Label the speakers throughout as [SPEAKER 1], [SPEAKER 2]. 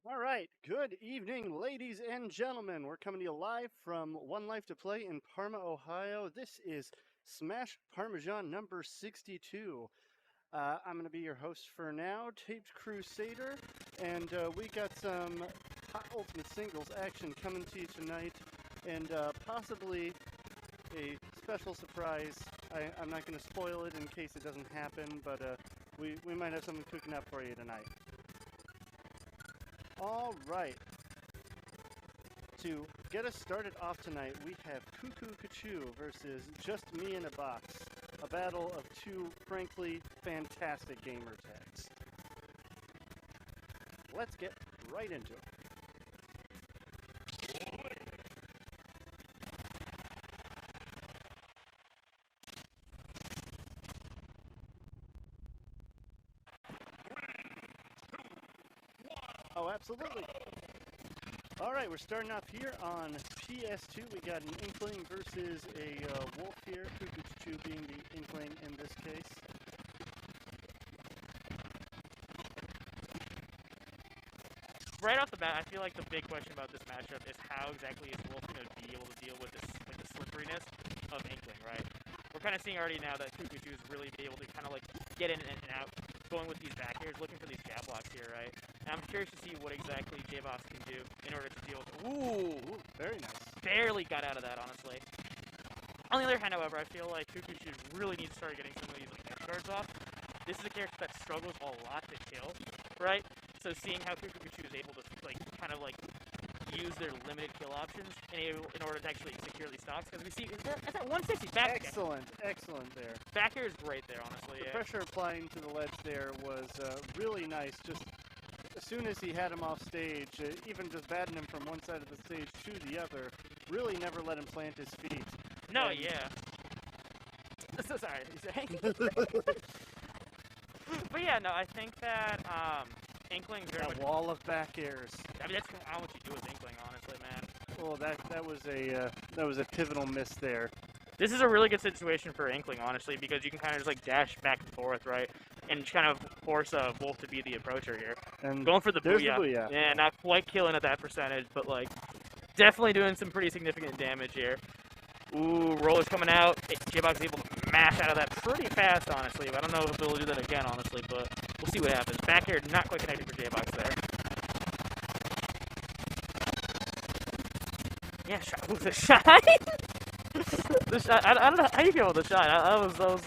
[SPEAKER 1] All right, good evening, ladies and gentlemen. We're coming to you live from 1Life2Play in Parma, Ohio. This is Smash Parmesan number 62. I'm going to be your host for now, Taped Crusader, and we got some hot Ultimate Singles action coming to you tonight, and possibly a special surprise. I'm not going to spoil it in case it doesn't happen, but we might have something cooking up for you tonight. All right. To get us started off tonight, we have Kukukuchu versus Just Me in a Box, a battle of two, frankly, fantastic gamer tags. Let's get right into it. Oh, absolutely. All right, we're starting off here on PS2. We got an Inkling versus a wolf here, Kukukuchu being the Inkling in this case.
[SPEAKER 2] Right off the bat, I feel like the big question about this matchup is how exactly is Wolf going to be able to deal with this, like the slipperiness of Inkling, right? We're kind of seeing already now that Kukukuchu is really be able to kind of like get in and out, going with these back airs, looking for these jab blocks here, right? And I'm curious to see what exactly J-Box can do in order to deal with. Ooh,
[SPEAKER 1] very nice.
[SPEAKER 2] Barely got out of that, honestly. On the other hand, however, I feel like Kukukuchu really needs to start getting some of these like edge guards off. This is a character that struggles a lot to kill, right? So seeing how Kukukuchu is able to like kind of like use their limited kill options in order to actually secure these stocks, because we see that's at 160 back.
[SPEAKER 1] Excellent there.
[SPEAKER 2] Back air is great there, honestly.
[SPEAKER 1] The pressure applying to the ledge there was really nice. Just as soon as he had him off stage, even just batting him from one side of the stage to the other, really never let him plant his feet.
[SPEAKER 2] No, yeah. So sorry, he's saying. But yeah, no, I think that Inkling very much.
[SPEAKER 1] Wall of back airs.
[SPEAKER 2] I mean, that's not what you do with Inkling, honestly, man.
[SPEAKER 1] Well, that was a pivotal miss there.
[SPEAKER 2] This is a really good situation for Inkling, honestly, because you can kind of just like dash back and forth, right, and just kind of force Wolf to be the approacher here. And going for the booyah. Yeah, not quite killing at that percentage, but like definitely doing some pretty significant damage here. Ooh, roller's coming out. J-Box is able to mash out of that pretty fast, honestly. But I don't know if he'll do that again, honestly, but we'll see what happens. Back air not quite connected for J-Box there. Yeah, shot. Ooh, the shine? The shot. I don't know how you feel with the shine. That was...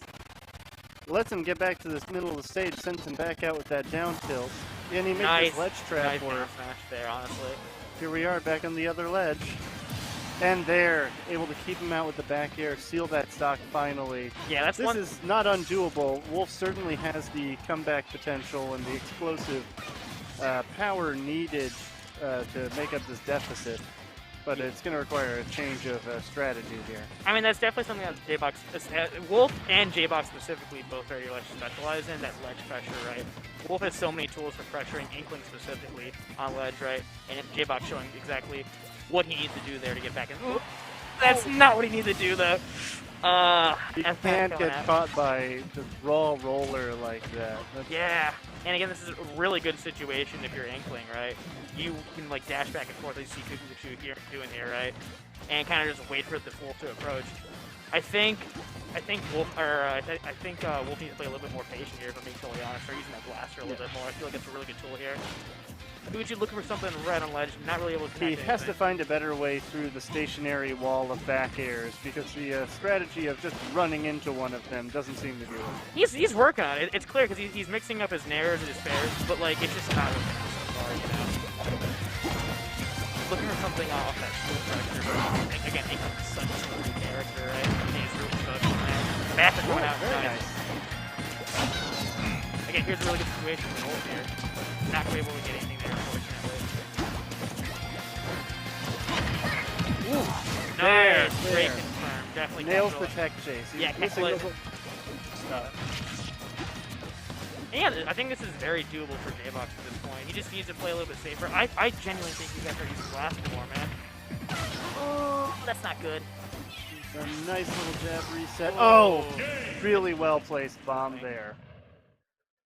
[SPEAKER 1] Lets him get back to this middle of the stage, sends him back out with that down tilt. And he makes his ledge trap work.
[SPEAKER 2] Nice smash there, honestly.
[SPEAKER 1] Here we are back on the other ledge. And there, able to keep him out with the back air, seal that stock finally.
[SPEAKER 2] Yeah,
[SPEAKER 1] this is not undoable. Wolf certainly has the comeback potential and the explosive power needed to make up this deficit. But it's going to require a change of strategy here.
[SPEAKER 2] I mean, that's definitely something that J-Box, Wolf and J-Box specifically both very much specialize in, that ledge pressure, right? Wolf has so many tools for pressuring Inkling specifically on ledge, right? And J-Box showing exactly what he needs to do there to get back in. Ooh, that's not what he needs to do, though.
[SPEAKER 1] He can't get caught by the raw roller like that.
[SPEAKER 2] Yeah, and again, this is a really good situation if you're Inkling, right? You can like dash back and forth as you see Kukukuchu here doing here, right? And kind of just wait for the Wolf to approach. I think Wolf needs to play a little bit more patient here, if I'm being totally honest. Start using that blaster a little bit more. I feel like it's a really good tool here. Kukukuchu looking for something red on ledge, not really able to connect.
[SPEAKER 1] He has to find a better way through the stationary wall of back airs, because the strategy of just running into one of them doesn't seem to do it.
[SPEAKER 2] He's working on it. It's clear because he's mixing up his nairs and his fairs, but like it's just not working so far, you know. Looking for something off that shield pressure. Again, Inkling's such a smooth character, right? He's really social, man. Back is going out.
[SPEAKER 1] Very nice.
[SPEAKER 2] Again, here's a really good situation for Wolf here. Not going to be able to get anything there, unfortunately. Ooh, nice. Great confirm. Definitely
[SPEAKER 1] nails the tech chase.
[SPEAKER 2] Yeah, and I think this is very doable for J-Box at this point. He just needs to play a little bit safer. I genuinely think he's got to use blast more, man. Oh, that's not good.
[SPEAKER 1] A nice little jab reset. Oh, really well placed bomb there.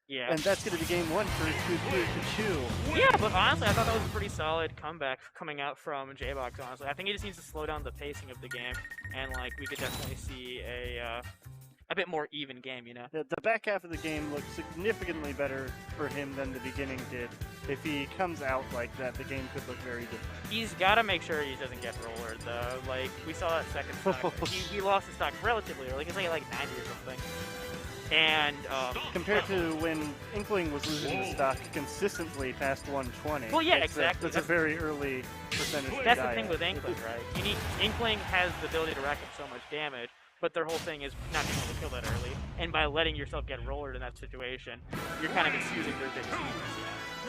[SPEAKER 2] Yeah.
[SPEAKER 1] And that's going to be game 1 for Kukukuchu.
[SPEAKER 2] Yeah, but honestly, I thought that was a pretty solid comeback coming out from J-Box, honestly. I think he just needs to slow down the pacing of the game, and, like, we could definitely see a bit more even game, you know?
[SPEAKER 1] The back half of the game looks significantly better for him than the beginning did. If he comes out like that, the game could look very different.
[SPEAKER 2] He's got to make sure he doesn't get rollered, though. Like, we saw that second stock. he lost his stock relatively early. He's like 90 or something. And
[SPEAKER 1] compared to when Inkling was losing the stock consistently past 120.
[SPEAKER 2] Well, yeah, exactly.
[SPEAKER 1] That's a very early percentage.
[SPEAKER 2] That's the thing with Inkling, right? Inkling has the ability to rack up so much damage, but their whole thing is not being able to kill that early. And by letting yourself get rollered in that situation, you're kind of excusing their big secrets, you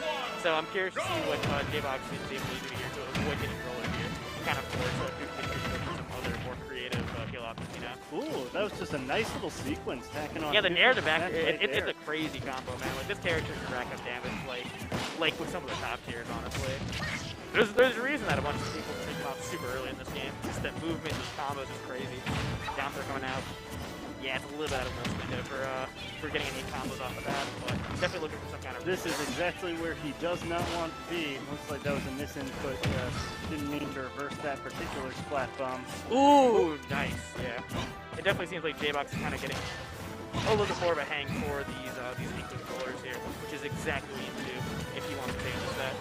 [SPEAKER 2] know? So I'm curious to see what J-Box is able to do here to avoid getting rollered here. Kind of force Kukukuchu to go for some other more creative kill options, you know?
[SPEAKER 1] Ooh, that was just a nice little sequence tacking on.
[SPEAKER 2] Yeah, the nair to back, it's a crazy combo, man. Like, this character can rack up damage, like with some of the top tiers, honestly. There's a reason that a bunch of people take him off super early in this game. Just that movement, these combos is crazy. Down throw coming out. Yeah, it's a little bit out of most window for getting any combos off of that, but definitely looking for some kind of.
[SPEAKER 1] This is exactly where he does not want to be. Looks like that was a misinput. Didn't mean to reverse that particular splat bomb.
[SPEAKER 2] Ooh, nice. Yeah. It definitely seems like J-Box is kind of getting a little bit more of a hang for these Inkling rollers here, which is exactly what you need to do if you want to change that.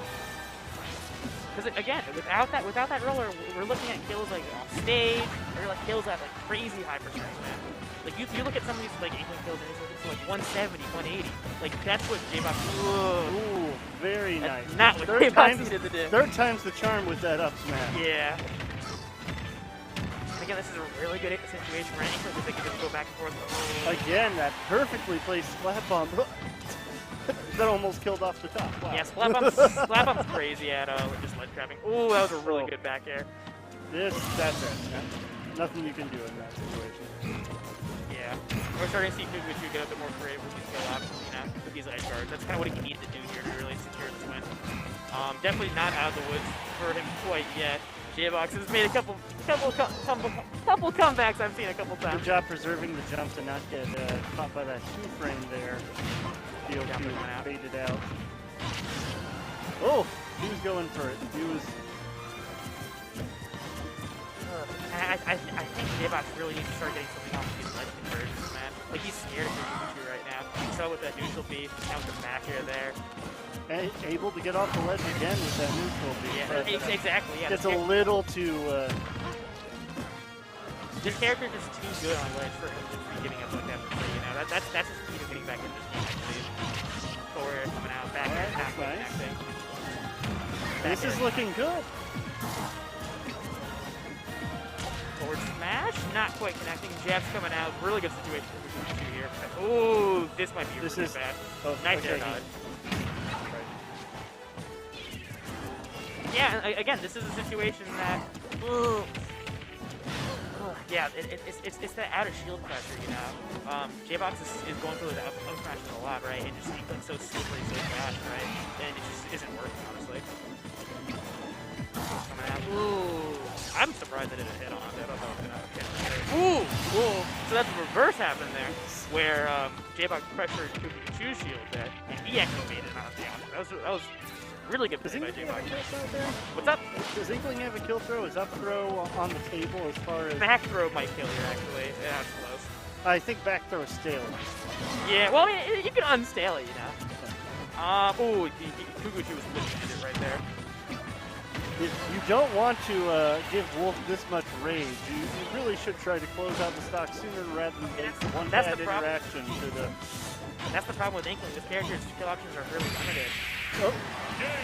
[SPEAKER 2] Because again, without that roller, we're looking at kills like off stage, or like kills at like crazy high percentage, man. Like you look at some of these like Inkling kills and it's like 170, 180. Like that's what J-Box.
[SPEAKER 1] Ooh, very nice.
[SPEAKER 2] Not what J-Box needed to do.
[SPEAKER 1] Third time's the charm with that up smash.
[SPEAKER 2] Yeah. Again, this is a really good situation where Inkling is able to go back and forth.
[SPEAKER 1] Again, that perfectly placed splat bomb. That almost killed off the top. Wow.
[SPEAKER 2] Yeah, splat bomb's crazy at just ledge trapping. Ooh, that was a really good back air.
[SPEAKER 1] That's it. Nothing you can do in that situation.
[SPEAKER 2] Yeah. We're starting to see Kukukuchu get a bit more creative with these kill options, you know, with these edge guards. That's kind of what he needs to do here to really secure this win. Definitely not out of the woods for him quite yet. J-Box has made a couple comebacks I've seen a couple times.
[SPEAKER 1] Good job preserving the jump to not get caught by that 2-frame there. DOQ faded out. Oh, he was going for it. He was.
[SPEAKER 2] I think J-Box really needs to start getting something off of these ledge conversions, man. Like he's scared of Kukukuchu right now. You saw with that neutral B, now with the back air there.
[SPEAKER 1] And able to get off the ledge again with that neutral B.
[SPEAKER 2] Yeah, exactly. Yeah.
[SPEAKER 1] It's a little too.
[SPEAKER 2] This character is just too good on ledge for him to be giving up like that for free, you know. That's his key to getting back into this game, actually. Forward coming out, back air, halfway connecting.
[SPEAKER 1] This is looking good.
[SPEAKER 2] Forward smash, not quite connecting. Jab's coming out, really good situation for Kukukuchu here. Ooh, this might be really bad.
[SPEAKER 1] Oh,
[SPEAKER 2] nice air dodge. Yeah, again, this is a situation that. Yeah, it's that out of shield pressure, you know. J-Box is going through the up smashes a lot, right? And just Inkling's so slippery, so fast, right? And it just isn't working, honestly. Coming out. Ooh. I'm surprised that it didn't hit on it. I thought that was gonna hit. Ooh! Ooh! So that's the reverse happened there, where J-Box pressured Kukukuchu's shield there, and he actually made it on the opposite. That was really good play by J-Box. What's up?
[SPEAKER 1] Does Inkling have a kill throw? Is up throw on the table as far as...
[SPEAKER 2] Back throw might kill you, actually. Yeah, it's close.
[SPEAKER 1] I think back throw is stale.
[SPEAKER 2] Yeah, well, I mean, you can unstale it, you know. Ooh, Kukukuchu was lifted right there.
[SPEAKER 1] You don't want to give Wolf this much rage. You really should try to close out the stock sooner rather than get one bad interaction to the...
[SPEAKER 2] That's the problem with Inkling. This character's kill options are really limited. Oh.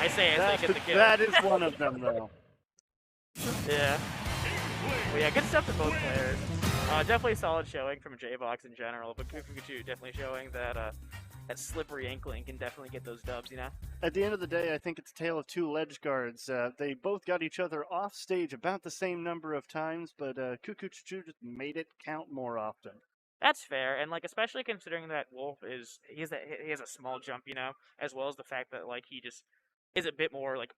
[SPEAKER 2] I say get the kill.
[SPEAKER 1] That is one of them, though.
[SPEAKER 2] Yeah. Well, yeah, good stuff for both players. Definitely solid showing from J-Box in general, but Kukukuchu definitely showing that that slippery Inkling can definitely get those dubs, you know?
[SPEAKER 1] At the end of the day, I think it's a tale of two ledge guards. They both got each other off stage about the same number of times, but Kukukuchu just made it count more often.
[SPEAKER 2] That's fair, and like especially considering that Wolf he has a small jump, you know, as well as the fact that like he just is a bit more like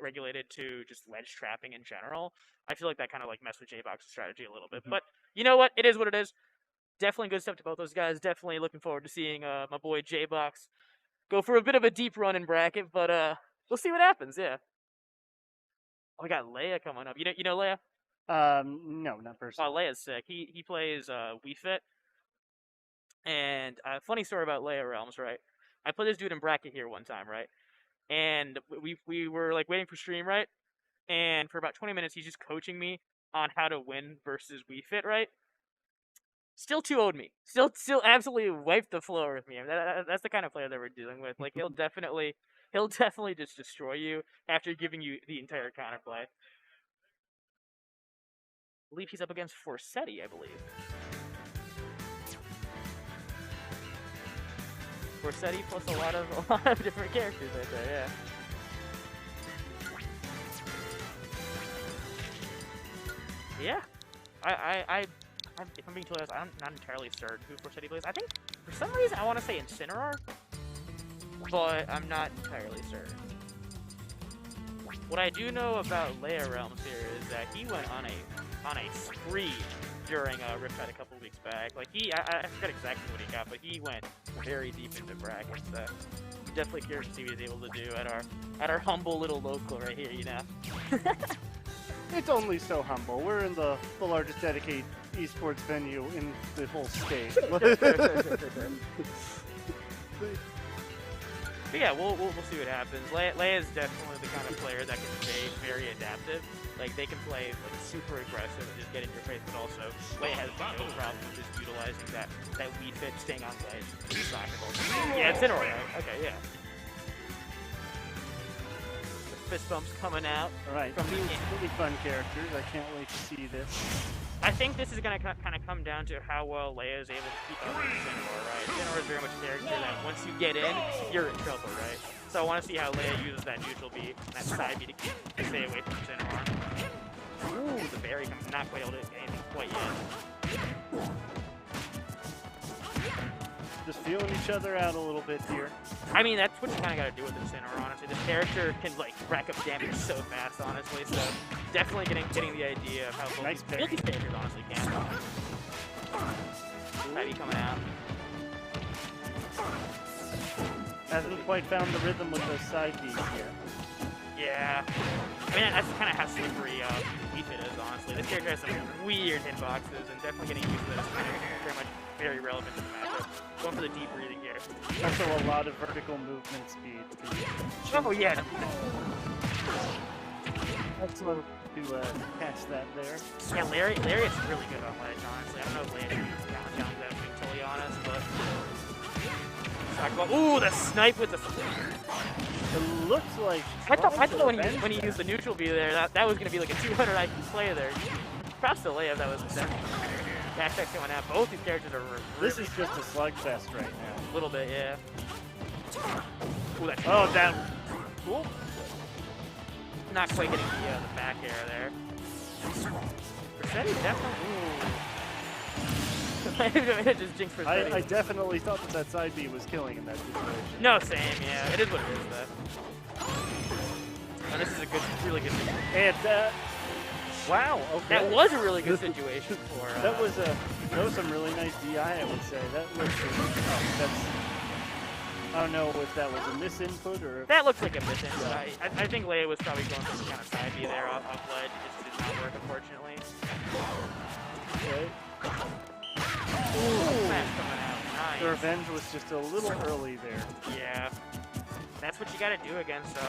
[SPEAKER 2] regulated to just ledge trapping in general. I feel like that kind of like messed with J-Box's strategy a little bit, but you know what? It is what it is. Definitely good stuff to both those guys. Definitely looking forward to seeing my boy J-Box go for a bit of a deep run in bracket, but we'll see what happens. Yeah. Oh, we got Leia coming up. You know Leia?
[SPEAKER 1] No, not personally.
[SPEAKER 2] Oh, Leia's sick. He plays Wii Fit. And funny story about Leia Realms, right? I put this dude in bracket here one time, right? And we were like waiting for stream, right? And for about 20 minutes, he's just coaching me on how to win versus Wii Fit, right? Still 2-0'd me. Still absolutely wiped the floor with me. I mean, that's the kind of player that we're dealing with. Like he'll definitely just destroy you after giving you the entire counterplay. I believe he's up against Forsetti, I believe. Forsetti plus a lot of different characters right there, yeah. Yeah. If I'm being totally honest, I'm not entirely certain who Forsetti plays. I think, for some reason, I want to say Incineroar, but I'm not entirely certain. What I do know about Leia Realms here is that he went on a spree during Riptide a couple weeks back. Like I forgot exactly what he got, but he went very deep into brackets. So I'm definitely curious to see what he's able to do at our humble little local right here, you know.
[SPEAKER 1] It's only so humble. We're in the largest dedicated esports venue in the whole state.
[SPEAKER 2] But yeah, we'll see what happens. Leia is definitely the kind of player that can stay very adaptive. Like they can play like super aggressive and just get in your face, but also Leia has no problem with just utilizing that Wii Fit, staying on ledge. Yeah, it's in order. Okay, yeah. Fist bumps coming out.
[SPEAKER 1] Alright, from these really fun characters. I can't wait to see this.
[SPEAKER 2] I think this is going to kind of come down to how well Leia is able to keep up with Incineroar, right? Incineroar is very much a character that once you get in, you're in trouble, right? So I want to see how Leia uses that neutral B, that side B to stay away from Incineroar. Ooh, the berry comes not quite able to get anything quite yet.
[SPEAKER 1] Just feeling each other out a little bit here.
[SPEAKER 2] I mean, that's what you kind of got to do with Incineroar, honestly. This character can, like, rack up damage so fast, honestly, so definitely getting the idea of how both these characters honestly can. Ivy coming out.
[SPEAKER 1] Hasn't quite found the rhythm with those side Bs here.
[SPEAKER 2] Yeah. I mean, that's kind of how slippery Wii Fit is, honestly. This character has some weird hitboxes, and definitely getting used to this is kind of very relevant to the matchup. Going for the deep breathing here.
[SPEAKER 1] Also a lot of vertical movement speed.
[SPEAKER 2] Oh, yeah.
[SPEAKER 1] Excellent to catch that there.
[SPEAKER 2] Yeah, Lariat's really good on ledge, honestly. I don't know if Lariat can challenge that, to be totally honest, but... Ooh, the snipe with the...
[SPEAKER 1] It looks like...
[SPEAKER 2] I thought when he used the neutral B there, that was going to be like a 200 IQ play there. Props to Leia if that was the set. Backpack going out. Both these characters are really...
[SPEAKER 1] This is just a slugfest right now.
[SPEAKER 2] A little bit, yeah. Ooh, that's
[SPEAKER 1] that... Cool.
[SPEAKER 2] Not quite getting the back air there. Forsetti definitely... Just jinx Forsetti.
[SPEAKER 1] I definitely thought that side B was killing in that situation.
[SPEAKER 2] No, same, yeah. It is what it is, though. And this is a really good situation.
[SPEAKER 1] And, wow, okay.
[SPEAKER 2] That was a really good situation for...
[SPEAKER 1] that was some really nice DI, I would say. That was... I don't know if that was a misinput or...
[SPEAKER 2] That looks like a misinput. I think Leia was probably going for some kind of side B there off ledge. It just did not work, unfortunately.
[SPEAKER 1] Okay.
[SPEAKER 2] Ooh, coming out. Nice.
[SPEAKER 1] The revenge was just a little early there.
[SPEAKER 2] Yeah. That's what you gotta do against this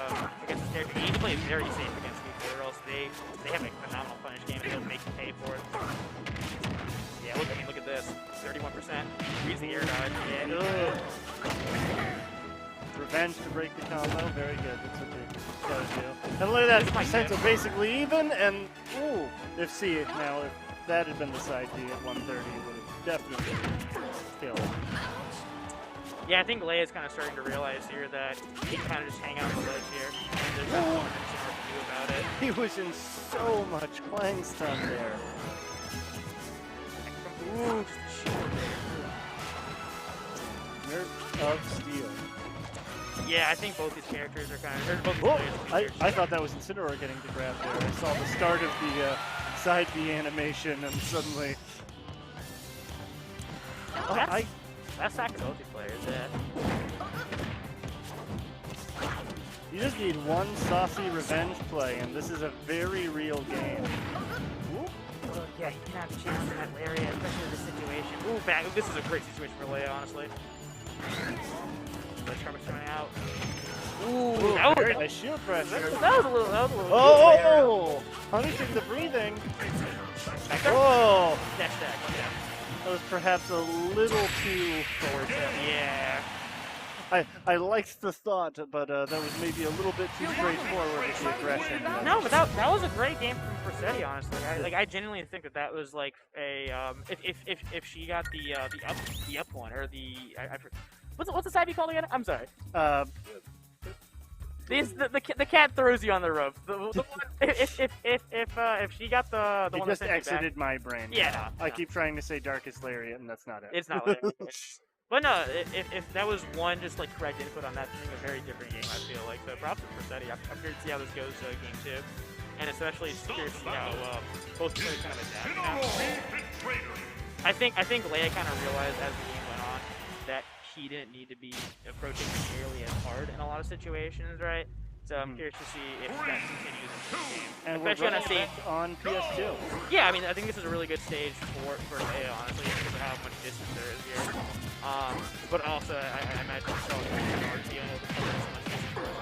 [SPEAKER 2] character. You need to play very safe against these, or else they have a phenomenal punish game and they'll make you pay for it. Yeah, look at this. 31%. Reads the air dodge. Yeah.
[SPEAKER 1] Revenge to break the combo. Very good. That's what they gotta do. And look at that. Percents are basically even, and if that had been the side D at 130, it would have definitely killed.
[SPEAKER 2] Yeah, I think Leia's kind of starting to realize here that he can kind of just hang out on the ledge here, and there's nothing more to do about it.
[SPEAKER 1] He was in so much clang stun there.
[SPEAKER 2] Ooh, just a shield there.
[SPEAKER 1] Nerf of Steel.
[SPEAKER 2] Yeah, I think both these characters are kind of... Both players
[SPEAKER 1] I thought that was Incineroar getting to grab there. I saw the start of the side B animation, and suddenly...
[SPEAKER 2] That's sack of both these players, yeah.
[SPEAKER 1] You just need one saucy revenge play, and this is a very real game.
[SPEAKER 2] Well, yeah, he cannot challenge that area, especially in this situation. Ooh, back. This is a great situation for Leia, honestly. The Charmer's coming out. Ooh, that was
[SPEAKER 1] nice shield pressure.
[SPEAKER 2] That was a little.
[SPEAKER 1] Oh! Punishing the breathing. Whoa!
[SPEAKER 2] Dash tag. Okay.
[SPEAKER 1] That was perhaps a little too forward.
[SPEAKER 2] Yeah.
[SPEAKER 1] I liked the thought, but that was maybe a little bit too straightforward with the aggression.
[SPEAKER 2] No, but that was a great game from Persetti, honestly. I genuinely think that was like a if she got the up one or what's the side you called again? I'm sorry. The cat throws you on the rope. If she got the
[SPEAKER 1] it
[SPEAKER 2] one
[SPEAKER 1] just
[SPEAKER 2] that
[SPEAKER 1] exited my brain.
[SPEAKER 2] Yeah.
[SPEAKER 1] I keep trying to say Darkest Lariat, and that's not it.
[SPEAKER 2] It's not like But no, if that was one just like correct input on that being a very different game, I feel like. So props to Persetti. I'm curious to see how this goes game 2. And especially curious to see how both players kind of adapt. I think Leia kind of realized as the game went on that he didn't need to be approaching nearly as hard in a lot of situations, right? So I'm curious to see if that continues in this game.
[SPEAKER 1] And
[SPEAKER 2] especially on a stage
[SPEAKER 1] on PS2.
[SPEAKER 2] Yeah, I mean, I think this is a really good stage for Leia, honestly, because of how much distance there is here. But also, I imagine it's probably hard dealing with so much distance going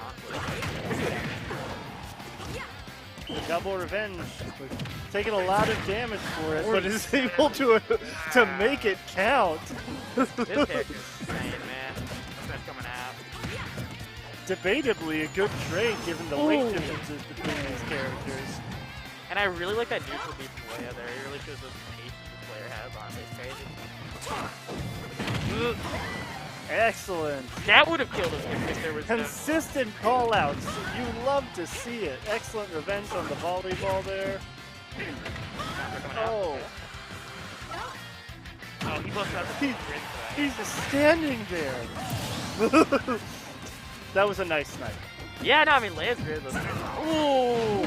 [SPEAKER 2] on.
[SPEAKER 1] The double revenge, taking a lot of damage for it, but is able to make it count.
[SPEAKER 2] This character's insane, man. That's coming out.
[SPEAKER 1] Debatably a good trade given the weight differences between these characters.
[SPEAKER 2] And I really like that neutral beat from Leia there. It really shows the pace this player has on it. It's crazy.
[SPEAKER 1] Excellent.
[SPEAKER 2] That would have killed us if there was
[SPEAKER 1] consistent call-outs. You love to see it. Excellent revenge on the volleyball there. Oh.
[SPEAKER 2] Oh, he busted out the
[SPEAKER 1] he's just standing there. That was a nice snipe.
[SPEAKER 2] Yeah, no, I mean, Leia's good.
[SPEAKER 1] Ooh!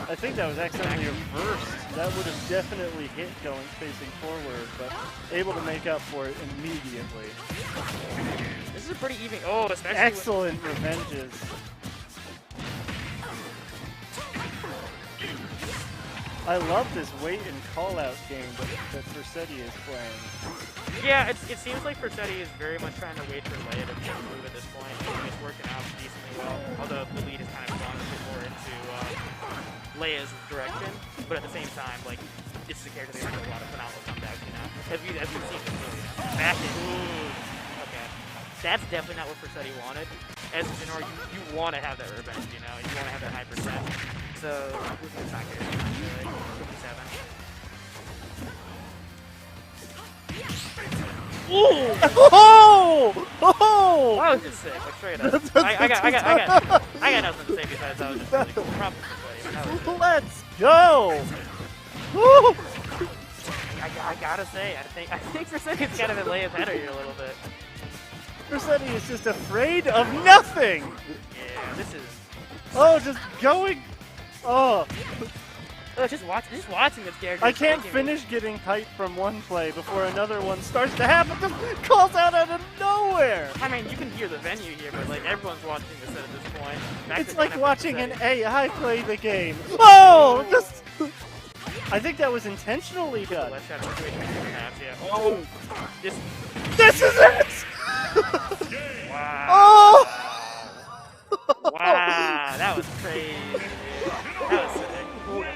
[SPEAKER 1] I think that was accidentally reversed. That would have definitely hit going facing forward, but able to make up for it immediately.
[SPEAKER 2] This is a pretty even. Oh, especially.
[SPEAKER 1] Excellent revenges. I love this wait and call-out game that Persetti is playing.
[SPEAKER 2] Yeah, it seems like Persetti is very much trying to wait for Leia to make a move at this point. And it's working out decently well, although the lead is kind of gone a bit more into Leia's direction. But at the same time, like, this is a character that has a lot of phenomenal comebacks, you know? As we've seen this movie. Back in. Okay. That's definitely not what Persetti wanted. As a Jinor, you want to have that revenge, you know? You want to have that high percent. So, who's going to attack here? 57. Ooh!
[SPEAKER 1] Oh! Oh!
[SPEAKER 2] That was just sick, like straight up. I got nothing to say besides that was just really cool. Props to Persetti.
[SPEAKER 1] Let's go! Woo!
[SPEAKER 2] I gotta say, I think Persetti's kind of in Leia's head here a little bit.
[SPEAKER 1] Persetti is just afraid of nothing!
[SPEAKER 2] Yeah, this is...
[SPEAKER 1] Oh, just going... Oh.
[SPEAKER 2] Just watching this character.
[SPEAKER 1] I can't finish getting hype from one play before another one starts to happen. Just calls out out of nowhere.
[SPEAKER 2] I mean, you can hear the venue here, but like everyone's watching this at this point.
[SPEAKER 1] It's like watching an AI play the game. Oh, just. I think that was intentionally done.
[SPEAKER 2] Oh, this
[SPEAKER 1] is it.
[SPEAKER 2] Wow.
[SPEAKER 1] Oh.
[SPEAKER 2] Wow, that was crazy. That was sick.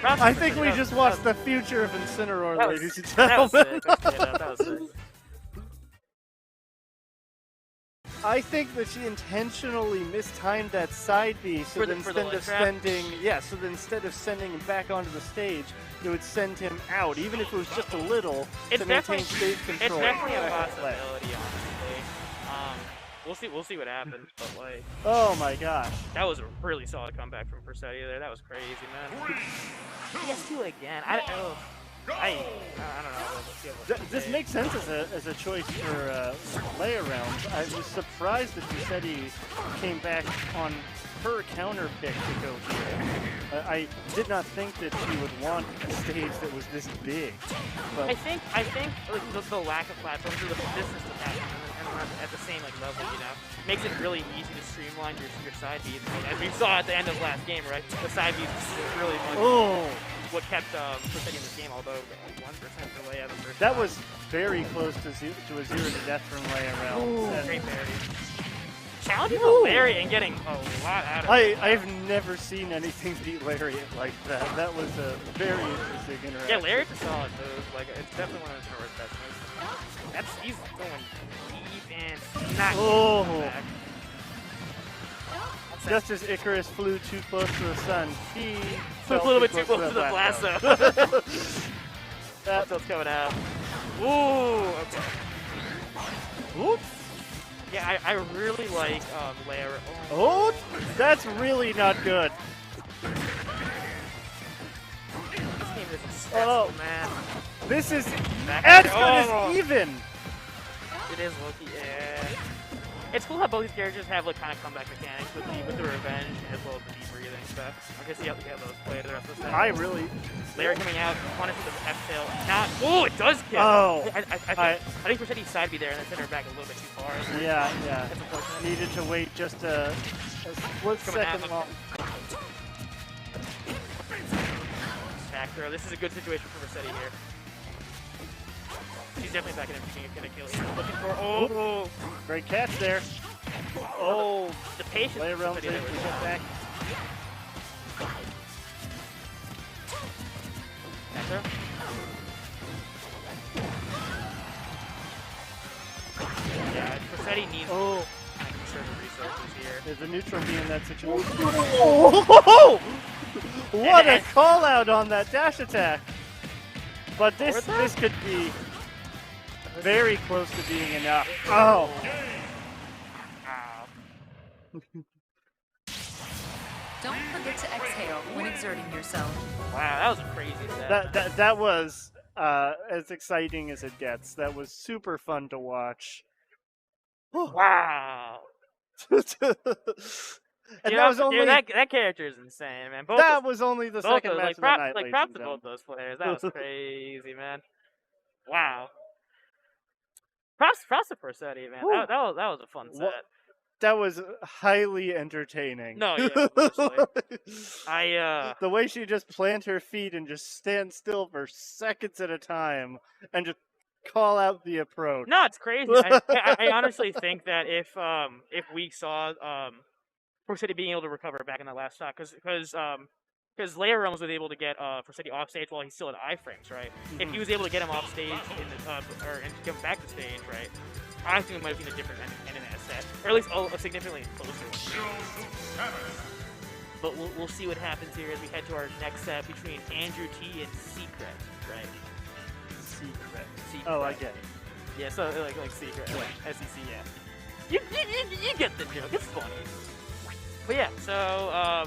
[SPEAKER 1] I think we just watched the future of Incineroar, ladies and gentlemen.
[SPEAKER 2] That was sick.
[SPEAKER 1] I think that she intentionally mistimed that side B, so that instead of sending him back onto the stage, it would send him out, even if it was just a little, to maintain stage control.
[SPEAKER 2] It's definitely a possibility, honestly. We'll see what happens, but like.
[SPEAKER 1] Oh my gosh.
[SPEAKER 2] That was a really solid comeback from Persetti there. That was crazy, man. PS2 again. I don't know.
[SPEAKER 1] This makes sense as a choice for Leia rounds. I was surprised that Persetti came back on her counter pick to go here. I did not think that she would want a stage that was this big. But
[SPEAKER 2] I think like, the lack of platforms or the distance to that and at the same like level, you know. Makes it really easy to streamline your side beats. As we saw at the end of last game, right? The side beats were really much what kept Perfetti in this game, although 1% for Leia the first
[SPEAKER 1] That
[SPEAKER 2] time.
[SPEAKER 1] was very close to a 0 to death from Leia Realms.
[SPEAKER 2] Great parry. Challenging the Lariat and getting a lot out of it.
[SPEAKER 1] I've never seen anything beat Lariat like that. That was a very interesting interaction.
[SPEAKER 2] Yeah, Lariat's a solid move. Like, it's definitely one of his best moves. He's going deep and not back.
[SPEAKER 1] Just as Icarus flew too close to the sun, he
[SPEAKER 2] flew a little bit too close to the blast zone. That's what's coming out. Ooh, okay.
[SPEAKER 1] Oops.
[SPEAKER 2] Yeah, I really like Leia.
[SPEAKER 1] Oh, that's really not good.
[SPEAKER 2] This game is stressful, man.
[SPEAKER 1] This is as good as even.
[SPEAKER 2] It is Loki, yeah. It's cool how both these characters have like kind of comeback mechanics with the revenge as well as the deep breathing stuff. I guess see how those play the rest of the set.
[SPEAKER 1] I really.
[SPEAKER 2] Larry coming out, punishes the F-tail. Not. Oh, it does kill.
[SPEAKER 1] Oh.
[SPEAKER 2] I think Perfetti's side be there and then send her back a little bit too far.
[SPEAKER 1] Yeah.
[SPEAKER 2] That's unfortunate.
[SPEAKER 1] Needed to wait just a split second long.
[SPEAKER 2] Back throw. This is a good situation for Perfetti here. She's definitely back in everything. It's gonna kill. He's looking for. Oh,
[SPEAKER 1] great catch there. Oh,
[SPEAKER 2] the patience.
[SPEAKER 1] Leia Realms able to get back.
[SPEAKER 2] Back throw. Yeah, Perfetti needs to conserve the resources here.
[SPEAKER 1] There's a neutral beam in that situation. Oh! What a call out on that dash attack! But this could be very close to being enough. Oh!
[SPEAKER 3] Don't forget to exhale when exerting yourself.
[SPEAKER 2] Wow, that was a crazy set.
[SPEAKER 1] That was as exciting as it gets. That was super fun to watch.
[SPEAKER 2] Wow.
[SPEAKER 1] And that was only
[SPEAKER 2] that character is insane, man.
[SPEAKER 1] That was only the second match of the night.
[SPEAKER 2] Like props to both those players. That was crazy, man. Wow. Props to Perfetti, man. That was a fun set.
[SPEAKER 1] That was highly entertaining.
[SPEAKER 2] No, yeah,
[SPEAKER 1] the way she just plant her feet and just stand still for seconds at a time and just call out the approach.
[SPEAKER 2] No, it's crazy. I honestly think that if we saw Perfetti being able to recover back in that last shot, because Leia Realms was able to get Perfetti off stage while he's still at iframes, right? Mm-hmm. If he was able to get him off stage and get him back to stage, right? I think we might have seen a different end in that set, or at least a significantly closer one. But we'll see what happens here as we head to our next set between Andrew T and Secret, right?
[SPEAKER 1] Secret. Oh, I get it.
[SPEAKER 2] Yeah, so like Secret, yeah. SEC, yeah. You get the joke. It's funny. But yeah, so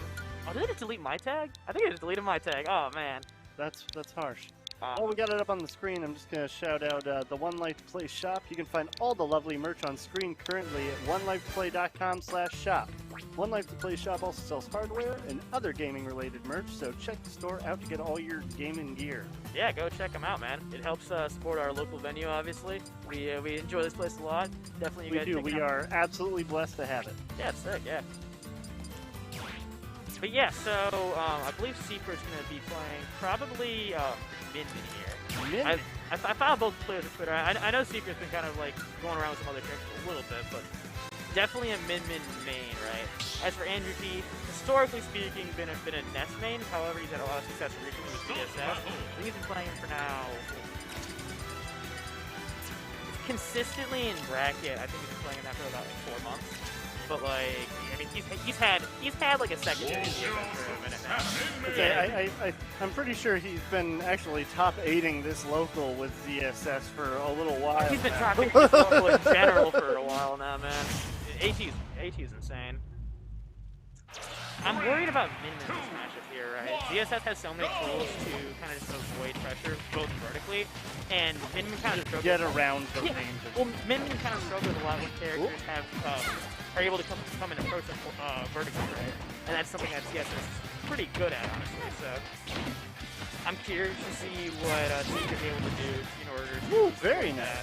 [SPEAKER 2] did I just delete my tag? I think I just deleted my tag. Oh man,
[SPEAKER 1] that's harsh. Well, we got it up on the screen. I'm just gonna shout out the 1Life2Play shop. You can find all the lovely merch on screen currently at 1Life2Play.com/shop. 1Life2Play shop also sells hardware and other gaming-related merch, so check the store out to get all your gaming gear.
[SPEAKER 2] Yeah, go check them out, man. It helps support our local venue, obviously. We enjoy this place a lot. Definitely, you guys do.
[SPEAKER 1] We are absolutely blessed to have it.
[SPEAKER 2] Yeah, it's sick. Yeah. But yeah, so I believe Secret's going to be playing probably Min-Min here.
[SPEAKER 1] Min-Min?
[SPEAKER 2] I followed both players on Twitter. I know Secret's been kind of like going around with some other characters a little bit, but definitely a Min-Min main, right? As for Andrew T, historically speaking, been a Ness main. However, he's had a lot of success recently with BSS. I think he's been playing for now consistently in bracket. I think he's been playing in that for about 4 months. But like, I mean, he's had like a secondary for a minute now.
[SPEAKER 1] Okay, I'm pretty sure he's been actually top 8ing this local with ZSS for a little while.
[SPEAKER 2] He's been top 8ing this local in general for a while now, man. AT is insane. I'm worried about Min-Min in this matchup here, right? ZSS has so many tools to kind of just avoid pressure, both vertically, and Min-Min kind of struggles.
[SPEAKER 1] Get around the range.
[SPEAKER 2] Well, Min-Min kind of struggles a lot when characters are able to come and approach them vertically, right? And that's something that ZSS is pretty good at, honestly. So I'm curious to see what Secret's able to do in order to.
[SPEAKER 1] Very nice.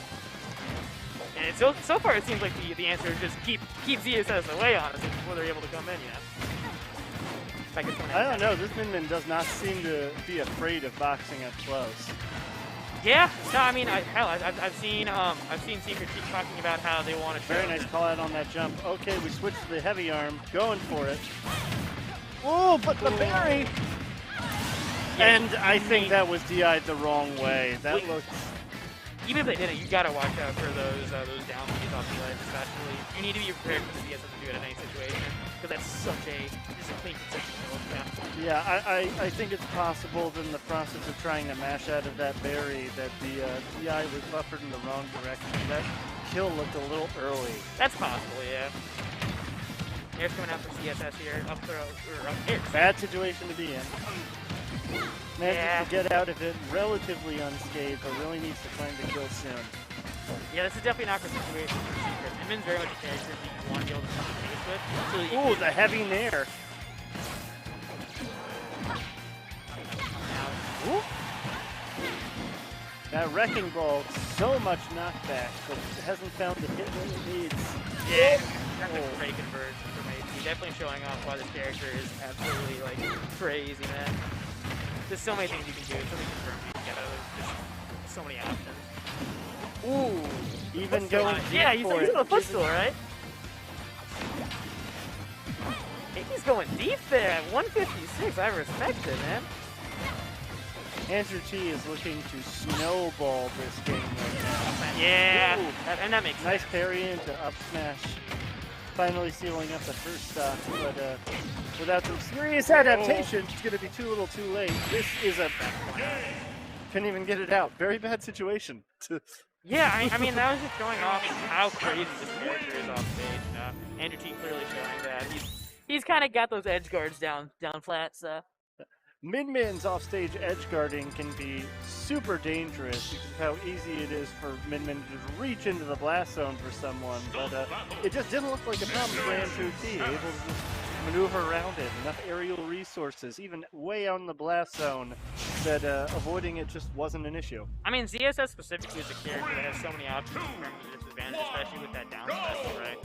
[SPEAKER 2] And so far it seems like the answer is just keep ZSS away, honestly, before they're able to come in, you know?
[SPEAKER 1] I don't know. This Min does not seem to be afraid of boxing up close.
[SPEAKER 2] Yeah. No, I mean, I've seen Secret keep talking about how they want to.
[SPEAKER 1] Very nice call out on that jump. Okay, we switched to the heavy arm, going for it. Oh, but the berry. Yeah, and I think that was DI'd the wrong way. That looked.
[SPEAKER 2] Even if they didn't, you gotta watch out for those down keys off the ledge, especially. You need to be prepared for the DSS to do it in any situation, because that's such a clean consistent build.
[SPEAKER 1] Yeah, I think it's possible that in the process of trying to mash out of that berry that the DI was buffered in the wrong direction. That kill looked a little early.
[SPEAKER 2] That's possible, yeah. Air's coming out for CSS here, up throw, or up air.
[SPEAKER 1] Bad situation to be in. Manages to get out of it relatively unscathed, but really needs to find the kill soon.
[SPEAKER 2] Yeah, this is definitely not a good situation for Secret. Min's very much a character that you want to be able to touch the face with. So
[SPEAKER 1] ooh, the heavy nair. Ooh. That Wrecking Ball, so much knockback, but hasn't found the hit that it needs.
[SPEAKER 2] Yeah, that's a great conversion from AT. Definitely showing off why this character is absolutely, like, crazy, man. There's so many things you can do, so many confirms you can get out of it. Just so many options.
[SPEAKER 1] Ooh, even going deep
[SPEAKER 2] yeah, he's
[SPEAKER 1] for it.
[SPEAKER 2] a footstool, right? He's going deep there at 156. I respect it, man.
[SPEAKER 1] Andrew T is looking to snowball this game right now.
[SPEAKER 2] Yeah, and that makes sense.
[SPEAKER 1] Nice parry into up smash. Finally sealing up the first stock, but without some serious adaptation, it's going to be too little too late. This is a... Couldn't even get it out. Very bad situation.
[SPEAKER 2] Yeah, I mean, that was just showing off how crazy this character is off stage. Andrew T clearly showing that. He's kind of got those edge guards down flat, so...
[SPEAKER 1] Min-Min's offstage edge guarding can be super dangerous because of how easy it is for Min-Min to just reach into the blast zone for someone, but it just didn't look like a problem for Andrew T, able to just maneuver around it, enough aerial resources, even way out in the blast zone, that avoiding it just wasn't an issue.
[SPEAKER 2] I mean, ZSS specifically is a character that has so many options in terms of disadvantage, especially with that down special, right?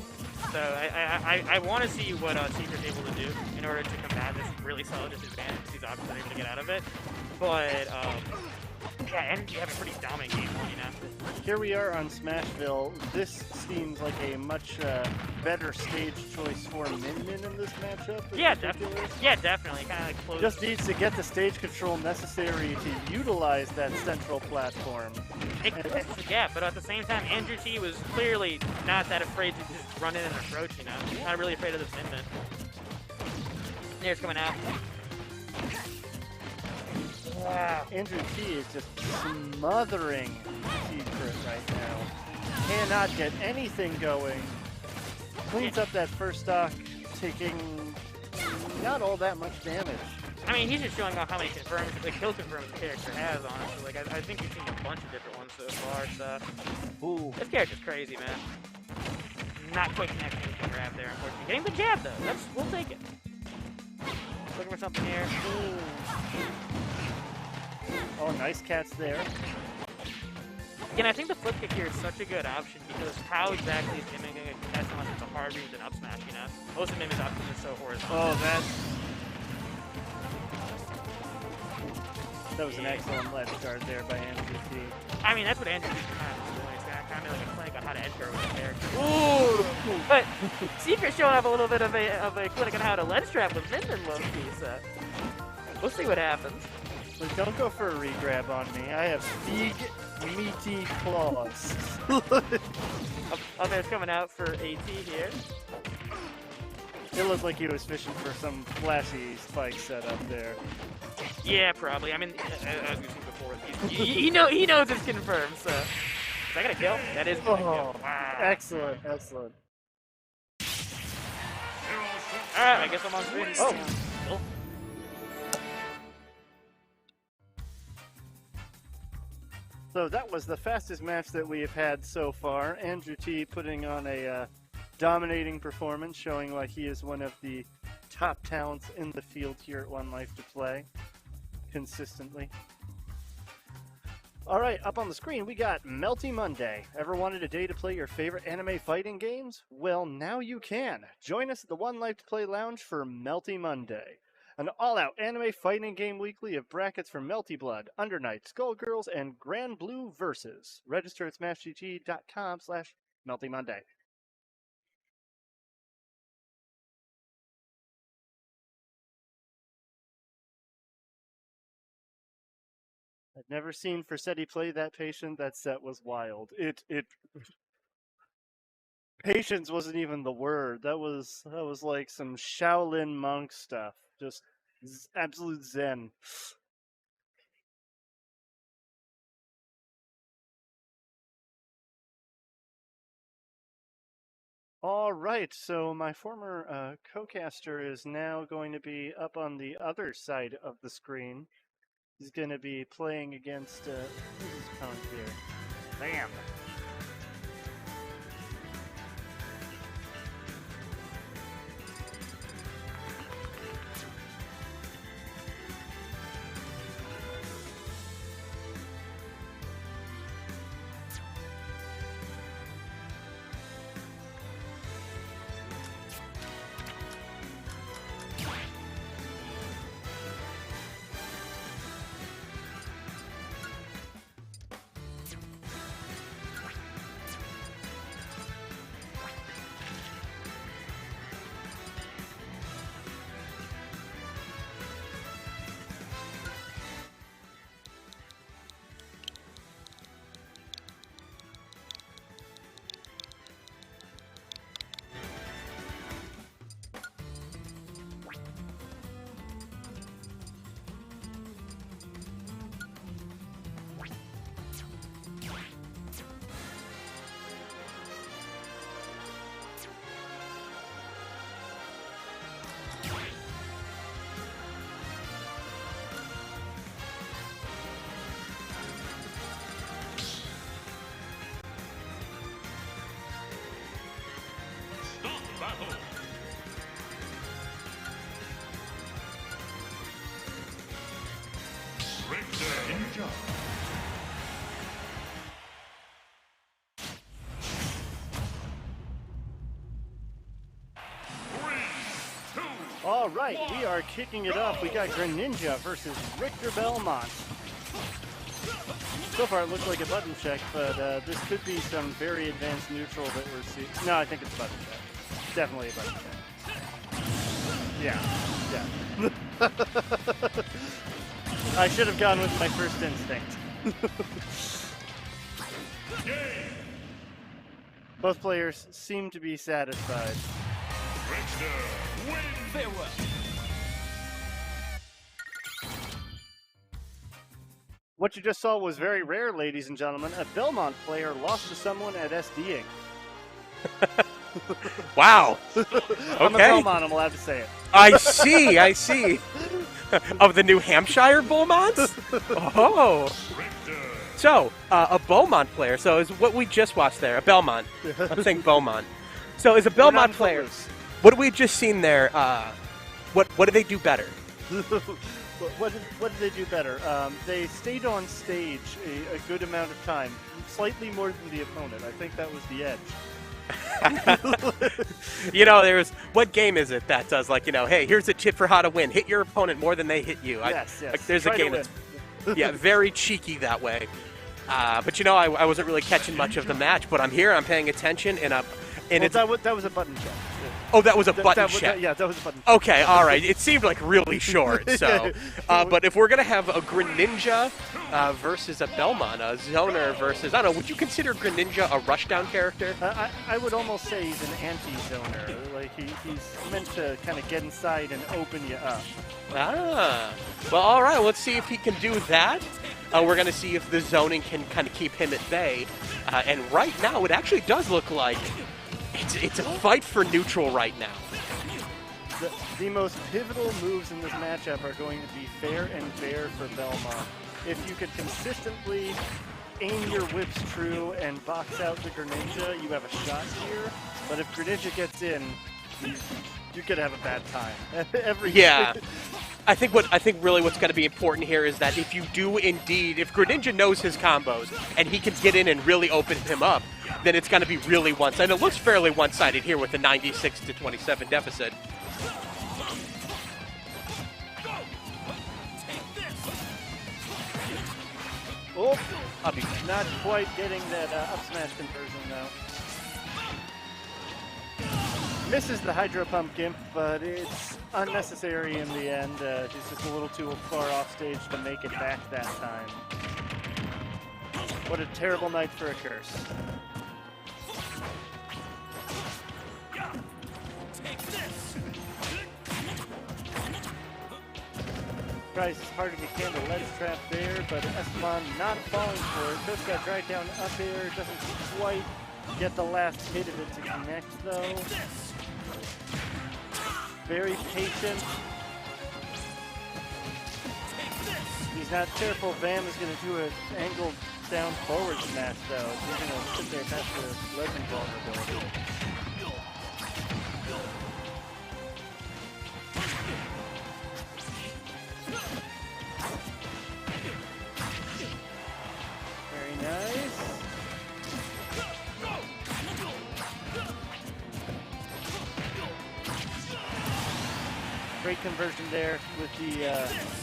[SPEAKER 2] So I want to see what Secret's able to do in order to combat this really solid disadvantage these options are able to get out of it. But yeah, and you have a pretty dominant game one, you know.
[SPEAKER 1] Here we are on Smashville. This seems like a much better stage choice for Min-Min in this matchup.
[SPEAKER 2] Yeah, definitely. Yeah, definitely. Kind of like close.
[SPEAKER 1] Just needs to get the stage control necessary to utilize that central platform.
[SPEAKER 2] Yeah, but at the same time, Andrew T was clearly not that afraid to just run in and approach, you know. Not really afraid of this Min-Min. Nair's coming out.
[SPEAKER 1] Wow. Andrew T is just smothering Secret right now. Cannot get anything going. Cleans up that first stock, taking not all that much damage.
[SPEAKER 2] I mean, he's just showing off how many confirms, like kill confirms the character has, honestly. Like, I think we've seen a bunch of different ones so far, so...
[SPEAKER 1] Ooh.
[SPEAKER 2] This character's crazy, man. Not quite connecting with the grab there, unfortunately. Getting the jab, though. We'll take it. Looking for something here. Ooh.
[SPEAKER 1] Oh, nice catch there.
[SPEAKER 2] Again, I think the flip kick here is such a good option because how exactly is mimicking a contest unless it's a hard read and up smash, you know? Most of Mim's options are so horizontal.
[SPEAKER 1] Oh, that was an excellent ledge guard there by Andrew T.
[SPEAKER 2] I mean, that's what Andrew T's kind of doing. It's kind of like a clinic on how to edge guard with the character. Ooh! But Secret's showing off a little bit of a clinic on how to ledge trap with Min low-key, so we'll see what happens.
[SPEAKER 1] Please don't go for a re-grab on me. I have big, meaty claws.
[SPEAKER 2] It's coming out for AT here.
[SPEAKER 1] It looked like he was fishing for some flashy spike setup there.
[SPEAKER 2] Yeah, probably. I mean, as we've seen before, he knows it's confirmed, so... Is that gonna kill? That is gonna kill. Wow.
[SPEAKER 1] Excellent, excellent.
[SPEAKER 2] Alright, I guess I'm on screen. Oh! Cool.
[SPEAKER 1] So that was the fastest match that we have had so far. Andrew T putting on a dominating performance, showing why he is one of the top talents in the field here at 1Life2Play, consistently. All right, up on the screen, we got Melty Monday. Ever wanted a day to play your favorite anime fighting games? Well, now you can. Join us at the 1Life2Play Lounge for Melty Monday. An all-out anime fighting game weekly of brackets for Melty Blood, Undernight, Skullgirls, and Grand Blue Versus. Register at smashgt.com/Melty Monday. I've never seen Forsetti play that patient. That set was wild. Patience wasn't even the word. That was like some Shaolin monk stuff. Just absolute zen. All right, so my former co-caster is now going to be up on the other side of the screen. He's going to be playing against who's his opponent here? Bam. All right, we are kicking it off. We got Greninja versus Richter Belmont. So far, it looks like a button check, but this could be some very advanced neutral that we're seeing. No, I think it's a button check. Definitely a button check. Yeah. I should have gone with my first instinct. Both players seem to be satisfied.
[SPEAKER 4] Farewell.
[SPEAKER 1] What you just saw was very rare, ladies and gentlemen. A Belmont player lost to someone at SDing.
[SPEAKER 4] Wow.
[SPEAKER 1] I'm a Belmont, I'm allowed to say it.
[SPEAKER 4] I see. Of the New Hampshire Beaumonts? Oh. So, a Beaumont player. So, is what we just watched there, a Belmont. I'm saying Beaumont. So, is a Belmont player. What we just seen there, what did they do better?
[SPEAKER 1] What did they do better? They stayed on stage a good amount of time, slightly more than the opponent. I think that was the edge.
[SPEAKER 4] You know, there's what game is it that does like, you know, hey, here's a tip for how to win. Hit your opponent more than they hit you.
[SPEAKER 1] Yes.
[SPEAKER 4] Like, there's a game that's very cheeky that way. But you know, I wasn't really catching much of the match, but I'm here, I'm paying attention, and
[SPEAKER 1] that was a button check.
[SPEAKER 4] Oh, that was a button check.
[SPEAKER 1] Yeah, that was a button check.
[SPEAKER 4] Okay, all right. It seemed like really short. So, but if we're gonna have a Greninja versus a Belmont, a Zoner versus, I don't know, would you consider Greninja a rushdown character?
[SPEAKER 1] I would almost say he's an anti-zoner. Like he's meant to kind of get inside and open you up.
[SPEAKER 4] Ah, well, all right. Let's see if he can do that. We're gonna see if the zoning can kind of keep him at bay. And right now, it actually does look like it's a fight for neutral right now.
[SPEAKER 1] The most pivotal moves in this matchup are going to be fair and fair for Belmont. If you could consistently aim your whips true and box out the Greninja, you have a shot here. But if Greninja gets in, you could have a bad time.
[SPEAKER 4] I think really what's going to be important here is that if you do indeed, if Greninja knows his combos and he can get in and really open him up, then it's going to be really one-sided. It looks fairly one-sided here with a 96-27 deficit.
[SPEAKER 1] Oh, not quite getting that up smash conversion though. Misses the Hydro Pump Gimp, but it's unnecessary in the end. He's just a little too far off stage to make it back that time. What a terrible night for a curse. Tries as hard as he can to ledge trap there, but Esteban not falling for it. Just got dragged down up air, doesn't quite get the last hit of it to connect though. Very patient. He's not careful. Bam is going to do an angled down forward smash though. He's going to sit there past the legend vulnerability. Very nice. Great conversion there with the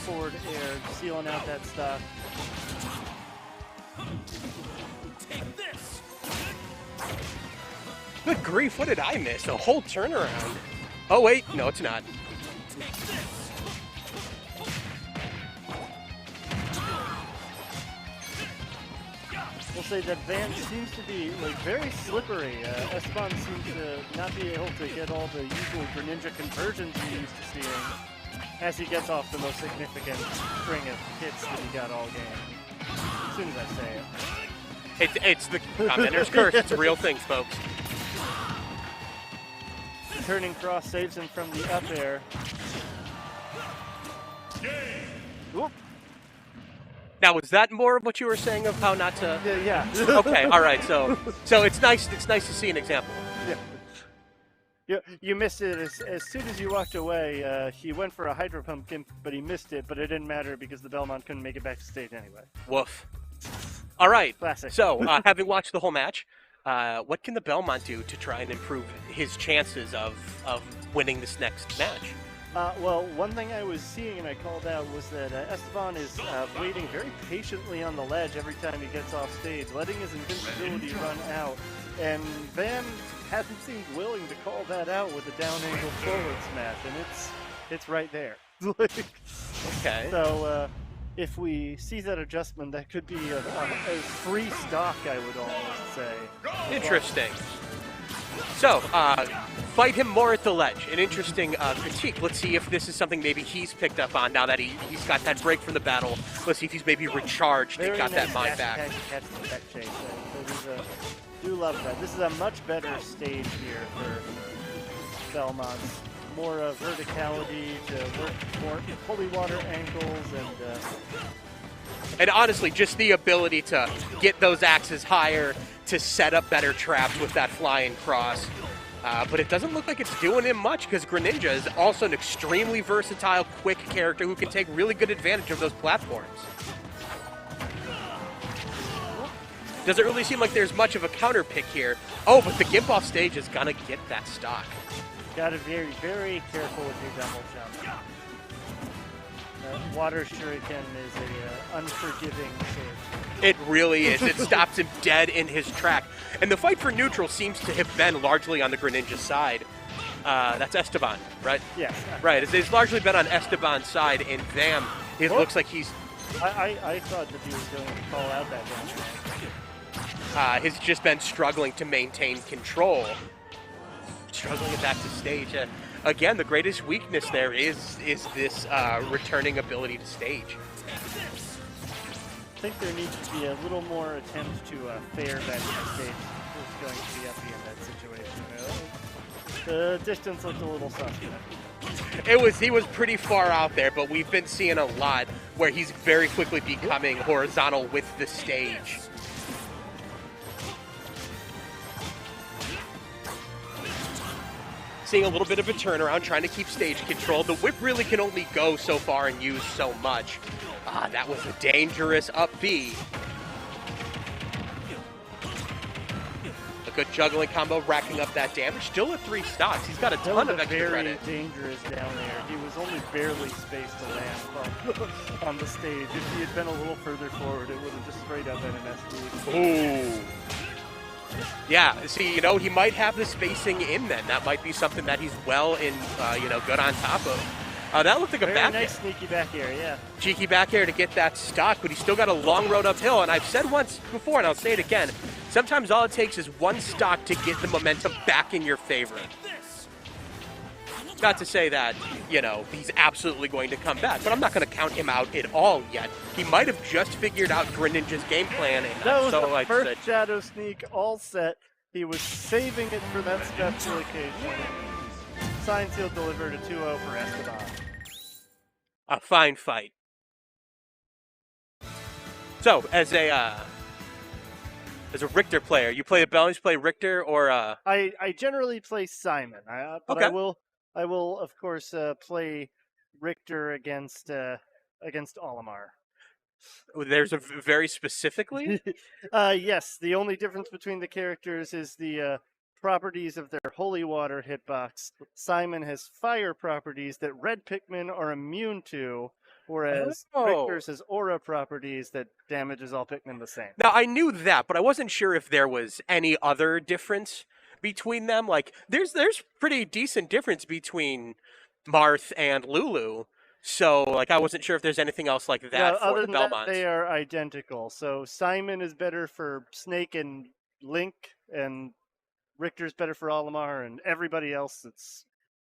[SPEAKER 1] forward air, sealing out that stock.
[SPEAKER 4] Good grief, what did I miss? A whole turnaround. Oh wait, no it's not.
[SPEAKER 1] We'll say that Van seems to be very slippery. Esteban seems to not be able to get all the usual Greninja conversions he's used to seeing as he gets off the most significant string of hits that he got all game. As soon as I say it.
[SPEAKER 4] It's the commenter's curse. It's a real thing, folks.
[SPEAKER 1] Turning cross saves him from the up air. Whoop.
[SPEAKER 4] Now, was that more of what you were saying of how not to?
[SPEAKER 1] Yeah.
[SPEAKER 4] Okay, all right. So it's nice. It's nice to see an example.
[SPEAKER 1] Yeah. You missed it as soon as you walked away. He went for a Hydro Pump Gimp, but he missed it. But it didn't matter because the Belmont couldn't make it back to stage anyway.
[SPEAKER 4] Woof. All right.
[SPEAKER 1] Classic.
[SPEAKER 4] So, having watched the whole match, what can the Belmont do to try and improve his chances of winning this next match?
[SPEAKER 1] Well, one thing I was seeing and I called out was that Esteban is waiting very patiently on the ledge every time he gets off stage, letting his invincibility run out. And Van hasn't seemed willing to call that out with a down angle forward smash, and it's right there.
[SPEAKER 4] Okay.
[SPEAKER 1] So if we see that adjustment, that could be a free stock, I would almost say.
[SPEAKER 4] Interesting. So, fight him more at the ledge. An interesting critique. Let's see if this is something maybe he's picked up on now that he's got that break from the battle. Let's see if he's maybe recharged and got that mind back.
[SPEAKER 1] Do love that. This is a much better stage here for Belmont. More verticality to work more holy water angles
[SPEAKER 4] and honestly, just the ability to get those axes higher, to set up better traps with that flying cross. But it doesn't look like it's doing him much because Greninja is also an extremely versatile, quick character who can take really good advantage of those platforms. Doesn't really seem like there's much of a counter pick here. Oh, but the Gimp off stage is gonna get that stock.
[SPEAKER 1] Gotta be very, very careful with your double jump. Water Shuriken is a unforgiving sword.
[SPEAKER 4] It really is. It stops him dead in his track. And the fight for neutral seems to have been largely on the Greninja side. That's Esteban, right?
[SPEAKER 1] Yes.
[SPEAKER 4] Right. It's largely been on Esteban's side, and Vam, it looks like he's...
[SPEAKER 1] I thought that he was going to call out that down.
[SPEAKER 4] He's just been struggling to maintain control. Struggling it back to stage. Again, the greatest weakness there is this returning ability to stage.
[SPEAKER 1] I think there needs to be a little more attempt to fair that stage. Who's going to be up in that situation? The distance looked a little suspect.
[SPEAKER 4] He was pretty far out there, but we've been seeing a lot where he's very quickly becoming horizontal with the stage. seeing a little bit of a turnaround, trying to keep stage control. The whip really can only go so far and use so much. That was a dangerous up B. A good juggling combo, racking up that damage. Still at 3 stocks. He's got a ton of extra credit.
[SPEAKER 1] Very dangerous down there. He was only barely spaced to land on the stage. If he had been a little further forward, it would have just straight up been an SD.
[SPEAKER 4] Ooh. Yeah, see, you know, he might have the spacing in then. That might be something that he's well in, you know, good on top of. That looked like a back
[SPEAKER 1] nice sneaky back air, yeah.
[SPEAKER 4] Cheeky back air to get that stock, but he's still got a long road uphill. And I've said once before, and I'll say it again, sometimes all it takes is one stock to get the momentum back in your favor. Not to say that, you know, he's absolutely going to come back, but I'm not going to count him out at all yet. He might have just figured out Greninja's game plan. And
[SPEAKER 1] that was the first Shadow Sneak all set. He was saving it for that special occasion. Sign Seal delivered a 2-0 for Esteban.
[SPEAKER 4] A fine fight. So, as a Richter player, you play the balance, play Richter, or
[SPEAKER 1] I generally play Simon, but
[SPEAKER 4] okay.
[SPEAKER 1] I will of course play Richter against Olimar.
[SPEAKER 4] There's a very specifically?
[SPEAKER 1] Yes, the only difference between the characters is the properties of their holy water hitbox. Simon has fire properties that red Pikmin are immune to, whereas Richter's has aura properties that damages all Pikmin the same.
[SPEAKER 4] Now, I knew that, but I wasn't sure if there was any other difference between them. Like, there's pretty decent difference between Marth and Lulu. So, like, I wasn't sure if there's anything else like that for the Belmonts.
[SPEAKER 1] They are identical. So, Simon is better for Snake and Link, and Richter's better for Olimar, and everybody else, it's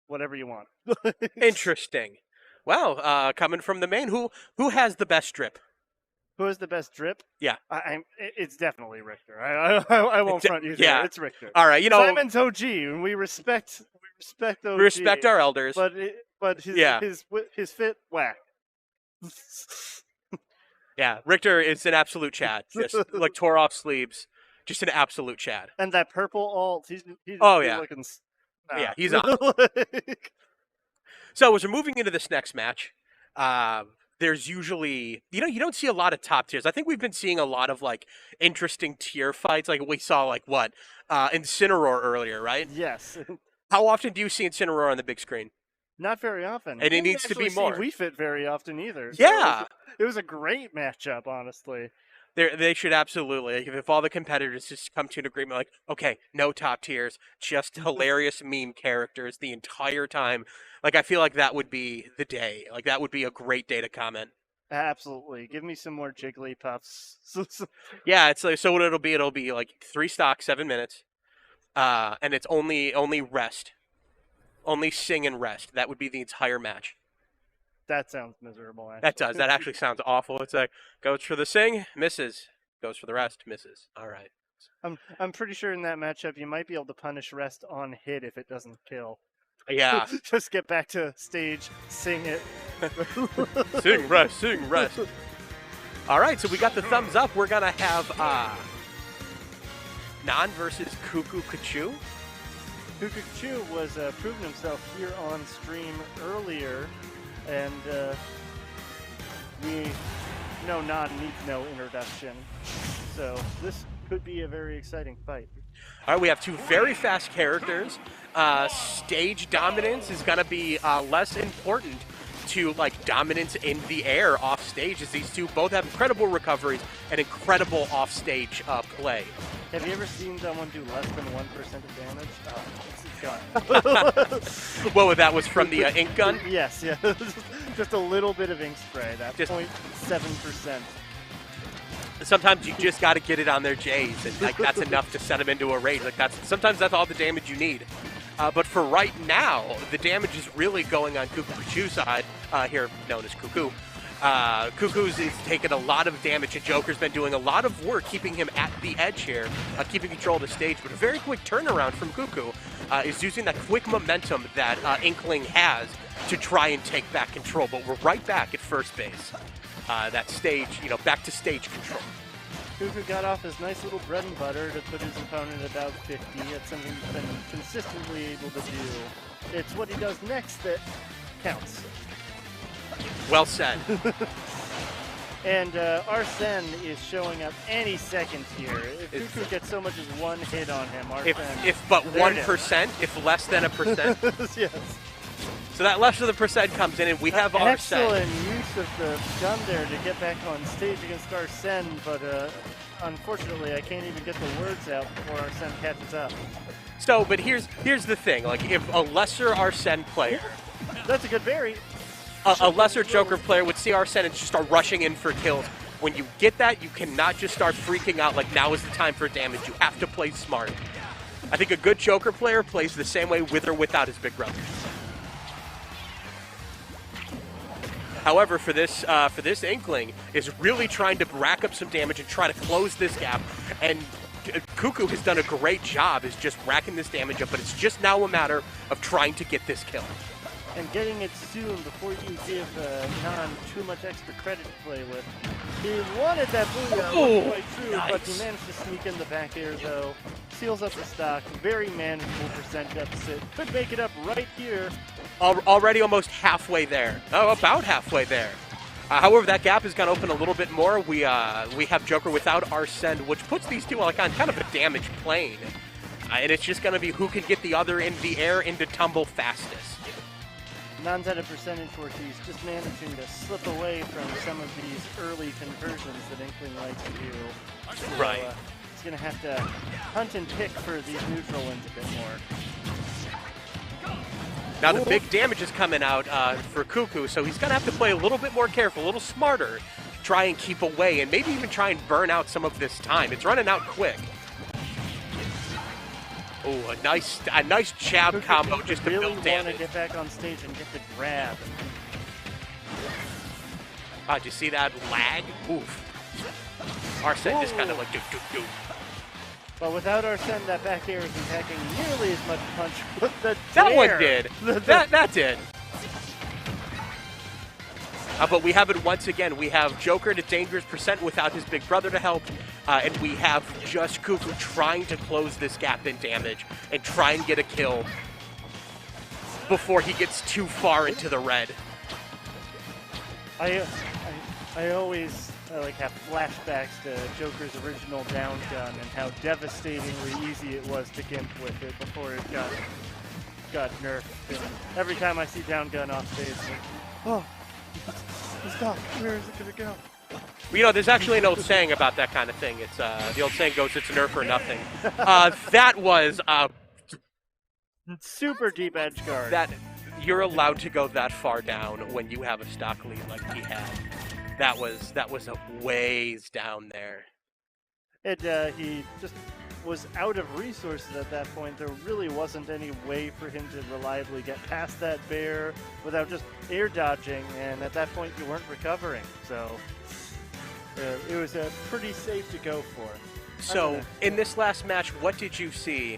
[SPEAKER 1] whatever you want.
[SPEAKER 4] Interesting. Well, coming from the main, who has the best drip?
[SPEAKER 1] Who has the best drip?
[SPEAKER 4] Yeah.
[SPEAKER 1] It's definitely Richter. I won't front you there.
[SPEAKER 4] Yeah.
[SPEAKER 1] It's Richter.
[SPEAKER 4] All right, you know,
[SPEAKER 1] Simon's OG, and we respect OG.
[SPEAKER 4] We respect our elders.
[SPEAKER 1] But his fit, whack.
[SPEAKER 4] Yeah, Richter is an absolute Chad. Just like tore off sleeves. Just an absolute Chad.
[SPEAKER 1] And that purple alt, he's looking...
[SPEAKER 4] Yeah, he's on. So as we're moving into this next match, there's usually, you don't see a lot of top tiers. I think we've been seeing a lot of, like, interesting tier fights. Like, we saw, like, Incineroar earlier, right?
[SPEAKER 1] Yes.
[SPEAKER 4] How often do you see Incineroar on the big screen?
[SPEAKER 1] Not very often.
[SPEAKER 4] And it needs to be more.
[SPEAKER 1] We fit very often either.
[SPEAKER 4] Yeah.
[SPEAKER 1] So it was a great matchup, honestly.
[SPEAKER 4] They should absolutely, if all the competitors just come to an agreement, like, okay, no top tiers, just hilarious meme characters the entire time. Like, I feel like that would be the day. Like, that would be a great day to comment.
[SPEAKER 1] Absolutely. Give me some more Jigglypuffs.
[SPEAKER 4] Yeah, it's like, so what it'll be like 3 stocks, 7 minutes, and it's only rest. Only sing and rest. That would be the entire match.
[SPEAKER 1] That sounds miserable, actually.
[SPEAKER 4] That does. That actually sounds awful. It's like, goes for the sing, misses. Goes for the rest, misses. All right.
[SPEAKER 1] I'm pretty sure in that matchup you might be able to punish rest on hit if it doesn't kill.
[SPEAKER 4] Yeah.
[SPEAKER 1] Just get back to stage, sing it.
[SPEAKER 4] Sing, rest, sing, rest. All right, so we got the thumbs up. We're going to have Nan versus Kukukuchu.
[SPEAKER 1] Kukukuchu was proving himself here on stream earlier. And we know Nan needs no introduction, so this could be a very exciting fight.
[SPEAKER 4] All right, we have 2 very fast characters. Stage dominance is going to be less important to, like, dominance in the air off stage, as these 2 both have incredible recoveries and incredible off-stage play.
[SPEAKER 1] Have you ever seen someone do less than 1% of damage? Gun.
[SPEAKER 4] Well, that was from the ink gun?
[SPEAKER 1] Yes, yeah. Just a little bit of ink spray. That's 0.7%.
[SPEAKER 4] Sometimes you just got to get it on their J's, and like that's enough to set them into a rage. Like sometimes that's all the damage you need. But for right now, the damage is really going on Kukukuchu's side, here known as Kuku. Kuku's is taking a lot of damage, and Joker's been doing a lot of work keeping him at the edge here, keeping control of the stage. But a very quick turnaround from Kuku is using that quick momentum that Inkling has to try and take back control. But we're right back at first base. That stage, back to stage control.
[SPEAKER 1] Kuku got off his nice little bread and butter to put his opponent at about 50. That's something he's been consistently able to do. It's what he does next that counts.
[SPEAKER 4] Well said.
[SPEAKER 1] And Arsene is showing up any second here. If Kuku gets so much as one hit on him, Arsene...
[SPEAKER 4] If but 1%, if less than a percent.
[SPEAKER 1] Yes.
[SPEAKER 4] So that less of the percent comes in, and we have Arsene.
[SPEAKER 1] Excellent use of the gun there to get back on stage against Arsene, but unfortunately I can't even get the words out before Arsene catches up.
[SPEAKER 4] So, but here's the thing, like if a lesser Arsene player...
[SPEAKER 1] That's a good berry.
[SPEAKER 4] A lesser Joker player would see Arsene and just start rushing in for kills. When you get that, you cannot just start freaking out like now is the time for damage. You have to play smart. I think a good Joker player plays the same way with or without his big brother. However, for this Inkling is really trying to rack up some damage and try to close this gap. And Kuku has done a great job is just racking this damage up, but it's just now a matter of trying to get this kill.
[SPEAKER 1] And getting it soon before you give Nan too much extra credit to play with. He wanted that booyah, wasn't quite true,
[SPEAKER 4] nice.
[SPEAKER 1] But he managed to sneak in the back air though. Seals up the stock, very manageable percent deficit. Could make it up right here.
[SPEAKER 4] Already almost halfway there. Oh, about halfway there. However, that gap is going to open a little bit more. We have Joker without Arsene, which puts these two like on kind of a damage plane. And it's just going to be who can get the other in the air into tumble fastest.
[SPEAKER 1] Nan's at a percentage where he's just managing to slip away from some of these early conversions that Inkling likes to do. So,
[SPEAKER 4] right.
[SPEAKER 1] He's going to have to hunt and pick for these neutral wins a bit more.
[SPEAKER 4] Now the big damage is coming out for Kuku, so he's going to have to play a little bit more careful, a little smarter, to try and keep away, and maybe even try and burn out some of this time. It's running out quick. Oh, a nice jab combo just to build damage.
[SPEAKER 1] Really want to get back on stage and get the grab.
[SPEAKER 4] Did you see that lag? Oof. Arsene just kind of like do.
[SPEAKER 1] But without Arsene, that back air isn't packing nearly as much punch. But
[SPEAKER 4] that one did. That did. But we have it once again. We have Joker at a dangerous percent without his big brother to help. And we have just Kuku trying to close this gap in damage and try and get a kill before he gets too far into the red.
[SPEAKER 1] I always like have flashbacks to Joker's original down gun and how devastatingly easy it was to gimp with it before it got nerfed. And every time I see down gun off stage, I'm like, oh, stop! Where is it gonna go?
[SPEAKER 4] Well, you know, there's actually an old saying about that kind of thing. It's the old saying goes, "It's nerf or nothing." That was
[SPEAKER 1] super deep edge guard.
[SPEAKER 4] That you're allowed to go that far down when you have a stock lead like he had. That was a ways down there.
[SPEAKER 1] He just was out of resources at that point. There really wasn't any way for him to reliably get past that bear without just air dodging, and at that point you weren't recovering. So it was pretty safe to go for.
[SPEAKER 4] So in this last match, what did you see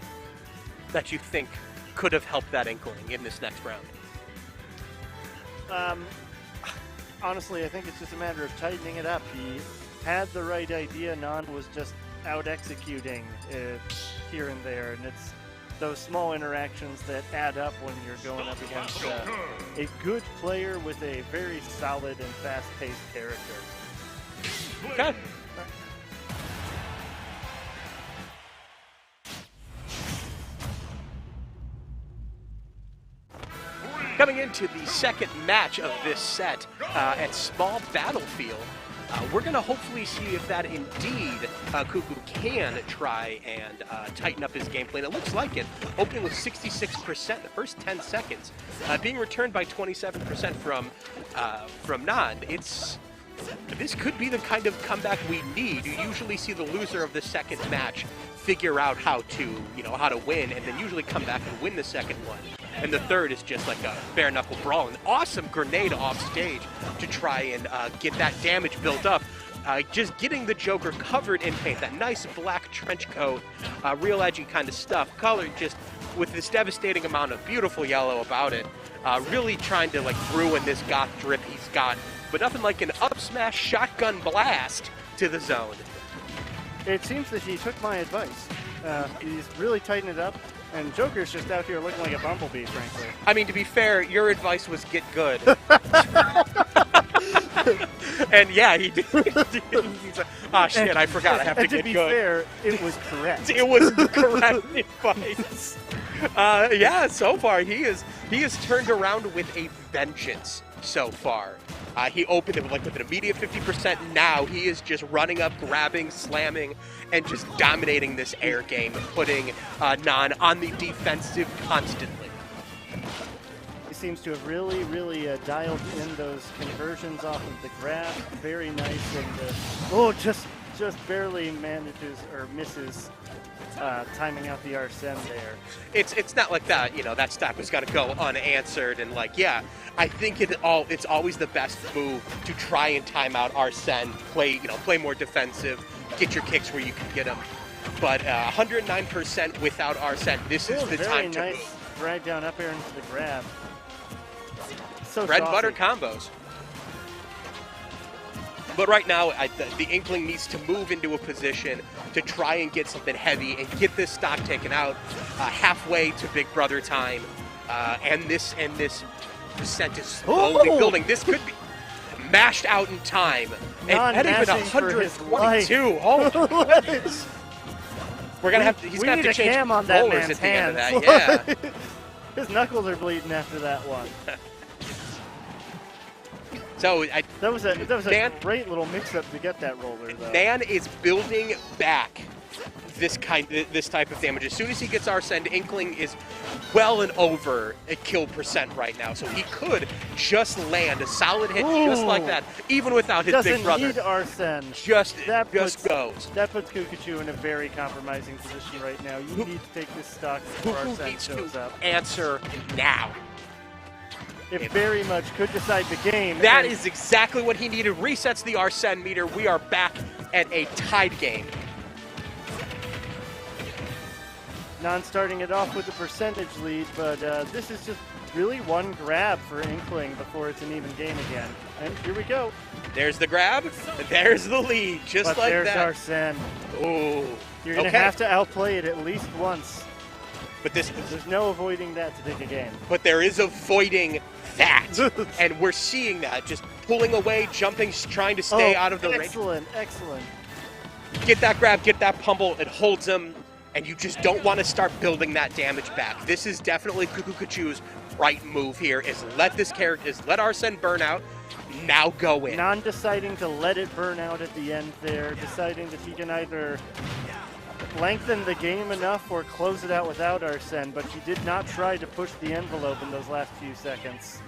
[SPEAKER 4] that you think could have helped that Inkling in this next round?
[SPEAKER 1] Honestly, I think it's just a matter of tightening it up. He had the right idea. Nan was just out executing here and there, and it's those small interactions that add up when you're going up against a good player with a very solid and fast-paced character.
[SPEAKER 4] Okay. Coming into the second match of this set at Small Battlefield, we're going to hopefully see if that indeed Kuku can try and tighten up his gameplay. And it looks like it, opening with 66% the first 10 seconds, being returned by 27% from Nan. This could be the kind of comeback we need. You usually see the loser of the second match figure out how to win, and then usually come back and win the second one. And the third is just like a bare knuckle brawl. An awesome grenade off stage to try and get that damage built up. Just getting the Joker covered in paint, that nice black trench coat, real edgy kind of stuff, colored just with this devastating amount of beautiful yellow about it. Really trying to like ruin this goth drip he's got, but nothing like an up smash shotgun blast to the zone.
[SPEAKER 1] It seems that he took my advice. He's really tightened it up, and Joker's just out here looking like a bumblebee, frankly.
[SPEAKER 4] I mean, to be fair, your advice was get good. And yeah, he did. He's like, oh shit, I forgot. I have to get good.
[SPEAKER 1] To be fair, it was correct.
[SPEAKER 4] It was correct advice. Yeah, so far he has turned around with a vengeance so far. He opened it with an immediate 50%. Now he is just running up, grabbing, slamming, and just dominating this air game, putting Nan on the defensive constantly.
[SPEAKER 1] He seems to have really, really dialed in those conversions off of the grab. Very nice, and just barely manages or misses timing out the Arsene there.
[SPEAKER 4] It's not like that, that stock was going to go unanswered, and yeah, I think it's always the best move to try and time out Arsene, play more defensive, get your kicks where you can get them. But 109% without Arsene, this is the time to move.
[SPEAKER 1] Drag down up air into the grab. So
[SPEAKER 4] bread and butter combos. But right now, the Inkling needs to move into a position to try and get something heavy and get this stock taken out halfway to Big Brother time. And this percent is slowly building. This could be mashed out in time. And at even 122. Oh, we're gonna have to. He's gonna have to change controllers at the end of that. Yeah.
[SPEAKER 1] His knuckles are bleeding after that one.
[SPEAKER 4] So
[SPEAKER 1] that was a great little mix-up to get that roller, though.
[SPEAKER 4] Nan is building back this type of damage. As soon as he gets Arsene, Inkling is well and over a kill percent right now. So he could just land a solid hit just like that, even without his big brother.
[SPEAKER 1] Doesn't need Arsene.
[SPEAKER 4] Just goes.
[SPEAKER 1] That puts Kukukuchu in a very compromising position right now. You need to take this stock before Arsene shows up.
[SPEAKER 4] Answer now.
[SPEAKER 1] It very much could decide the game.
[SPEAKER 4] That is exactly what he needed. Resets the Arsene meter. We are back at a tied game.
[SPEAKER 1] Nan starting it off with a percentage lead, but this is just really one grab for Inkling before it's an even game again. And here we go.
[SPEAKER 4] There's the grab. There's the lead, just like that.
[SPEAKER 1] There's Arsene.
[SPEAKER 4] Ooh.
[SPEAKER 1] You're going to have to outplay it at least once.
[SPEAKER 4] But there's
[SPEAKER 1] no avoiding that to take a game.
[SPEAKER 4] But there is avoiding that. And we're seeing that. Just pulling away, jumping, trying to stay out of the range.
[SPEAKER 1] Excellent.
[SPEAKER 4] Get that grab, get that pummel. It holds him. And you just don't want to start building that damage back. This is definitely Kukukuchu's right move here, is let Arsene burn out, now go in.
[SPEAKER 1] Nan deciding to let it burn out at the end there, deciding that he can either lengthen the game enough or close it out without Arsene, but he did not try to push the envelope in those last few seconds.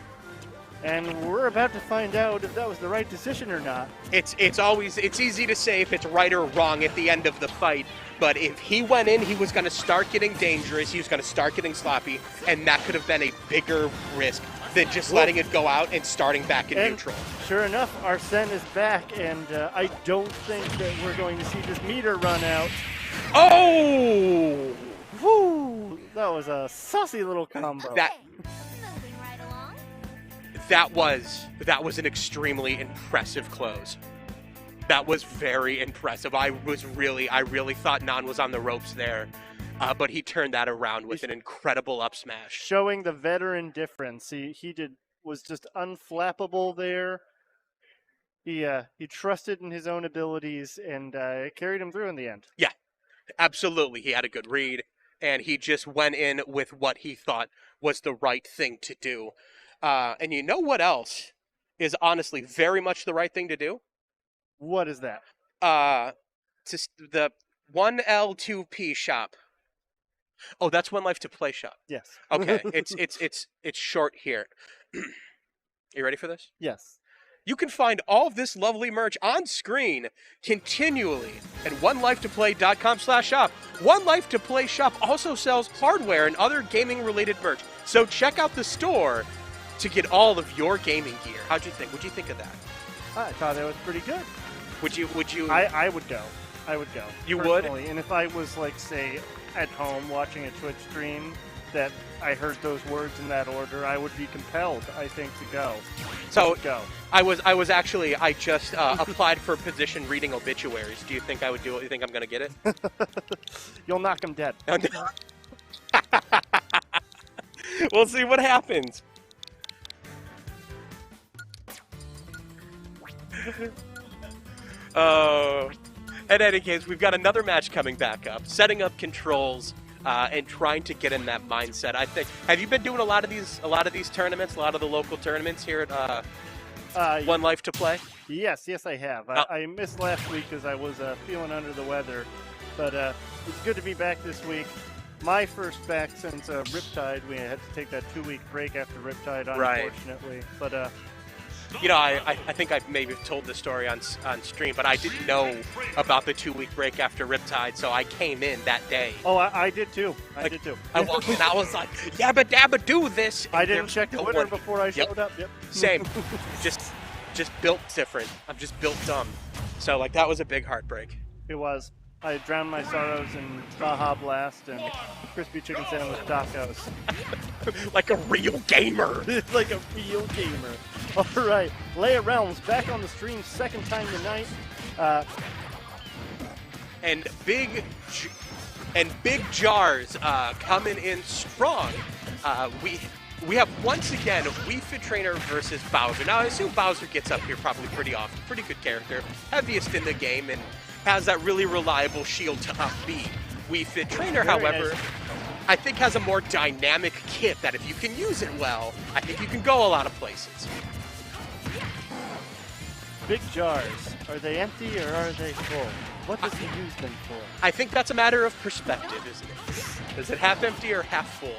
[SPEAKER 1] And we're about to find out if that was the right decision or not.
[SPEAKER 4] It's easy to say if it's right or wrong at the end of the fight, but if he went in, he was going to start getting dangerous, he was going to start getting sloppy, and that could have been a bigger risk than just letting it go out and starting back in neutral.
[SPEAKER 1] Sure enough, Arsene is back, and I don't think that we're going to see this meter run out.
[SPEAKER 4] Oh!
[SPEAKER 1] Woo! That was a saucy little combo.
[SPEAKER 4] That was an extremely impressive close. That was very impressive. I really thought Nan was on the ropes there, but he turned that around with an incredible up smash.
[SPEAKER 1] Showing the veteran difference. He was just unflappable there. He trusted in his own abilities, and it carried him through in the end.
[SPEAKER 4] Yeah, absolutely. He had a good read, and he just went in with what he thought was the right thing to do. And you know what else is honestly very much the right thing to do?
[SPEAKER 1] What is that?
[SPEAKER 4] Just the 1L2P shop. Oh, that's 1Life2Play shop.
[SPEAKER 1] Yes.
[SPEAKER 4] Okay, it's short here. You ready for this?
[SPEAKER 1] Yes.
[SPEAKER 4] You can find all of this lovely merch on screen continually at 1Life2Play.com/shop. 1Life2Play shop also sells hardware and other gaming-related merch. So check out the store to get all of your gaming gear. How'd you think? What'd you think of that?
[SPEAKER 1] I thought it was pretty good.
[SPEAKER 4] Would you?
[SPEAKER 1] I would go. I would go.
[SPEAKER 4] You would?
[SPEAKER 1] And if I was, like, say, at home watching a Twitch stream, that I heard those words in that order, I would be compelled, I think, to go.
[SPEAKER 4] So
[SPEAKER 1] go.
[SPEAKER 4] I just applied for a position reading obituaries. Do you think I would do it? You think I'm going to get it?
[SPEAKER 1] You'll knock them dead.
[SPEAKER 4] We'll see what happens. In any case, we've got another match coming back up, setting up controls and trying to get in that mindset. I think. Have you been doing a lot of these tournaments, a lot of the local tournaments here at 1Life2Play?
[SPEAKER 1] Yes, I have. I missed last week because I was feeling under the weather, but it's good to be back this week. My first back since Riptide. We had to take that 2-week break after Riptide, unfortunately. Right. But
[SPEAKER 4] you know, I think I maybe told this story on stream, but I didn't know about the 2-week break after Riptide, so I came in that day.
[SPEAKER 1] Oh, I did too. I did too.
[SPEAKER 4] I walked in, I was like, yabba dabba do this.
[SPEAKER 1] I didn't check Twitter before I showed up. Yep.
[SPEAKER 4] Same. just built different. I'm just built dumb. So like that was a big heartbreak.
[SPEAKER 1] It was. I drowned my sorrows in Baja Blast and crispy chicken sandwich tacos.
[SPEAKER 4] Like a real gamer.
[SPEAKER 1] Like a real gamer. All right, Leia Realms back on the stream, second time tonight.
[SPEAKER 4] And big jars coming in strong. We have once again Wii Fit Trainer versus Bowser. Now I assume Bowser gets up here probably pretty often. Pretty good character, heaviest in the game, and has that really reliable shield to up B. Wii Fit Trainer, however, I think has a more dynamic kit that if you can use it well, I think you can go a lot of places.
[SPEAKER 1] Big jars, are they empty or are they full? What does he use them for?
[SPEAKER 4] I think that's a matter of perspective, isn't it? Is it half empty or half full?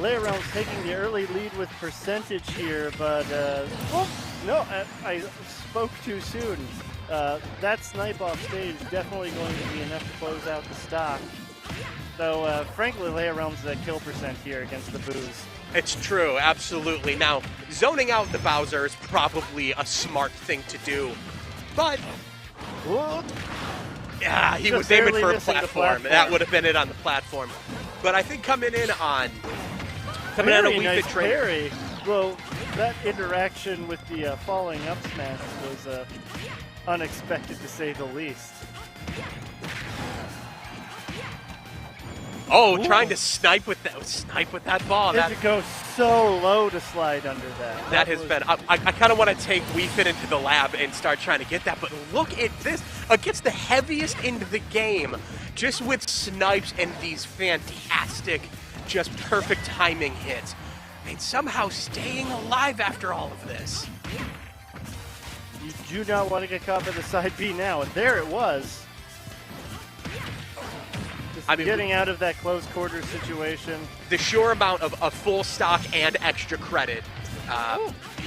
[SPEAKER 1] Leia Realms taking the early lead with percentage here, but oh, no, I spoke too soon. That snipe off stage definitely going to be enough to close out the stock. Though, frankly, Leia Realms is at kill percent here against the Boos.
[SPEAKER 4] It's true, absolutely. Now, zoning out the Bowser is probably a smart thing to do, but yeah, he was aiming for a platform. That would have been it on the platform. But I think coming in on a Wii Fit Trainer.
[SPEAKER 1] Well, that interaction with the falling up smash was unexpected to say the least.
[SPEAKER 4] Oh, ooh. Trying to snipe with that ball.
[SPEAKER 1] It goes so low to slide under that.
[SPEAKER 4] That has been. I kind of want to take Wii Fit into the lab and start trying to get that. But look at this against the heaviest into the game, just with snipes and these fantastic, just perfect timing hits, and somehow staying alive after all of this.
[SPEAKER 1] You do not want to get caught by the side B now, and there it was. Getting out of that close quarter situation.
[SPEAKER 4] The sure amount of a full stock and extra credit,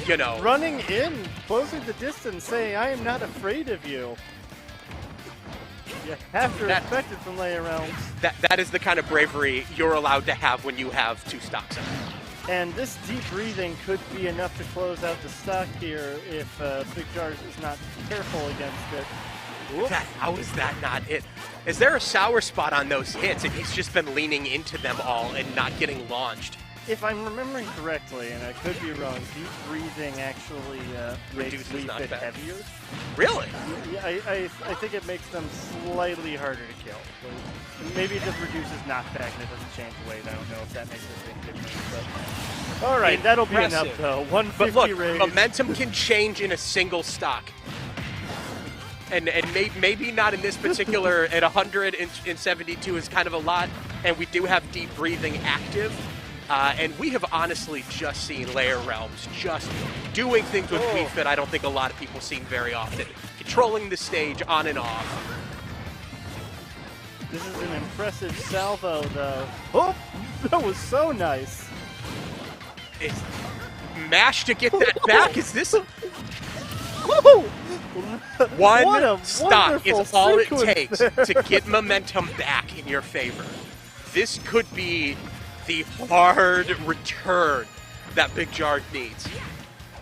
[SPEAKER 4] you know.
[SPEAKER 1] Running in, closing the distance, saying, I am not afraid of you. You have to respect it from Leia Realms.
[SPEAKER 4] That is the kind of bravery you're allowed to have when you have two stocks up.
[SPEAKER 1] And this deep breathing could be enough to close out the stock here if Big Jars is not careful against it.
[SPEAKER 4] How is that not it? Is there a sour spot on those hits and he's just been leaning into them all and not getting launched?
[SPEAKER 1] If I'm remembering correctly, and I could be wrong, deep breathing actually makes Wii Fit heavier.
[SPEAKER 4] Really?
[SPEAKER 1] Yeah, I think it makes them slightly harder to kill. Maybe it just reduces knockback and it doesn't change weight. I don't know if that makes a big difference. But all right, that'll be enough though. 150
[SPEAKER 4] but look,
[SPEAKER 1] raise.
[SPEAKER 4] Momentum can change in a single stock. And maybe not in this particular, at 172 is kind of a lot, and we do have deep breathing active. And we have honestly just seen Leia Realms just doing things with Wii Fit I don't think a lot of people see very often. Controlling the stage on and off.
[SPEAKER 1] This is an impressive salvo, though. Oh, that was so nice.
[SPEAKER 4] It's mash to get that back. Is this... One stock is all it takes to get momentum back in your favor. This could be the hard return that Big Jar needs.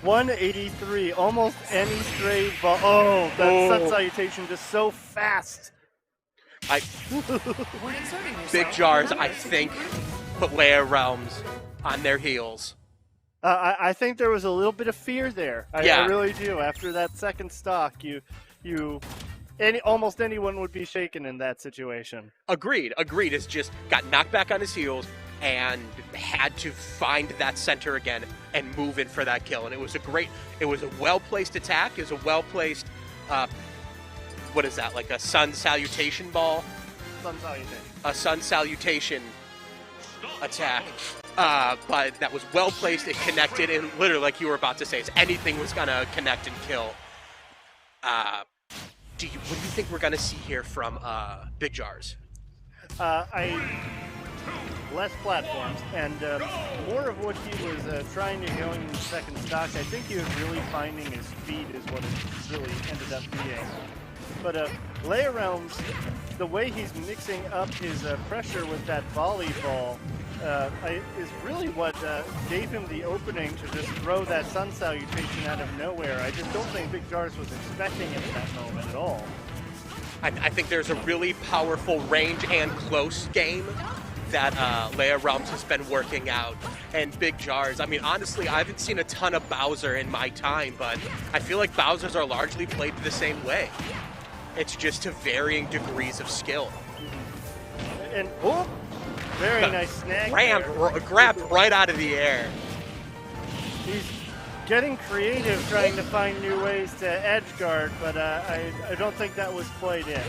[SPEAKER 1] 183, almost any stray ball. Oh, that sun salutation just so fast.
[SPEAKER 3] When exerting yourself,
[SPEAKER 4] Big Jars, I
[SPEAKER 3] remember to
[SPEAKER 4] think,
[SPEAKER 3] keep breathing.
[SPEAKER 4] put Leia Realms on their heels.
[SPEAKER 1] I think there was a little bit of fear there. I really do. After that second stock, almost anyone would be shaken in that situation.
[SPEAKER 4] Agreed. It's just got knocked back on his heels and had to find that center again and move in for that kill. And it was a well-placed attack. It was a well-placed, what is that, like a sun salutation ball?
[SPEAKER 1] Sun salutation.
[SPEAKER 4] A sun salutation attack. But that was well-placed. It connected, and literally, like you were about to say, anything was going to connect and kill. What do you think we're going to see here from Big Jars?
[SPEAKER 1] Less platforms, and more of what he was trying to go in the second stock. I think he was really finding his feet is what it really ended up being. But Leia Realms, the way he's mixing up his pressure with that volleyball is really what gave him the opening to just throw that sun salutation out of nowhere. I just don't think Big Jars was expecting it at that moment at all.
[SPEAKER 4] I think there's a really powerful range and close game that Leia Realms has been working out. And Big Jars, I mean, honestly, I haven't seen a ton of Bowser in my time, but I feel like Bowsers are largely played the same way. It's just to varying degrees of skill.
[SPEAKER 1] And, very nice snag.
[SPEAKER 4] Grabbed right out of the air.
[SPEAKER 1] He's getting creative, trying to find new ways to edge guard, but I don't think that was quite it.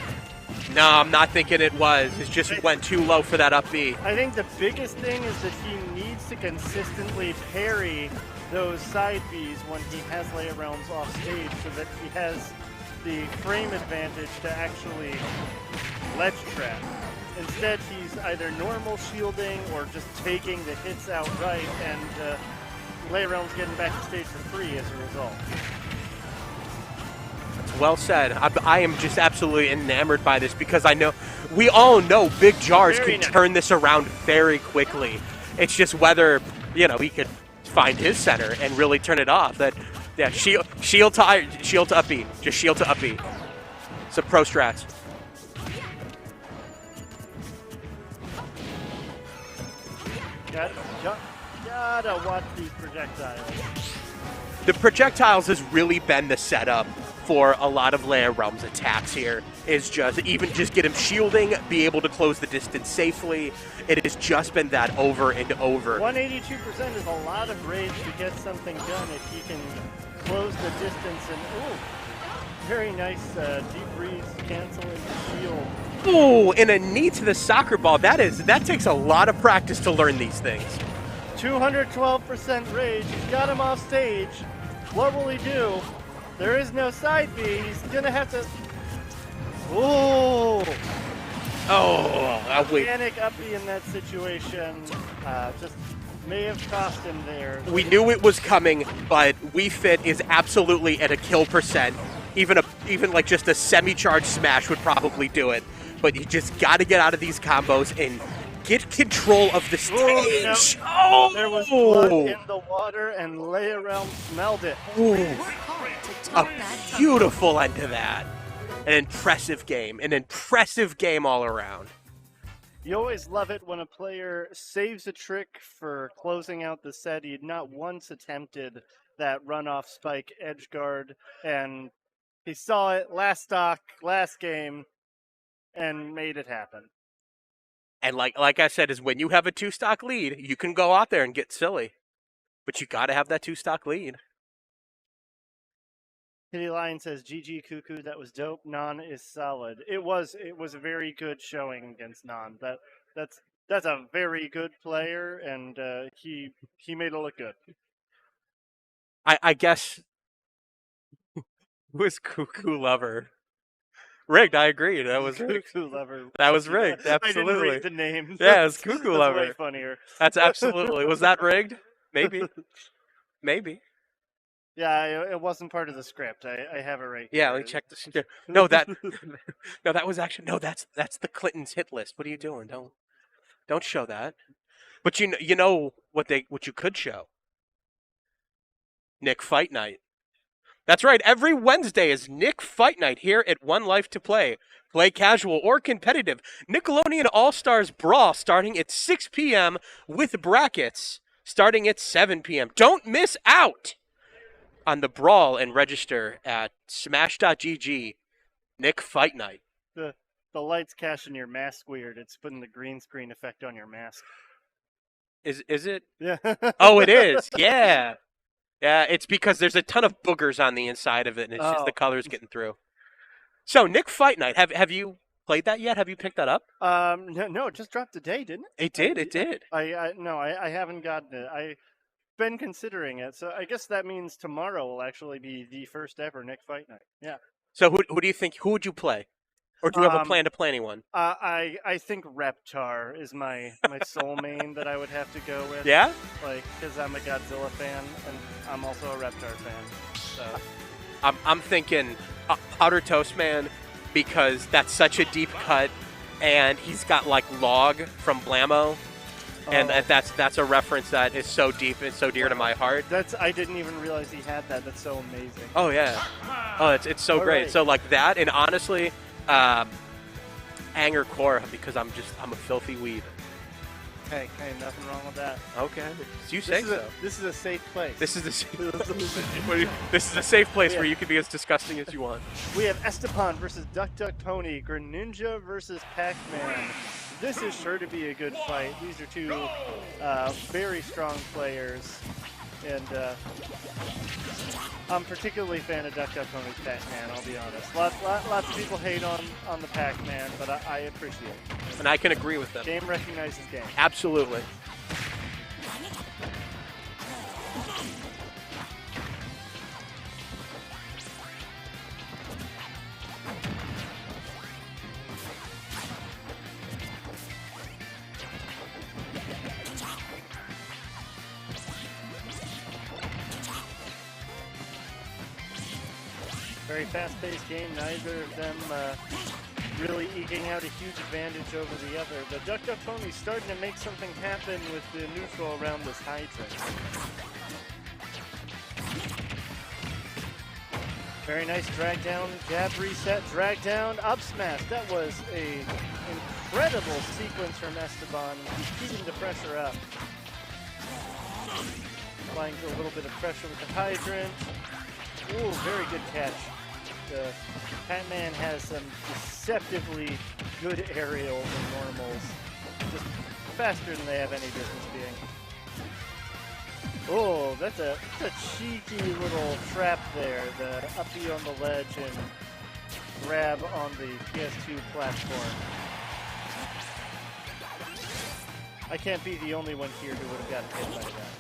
[SPEAKER 4] No, I'm not thinking it was. It just went too low for that up B.
[SPEAKER 1] I think the biggest thing is that he needs to consistently parry those side Bs when he has Leia Realms off stage so that he has the frame advantage to actually ledge trap. Instead, he's either normal shielding or just taking the hits outright, and Leia Realms getting back to stage for free as a result.
[SPEAKER 4] Well said. I am just absolutely enamored by this because we all know Big Jars can turn this around very quickly. It's just whether, he could find his center and really turn it off. Shield to up B. Just shield to up B. Some pro strats.
[SPEAKER 1] Gotta watch these projectiles.
[SPEAKER 4] The projectiles has really been the setup for a lot of Leia Realms attacks here. Is just get him shielding, be able to close the distance safely. It has just been that over and over.
[SPEAKER 1] 182% is a lot of rage to get something done if he can close the distance and very nice deep breeze canceling the shield.
[SPEAKER 4] Ooh, and a knee to the soccer ball. That takes a lot of practice to learn these things.
[SPEAKER 1] 212% rage. He's got him off stage. What will he do? There is no side B. He's gonna have to.
[SPEAKER 4] I'll wait.
[SPEAKER 1] Panic up B in that situation. Just may have cost him there.
[SPEAKER 4] We knew it was coming, but Wii Fit is absolutely at a kill percent. Even like just a semi-charged smash would probably do it. But you just got to get out of these combos and get control of the stage.
[SPEAKER 1] No. There was blood in the water, and Leia Realm smelled it.
[SPEAKER 4] A beautiful end to that. An impressive game all around.
[SPEAKER 1] You always love it when a player saves a trick for closing out the set. He had not once attempted that runoff spike edge guard, and he saw it last stock, last game, and made it happen.
[SPEAKER 4] And like I said, is when you have a 2-stock lead, you can go out there and get silly. But you got to have that 2-stock lead.
[SPEAKER 1] Kitty Lion says, GG Cuckoo, that was dope. Non is solid. It was a very good showing against Non. That's a very good player, and he made it look good.
[SPEAKER 4] I guess who is Cuckoo Lover? Rigged, I agree. That was rigged.
[SPEAKER 1] Cuckoo Lover.
[SPEAKER 4] That was rigged, absolutely.
[SPEAKER 1] I didn't read the name.
[SPEAKER 4] Yeah, it's Cuckoo Lover.
[SPEAKER 1] That's way funnier.
[SPEAKER 4] That's absolutely. Was that rigged? Maybe. Maybe.
[SPEAKER 1] Yeah, it wasn't part of the script. I have it right
[SPEAKER 4] here. Yeah, let me check the script. No, that was actually that's the Clinton's hit list. What are you doing? Don't show that. But you know what you could show? Nick Fight Night. That's right. Every Wednesday is Nick Fight Night here at 1Life2Play. Play casual or competitive. Nickelodeon All-Stars Brawl starting at 6 p.m. with brackets starting at 7 p.m. Don't miss out on the Brawl and register at smash.gg. Nick Fight Night.
[SPEAKER 1] The lights cashing your mask weird. It's putting the green screen effect on your mask.
[SPEAKER 4] Is it?
[SPEAKER 1] Yeah.
[SPEAKER 4] Oh, it is. Yeah. Yeah, it's because there's a ton of boogers on the inside of it, and it's just the colors getting through. So, Nick Fight Night, have you played that yet? Have you picked that up?
[SPEAKER 1] No, it just dropped today, didn't it?
[SPEAKER 4] It did.
[SPEAKER 1] I haven't gotten it. I've been considering it, so I guess that means tomorrow will actually be the first ever Nick Fight Night. Yeah.
[SPEAKER 4] So, who do you think? Who would you play? Or do you have a plan to play anyone?
[SPEAKER 1] I think Reptar is my soul main that I would have to go with.
[SPEAKER 4] Yeah?
[SPEAKER 1] Like, because I'm a Godzilla fan, and I'm also a Reptar fan. So
[SPEAKER 4] I'm thinking Powder Toast Man, because that's such a deep cut, and he's got, like, Log from Blammo. And that's a reference that is so deep and so dear to my heart.
[SPEAKER 1] I didn't even realize he had that. That's so amazing.
[SPEAKER 4] Oh, yeah. Oh, it's so great. Right. So, like, that, and honestly... Anger Core, because I'm a filthy weeb.
[SPEAKER 1] Hey, nothing wrong with that.
[SPEAKER 4] Okay, you say so.
[SPEAKER 1] This is a safe place.
[SPEAKER 4] This is a safe place where you can be as disgusting as you want.
[SPEAKER 1] We have Esteban versus Duck Duck Pony, Greninja versus Pac-Man. This is sure to be a good fight. These are two very strong players, and I'm particularly a fan of Duck Duck Pony's Pac-Man, I'll be honest. Lots of people hate on the Pac-Man, but I appreciate it.
[SPEAKER 4] And I can agree with them.
[SPEAKER 1] Game recognizes game.
[SPEAKER 4] Absolutely.
[SPEAKER 1] Very fast-paced game. Neither of them really eking out a huge advantage over the other. But Duck Duck Pony's starting to make something happen with the neutral around this hydrant. Very nice drag down, jab reset, drag down, up smash. That was an incredible sequence from Esteban. He's keeping the pressure up. Applying a little bit of pressure with the hydrant. Ooh, very good catch. Pac-Man has some deceptively good aerials and normals. Just faster than they have any business being. Oh, that's a cheeky little trap there. The up B on the ledge and grab on the PS2 platform. I can't be the only one here who would have gotten hit by that.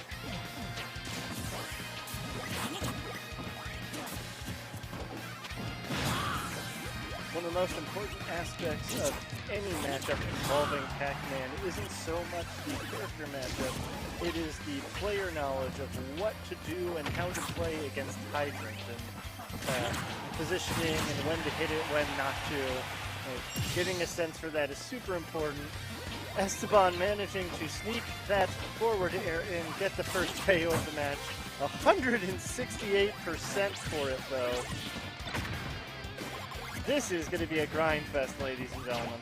[SPEAKER 1] One of the most important aspects of any matchup involving Pac-Man isn't so much the character matchup, it is the player knowledge of what to do and how to play against Hydrant, and positioning and when to hit it, when not to. Getting a sense for that is super important. Esteban managing to sneak that forward air and get the first KO of the match. 168% for it, though. This is going to be a grind fest, ladies and gentlemen.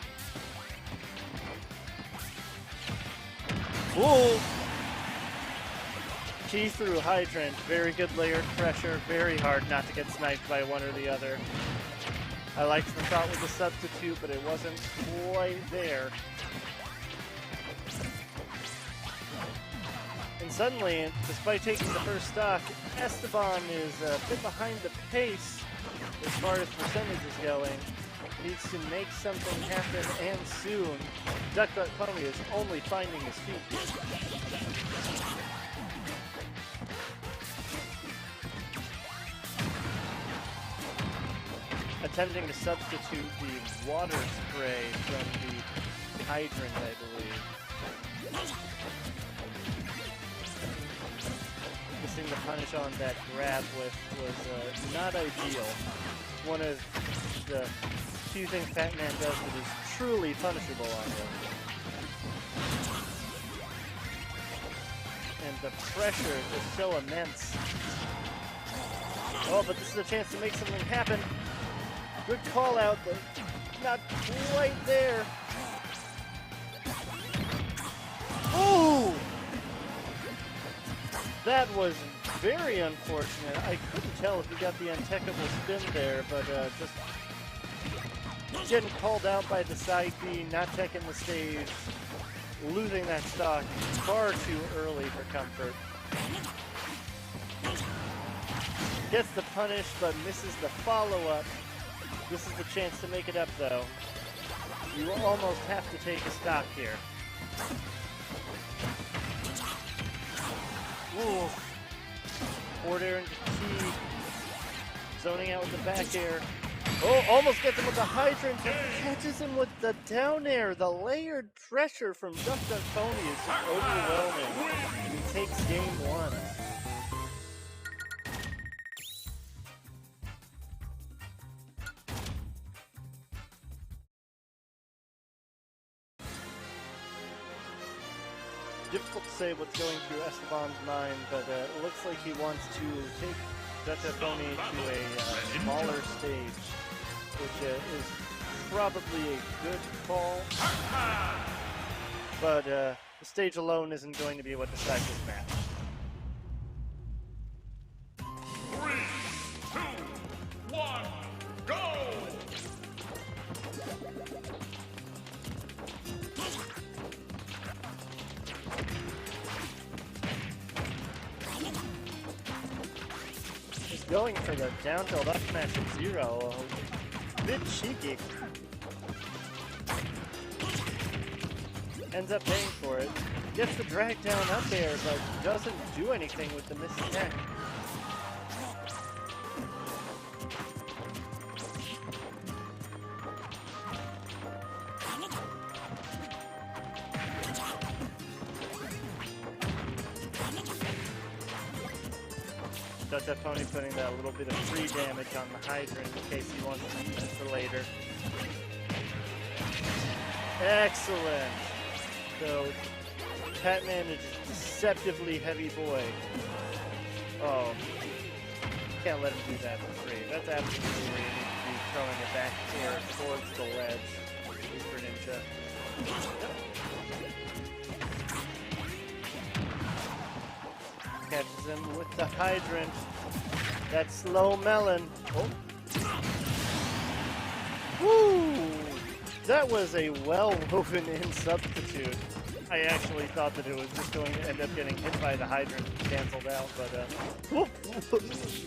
[SPEAKER 1] Ooh! Key through hydrant. Very good layered pressure. Very hard not to get sniped by one or the other. I liked the thought with the substitute, but it wasn't quite there. And suddenly, despite taking the first stock, Esteban is a bit behind the pace as far as percentage is going. Needs to make something happen, and soon. Duck Duck Pony is only finding his feet here. Attempting to substitute the water spray from the hydrant, I believe. Missing the punish on that grab with was not ideal. One of the few things Pac-Man does that is truly punishable on him. And the pressure is so immense. Oh, but this is a chance to make something happen. Good call out, but not quite there. Oh! That was very unfortunate. I couldn't tell if he got the untechable spin there, but just getting called out by the side B, not teching the stage, losing that stock far too early for comfort. Gets the punish, but misses the follow-up. This is the chance to make it up, though. You almost have to take a stock here. Ooh. Forward air into T. Zoning out with the back air. Oh, almost gets him with the hydrant. Catches him with the down air. The layered pressure from Duck Duck Pony is just overwhelming. He takes game one. Difficult to say what's going through Esteban's mind, but it looks like he wants to take Duck Duck Pony to a smaller stage, which is probably a good call. But the stage alone isn't going to be what decides this match.
[SPEAKER 5] 3, 2, 1, go!
[SPEAKER 1] Just going for the down tilt up smash at 0. A bit cheeky. Ends up paying for it. Gets the drag down up there, but doesn't do anything with the missed attack. Duck Duck Pony putting that little bit of free damage on the hydrant in case he wants to use it for later. Excellent! So, Patman is a deceptively heavy boy. Oh, can't let him do that for free. That's absolutely where you need to be throwing it back here towards the ledge. He's Greninja. Catches him with the hydrant. That slow melon. Oh. Woo! That was a well-woven in substitute. I actually thought that it was just going to end up getting hit by the hydrant and canceled out, but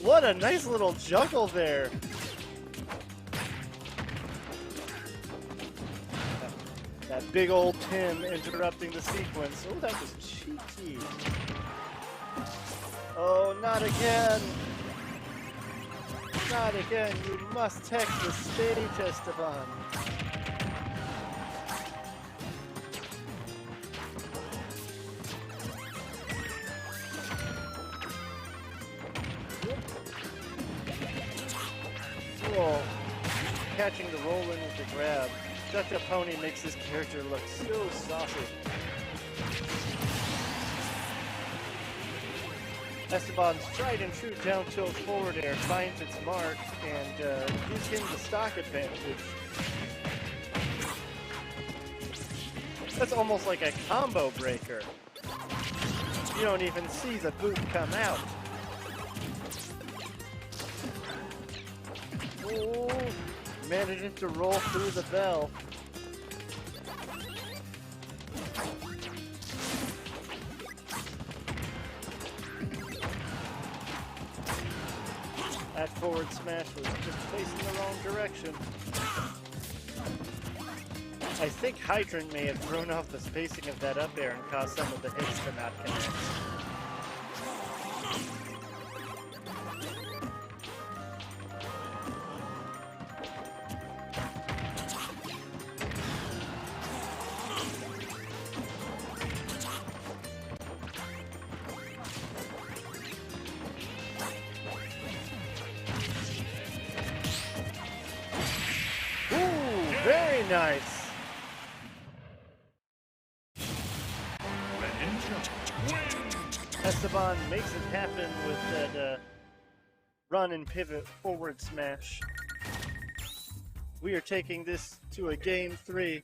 [SPEAKER 1] what a nice little juggle there. That big old pin interrupting the sequence. Oh, that was cheeky. Oh, not again. Not again. You must tech the stage, Esteban. Whoa. Catching the roll in with the grab. Duck Duck Pony makes his character look so saucy. Esteban's tried and true down tilt forward air finds its mark and gives him the stock advantage. That's almost like a combo breaker. You don't even see the boot come out. Oh, managing to roll through the bell. That forward smash was just facing the wrong direction. I think Hydrant may have thrown off the spacing of that up air and caused some of the hits to not connect. Very nice. Esteban makes it happen with that run and pivot forward smash. We are taking this to a game 3.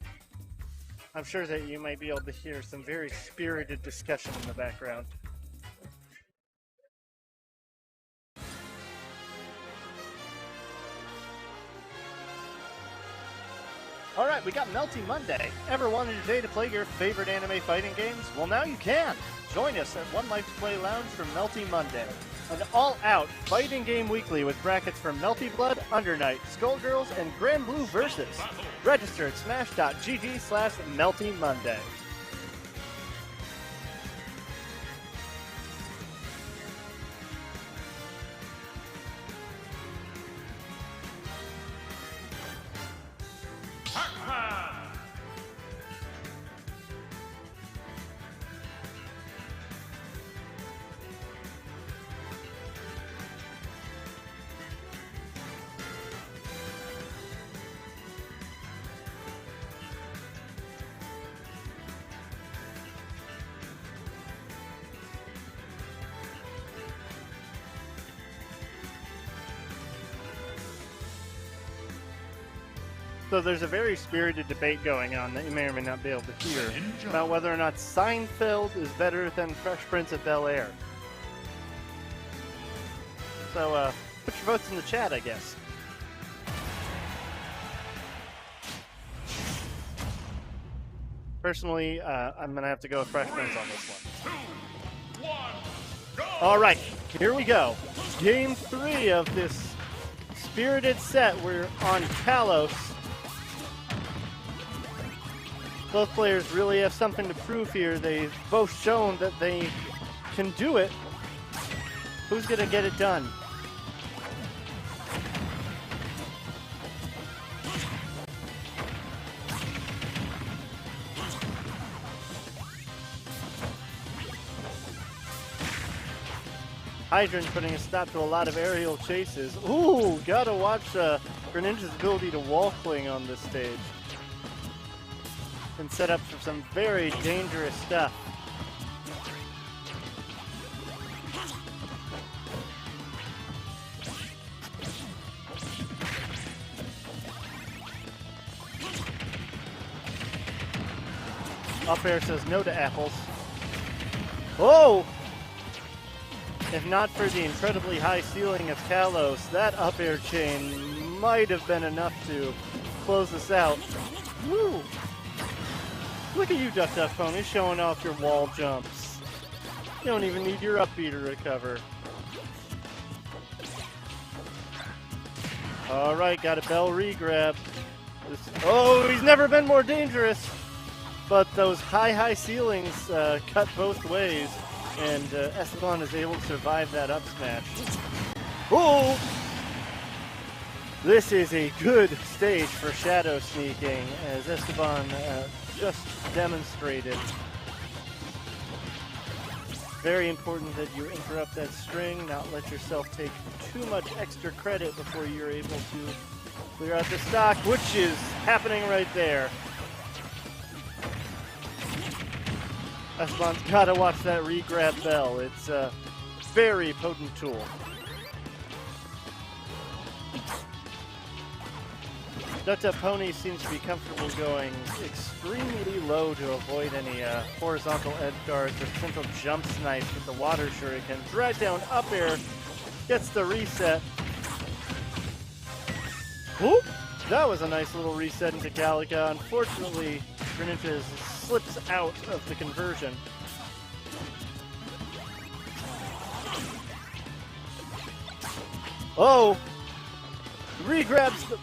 [SPEAKER 1] I'm sure that you might be able to hear some very spirited discussion in the background. Alright, we got Melty Monday. Ever wanted a day to play your favorite anime fighting games? Well, now you can! Join us at 1Life2Play Lounge for Melty Monday. An all-out fighting game weekly with brackets from Melty Blood, Under Night, Skullgirls, and Grand Blue Versus. Register at smash.gg/Melty Monday. So there's a very spirited debate going on that you may or may not be able to hear about whether or not Seinfeld is better than Fresh Prince of Bel-Air. So put your votes in the chat, I guess. Personally, I'm going to have to go with Fresh Prince on this one.
[SPEAKER 5] 2, 1, go!
[SPEAKER 1] All right, here we go. Game 3 of this spirited set. We're on Kalos. Both players really have something to prove here. They've both shown that they can do it. Who's going to get it done? Hydrant putting a stop to a lot of aerial chases. Ooh, gotta watch Greninja's ability to wall cling on this stage. And set up for some very dangerous stuff. Up air says no to apples. Oh! If not for the incredibly high ceiling of Kalos, that up air chain might have been enough to close this out. Woo! Look at you, Duck Duck Pony, showing off your wall jumps. You don't even need your up B to recover. Alright, got a bell re-grab. Oh, he's never been more dangerous! But those high ceilings cut both ways, and Esteban is able to survive that up smash. Oh! This is a good stage for shadow sneaking, as Esteban just demonstrated. Very important that you interrupt that string, not let yourself take too much extra credit before you're able to clear out the stock, which is happening right there. Esteban's gotta watch that re-grab bell. It's a very potent tool. Duck Pony seems to be comfortable going extremely low to avoid any horizontal edge guards or potential jump snipes with the water shuriken. Drag down up air, gets the reset. Whoop! That was a nice little reset into Galaga. Unfortunately, Greninja slips out of the conversion. Oh! Re-grabs the...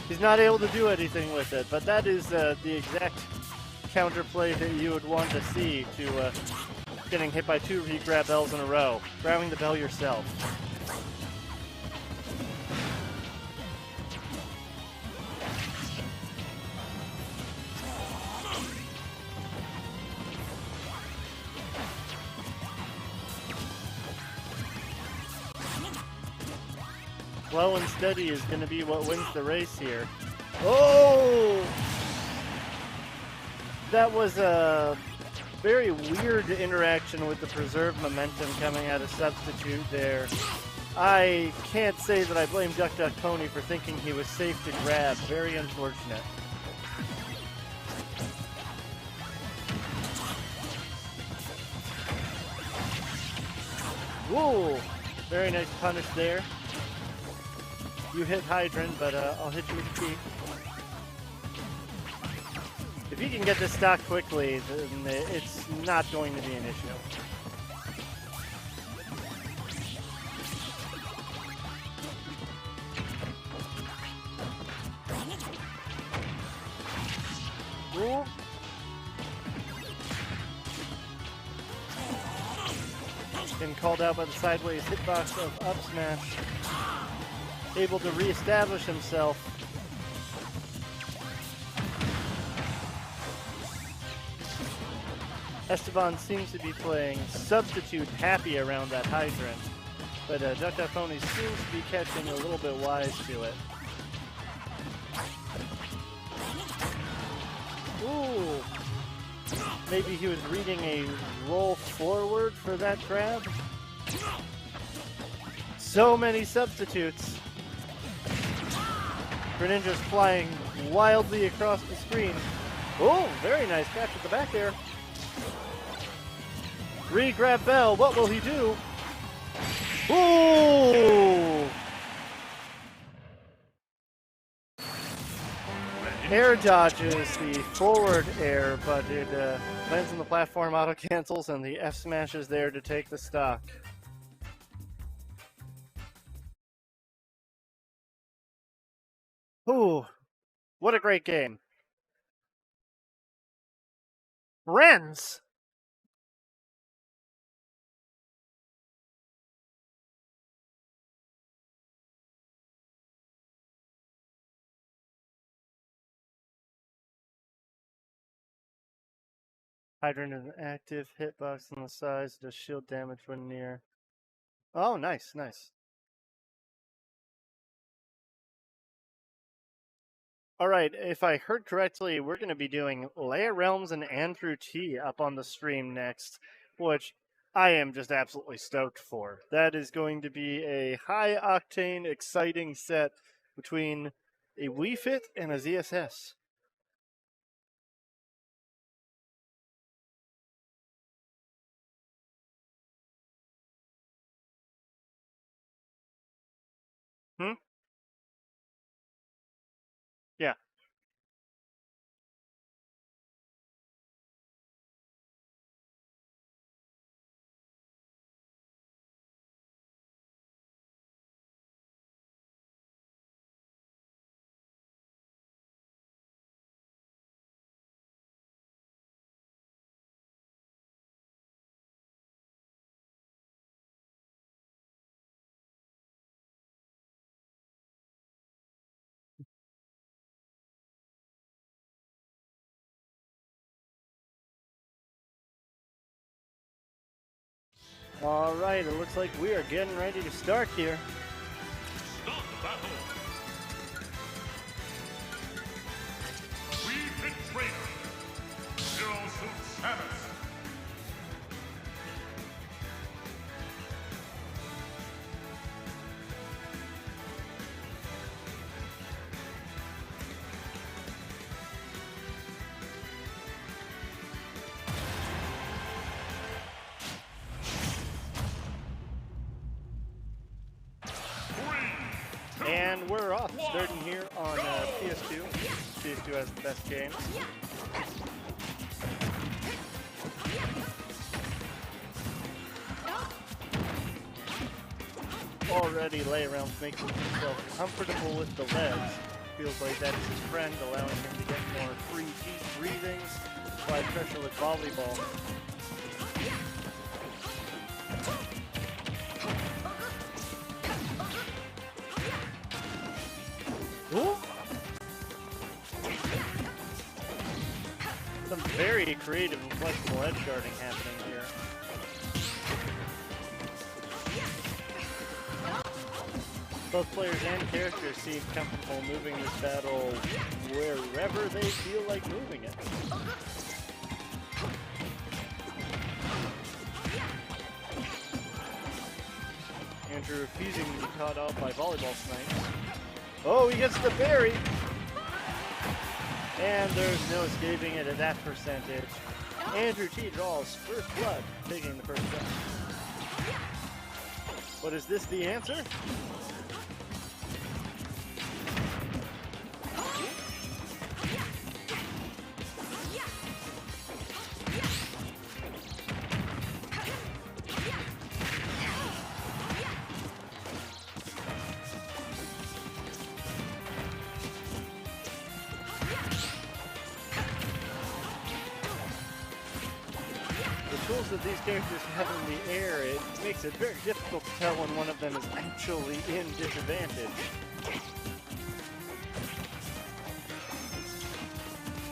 [SPEAKER 1] He's not able to do anything with it, but that is the exact counterplay that you would want to see to getting hit by 2 re-grab bells in a row. Grabbing the bell yourself. Slow and steady is going to be what wins the race here. Oh! That was a very weird interaction with the preserved momentum coming out of substitute there. I can't say that I blame Duck Duck Pony for thinking he was safe to grab. Very unfortunate. Whoa! Very nice punish there. You hit Hydrant, but I'll hit you with the key. If you can get this stock quickly, then it's not going to be an issue. Cool. Getting called out by the sideways hitbox of up smash. Able to reestablish himself. Esteban seems to be playing substitute happy around that hydrant, but Duck Duck Pony seems to be catching a little bit wise to it. Ooh! Maybe he was reading a roll forward for that grab. So many substitutes. Greninja's flying wildly across the screen. Oh, very nice catch at the back there. Re-grab Bell, what will he do? Ooh! Air dodges the forward air, but it lands on the platform, auto cancels, and the F smash is there to take the stock. Ooh, what a great game. Renz! Hydrant is an active hitbox on the sides, does shield damage when near. Oh, nice, nice. All right, if I heard correctly, we're going to be doing Leia Realms and Andrew T up on the stream next, which I am just absolutely stoked for. That is going to be a high-octane, exciting set between a Wii Fit and a ZSS. Yeah. All right, it looks like we are getting ready to start here.
[SPEAKER 5] Start the battle. Wii Fit Trainer. Zero Suit Samus.
[SPEAKER 1] And we're off, starting here on PS2. PS2 has the best games. Already Layaround's making himself comfortable with the legs. Feels like that is his friend, allowing him to get more free deep breathings, apply pressure with volleyball. Ooh. Some very creative and flexible edge guarding happening here. Both players and characters seem comfortable moving this battle wherever they feel like moving it. Andrew refusing to be caught off by volleyball snipes. Oh, he gets the berry! And there's no escaping it at that percentage. Andrew T draws first blood, taking the first step. But is this the answer? Tools that these characters have in the air, it makes it very difficult to tell when one of them is actually in disadvantage.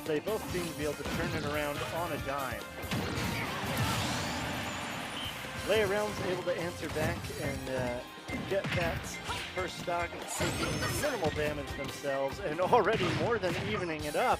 [SPEAKER 1] They both seem to be able to turn it around on a dime. Layaround's able to answer back and get that first stock, taking minimal damage themselves, and already more than evening it up.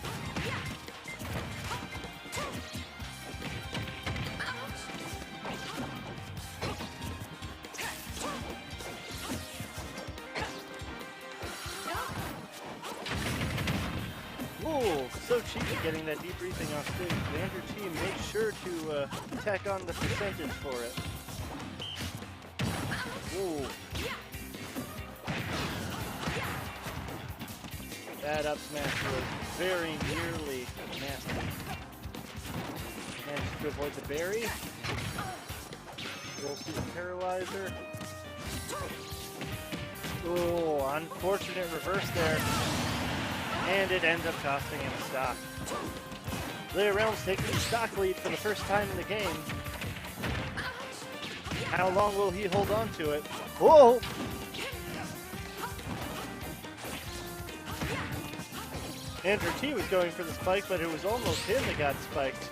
[SPEAKER 1] So cheap at getting that deep breathing off stage. The Andrew team makes sure to tack on the percentage for it. Ooh. That up smash was very nearly nasty. Managed to avoid the berry. We'll see the paralyzer. Ooh, unfortunate reverse there. And it ends up costing him a stock. Layaround's taking the stock lead for the first time in the game. How long will he hold on to it? Whoa! Andrew T was going for the spike, but it was almost him that got spiked.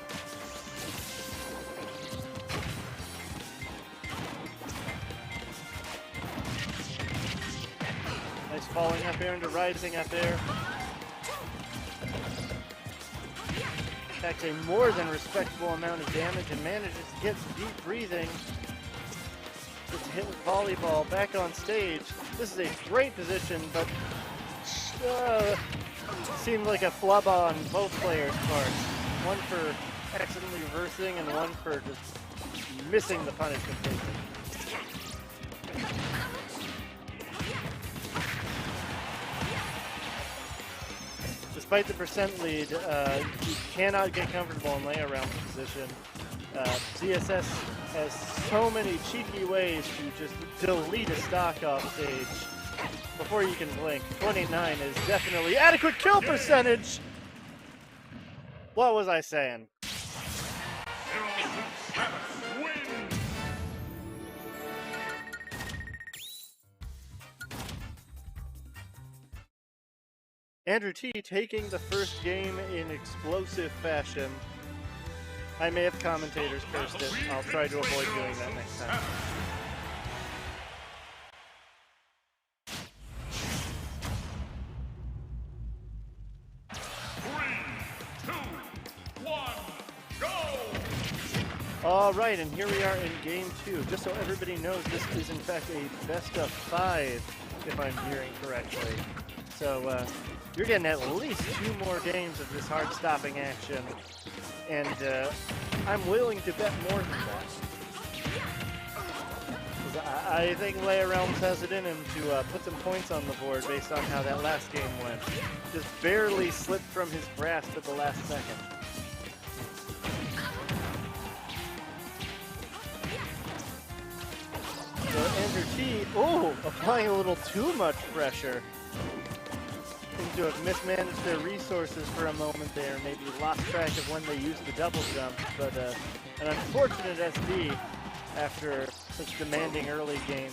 [SPEAKER 1] Nice falling up air into rising up air. Attacks a more than respectable amount of damage and manages to get some deep breathing. Gets hit with volleyball back on stage. This is a great position, but seemed like a flub on both players' parts. One for accidentally reversing and one for just missing the punish completely. Despite the percent lead, you cannot get comfortable in layaround position. CSS has so many cheeky ways to just delete a stock off stage before you can blink. 29 is definitely adequate kill percentage! What was I saying? Andrew T taking the first game in explosive fashion. I may have commentators cursed it. I'll try to avoid doing that next time. All right, and here we are in game 2. Just so everybody knows, this is in fact a best of 5, if I'm hearing correctly. So you're getting at least 2 more games of this hard-stopping action, and I'm willing to bet more than that. I think Layaround has it in him to put some points on the board based on how that last game went. Just barely slipped from his grasp at the last second. So Andrew T, applying a little too much pressure. Seems to have mismanaged their resources for a moment there, maybe lost track of when they used the double jump, but an unfortunate SD after such demanding early game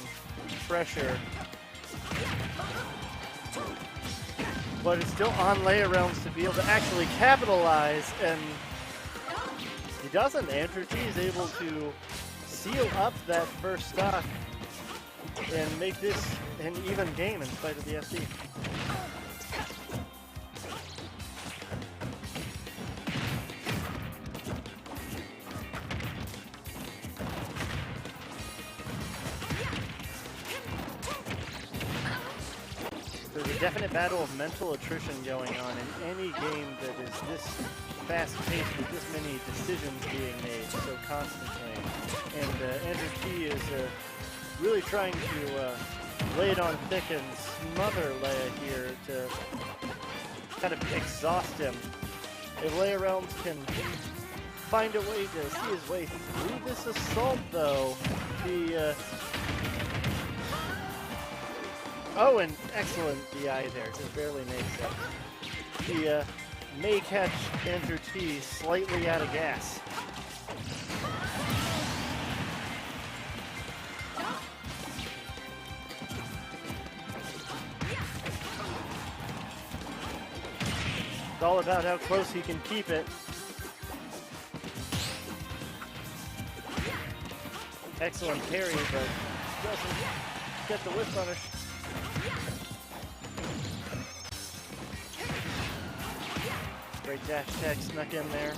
[SPEAKER 1] pressure. But it's still on Layarounds to be able to actually capitalize, and he doesn't. Andrew T is able to seal up that first stock and make this an even game in spite of the SD. definite battle of mental attrition going on in any game that is this fast-paced with this many decisions being made so constantly. And Andrew T is really trying to lay it on thick and smother Leia here to kind of exhaust him. If Leia Realms can find a way to see his way through this assault, though, the oh, and excellent DI there, just barely makes it. He may catch Andrew T slightly out of gas. It's all about how close he can keep it. Excellent parry, but doesn't get the whip punish. Great dash tag snuck in there.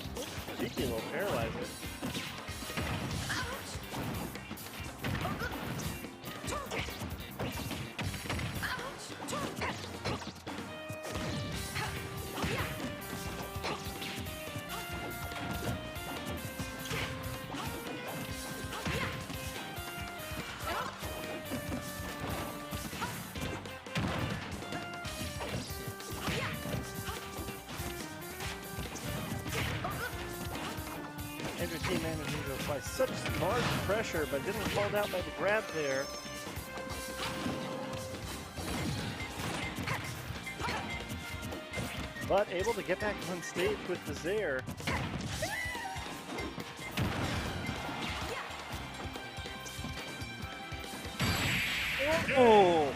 [SPEAKER 1] Cheeky little paralyzer. Andrew T managing to apply such large pressure, but getting called out by the grab there. But able to get back on stage with the Zaire. Oh!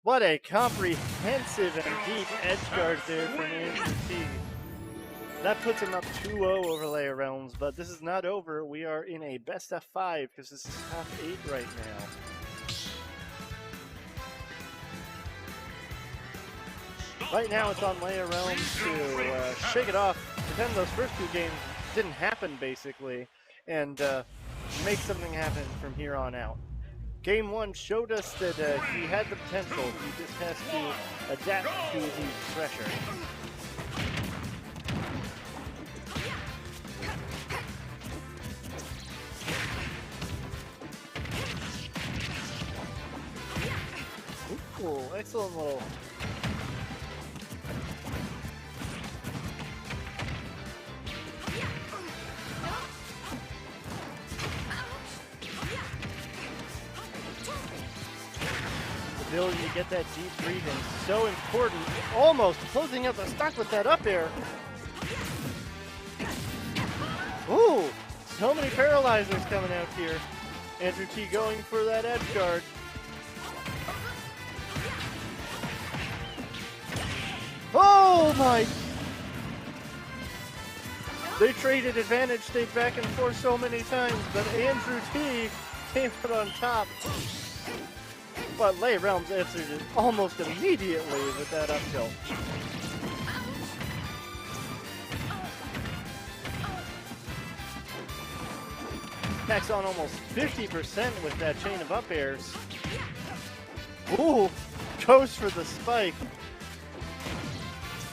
[SPEAKER 1] What a comprehensive and deep edge guard there from Andrew T. That puts him up 2-0 over Leia Realms, but this is not over. We are in a best of 5 because this is top 8 right now. Right now it's on Leia Realms to shake it off, pretend those first 2 games didn't happen basically, and make something happen from here on out. Game 1 showed us that he had the potential. He just has to adapt to the pressure. Ooh, excellent little. The ability to get that deep breathing, so important. Almost closing out the stock with that up air. Ooh, so many paralyzers coming out here. Andrew T going for that edge guard. Oh my! They traded advantage state back and forth so many times, but Andrew T came out on top. But Leia Realms answered it almost immediately with that up tilt. Tax on almost 50% with that chain of up airs. Ooh, goes for the spike.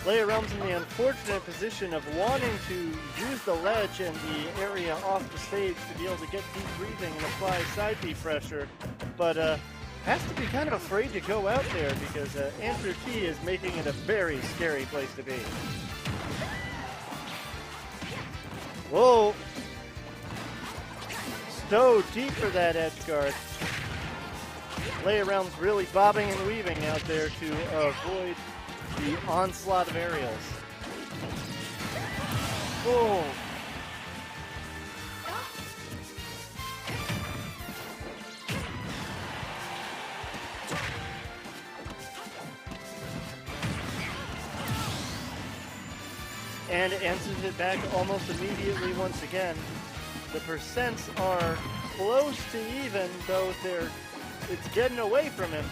[SPEAKER 1] Leia Realms in the unfortunate position of wanting to use the ledge and the area off the stage to be able to get deep breathing and apply side B pressure, but has to be kind of afraid to go out there because Andrew T is making it a very scary place to be. Whoa! So deep for that edge guard. Leia Realms really bobbing and weaving out there to avoid the onslaught of aerials. Oh! And answers it back almost immediately once again. The percents are close to even, though it's getting away from him.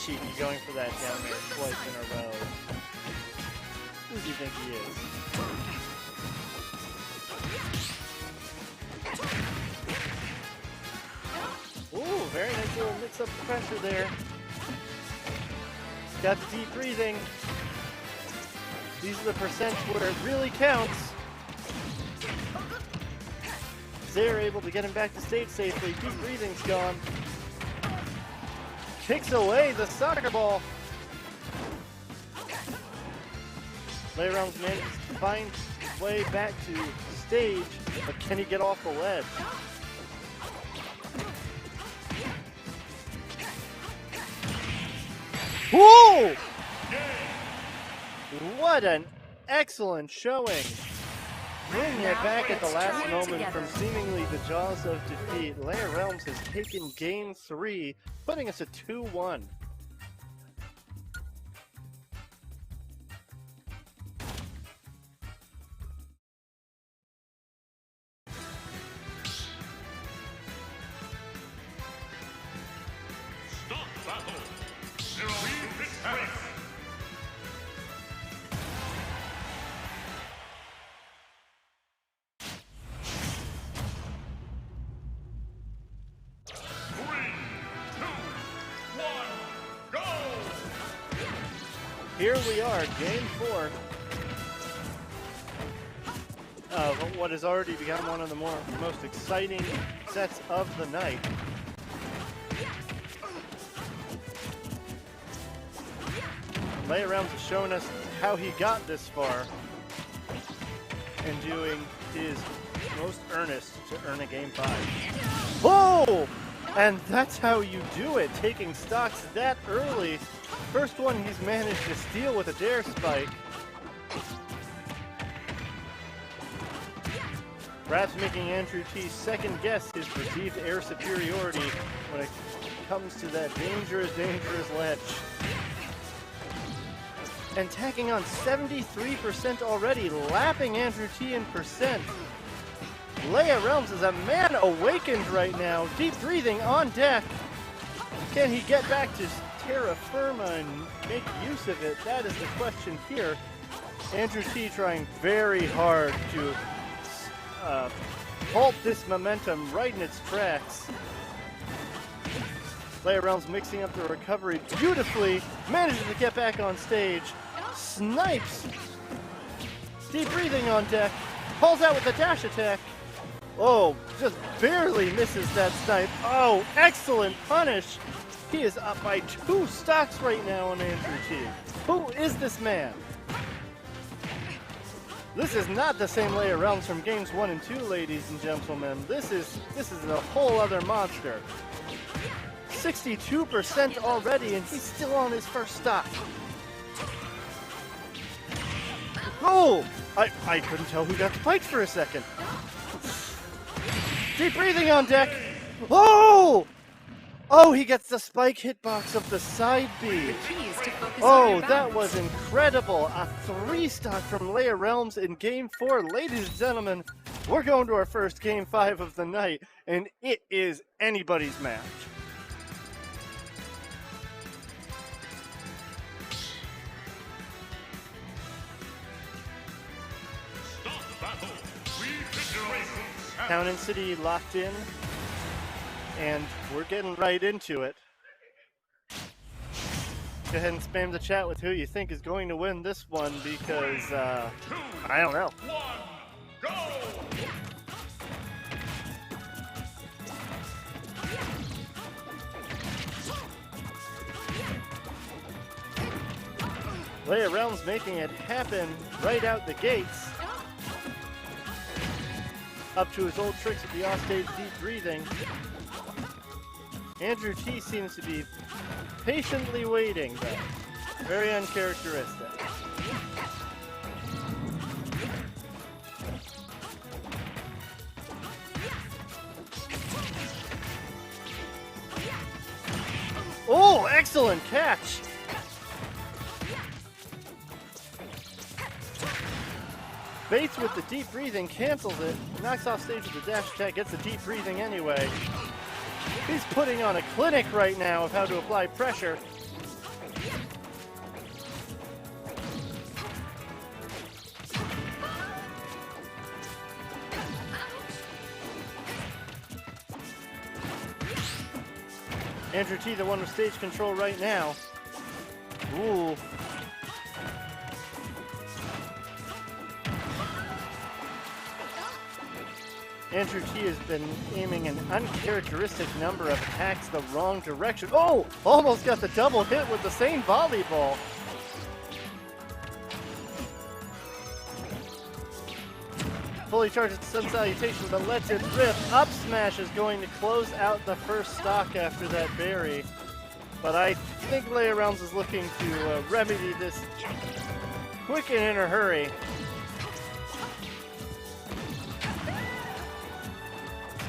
[SPEAKER 1] Cheeky going for that down there twice in a row. Who does he think he is? Ooh, very nice little mix up the pressure there. Got the deep breathing. These are the percents where it really counts. They're able to get him back to stage safely. Deep breathing's gone. Kicks away the soccer ball. Leia Realms manages to find his way back to stage, but can he get off the ledge? Whoa! What an excellent showing. Bringing it back at the last moment from seemingly the jaws of defeat. Leia Realms has taken game 3, putting us at 2-1.
[SPEAKER 5] Stop battle. There will be victory.
[SPEAKER 1] Here we are, game 4 of what has already become one of the most exciting sets of the night. Leia Realms has shown us how he got this far and doing his most earnest to earn a game 5. Oh! And that's how you do it, taking stocks that early. First one he's managed to steal with a dare spike. Perhaps making Andrew T second guess his perceived air superiority when it comes to that dangerous, dangerous ledge. And tacking on 73% already, lapping Andrew T in percent. Leia Realms is a man awakened right now. Deep breathing on deck. Can he get back to terra firma and make use of it? That is the question here. Andrew T trying very hard to halt this momentum right in its tracks. Leia Realms mixing up the recovery beautifully. Manages to get back on stage. Snipes. Deep breathing on deck. Pulls out with a dash attack. Oh, just barely misses that snipe. Oh, excellent punish. He is up by 2 stocks right now on Andrew T. Who is this man? This is not the same Leia Realms from games 1 and 2, ladies and gentlemen. This is a whole other monster. 62% already, and he's still on his first stock. Oh! I couldn't tell who got spiked for a second. Deep breathing on deck. Oh! Oh, he gets the spike hitbox of the side B. Oh, that was incredible. A 3-stock from Leia Realms in game 4. Ladies and gentlemen, we're going to our first game 5 of the night, and it is anybody's match. Town and City locked in, and we're getting right into it. Go ahead and spam the chat with who you think is going to win this one, because, I don't know.
[SPEAKER 5] 1, go!
[SPEAKER 1] Leia Realms making it happen right out the gates. Up to his old tricks with the offstage deep breathing. Andrew T seems to be patiently waiting, though. Very uncharacteristic. Oh, excellent catch! Bates with the deep breathing cancels it, knocks off stage with the dash attack, gets the deep breathing anyway. He's putting on a clinic right now of how to apply pressure. Andrew T, the one with stage control right now. Ooh. Andrew T has been aiming an uncharacteristic number of attacks the wrong direction. Oh! Almost got the double hit with the same volleyball. Fully charged Sun Salutation, but lets it rip. Up smash is going to close out the first stock after that berry. But I think Layer Realms is looking to remedy this quick and in a hurry.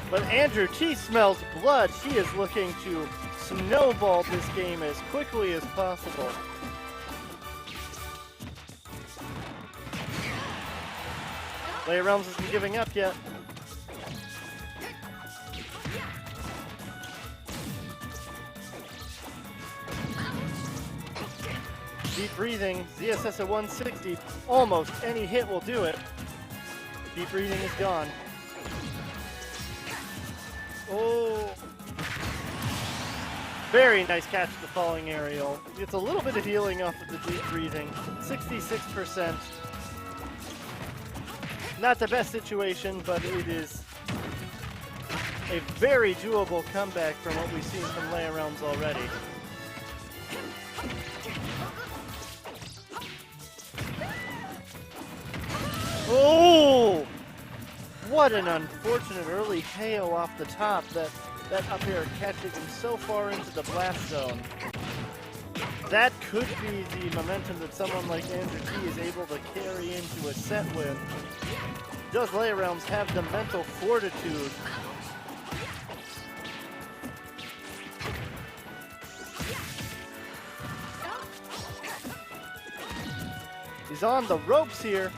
[SPEAKER 1] But Andrew T smells blood. He is looking to snowball this game as quickly as possible. Layer Realms isn't giving up yet. Deep breathing, ZSS at 160. Almost any hit will do it. Deep breathing is gone. Oh. Very nice catch the falling aerial. It's a little bit of healing off of the deep breathing. 66%. Not the best situation, but it is a very doable comeback from what we've seen from Layer Realms already. Oh! What an unfortunate early KO off the top. That up air catching him so far into the blast zone. That could be the momentum that someone like Andrew T is able to carry into a set win. Does Layer Realms have the mental fortitude? He's on the ropes here.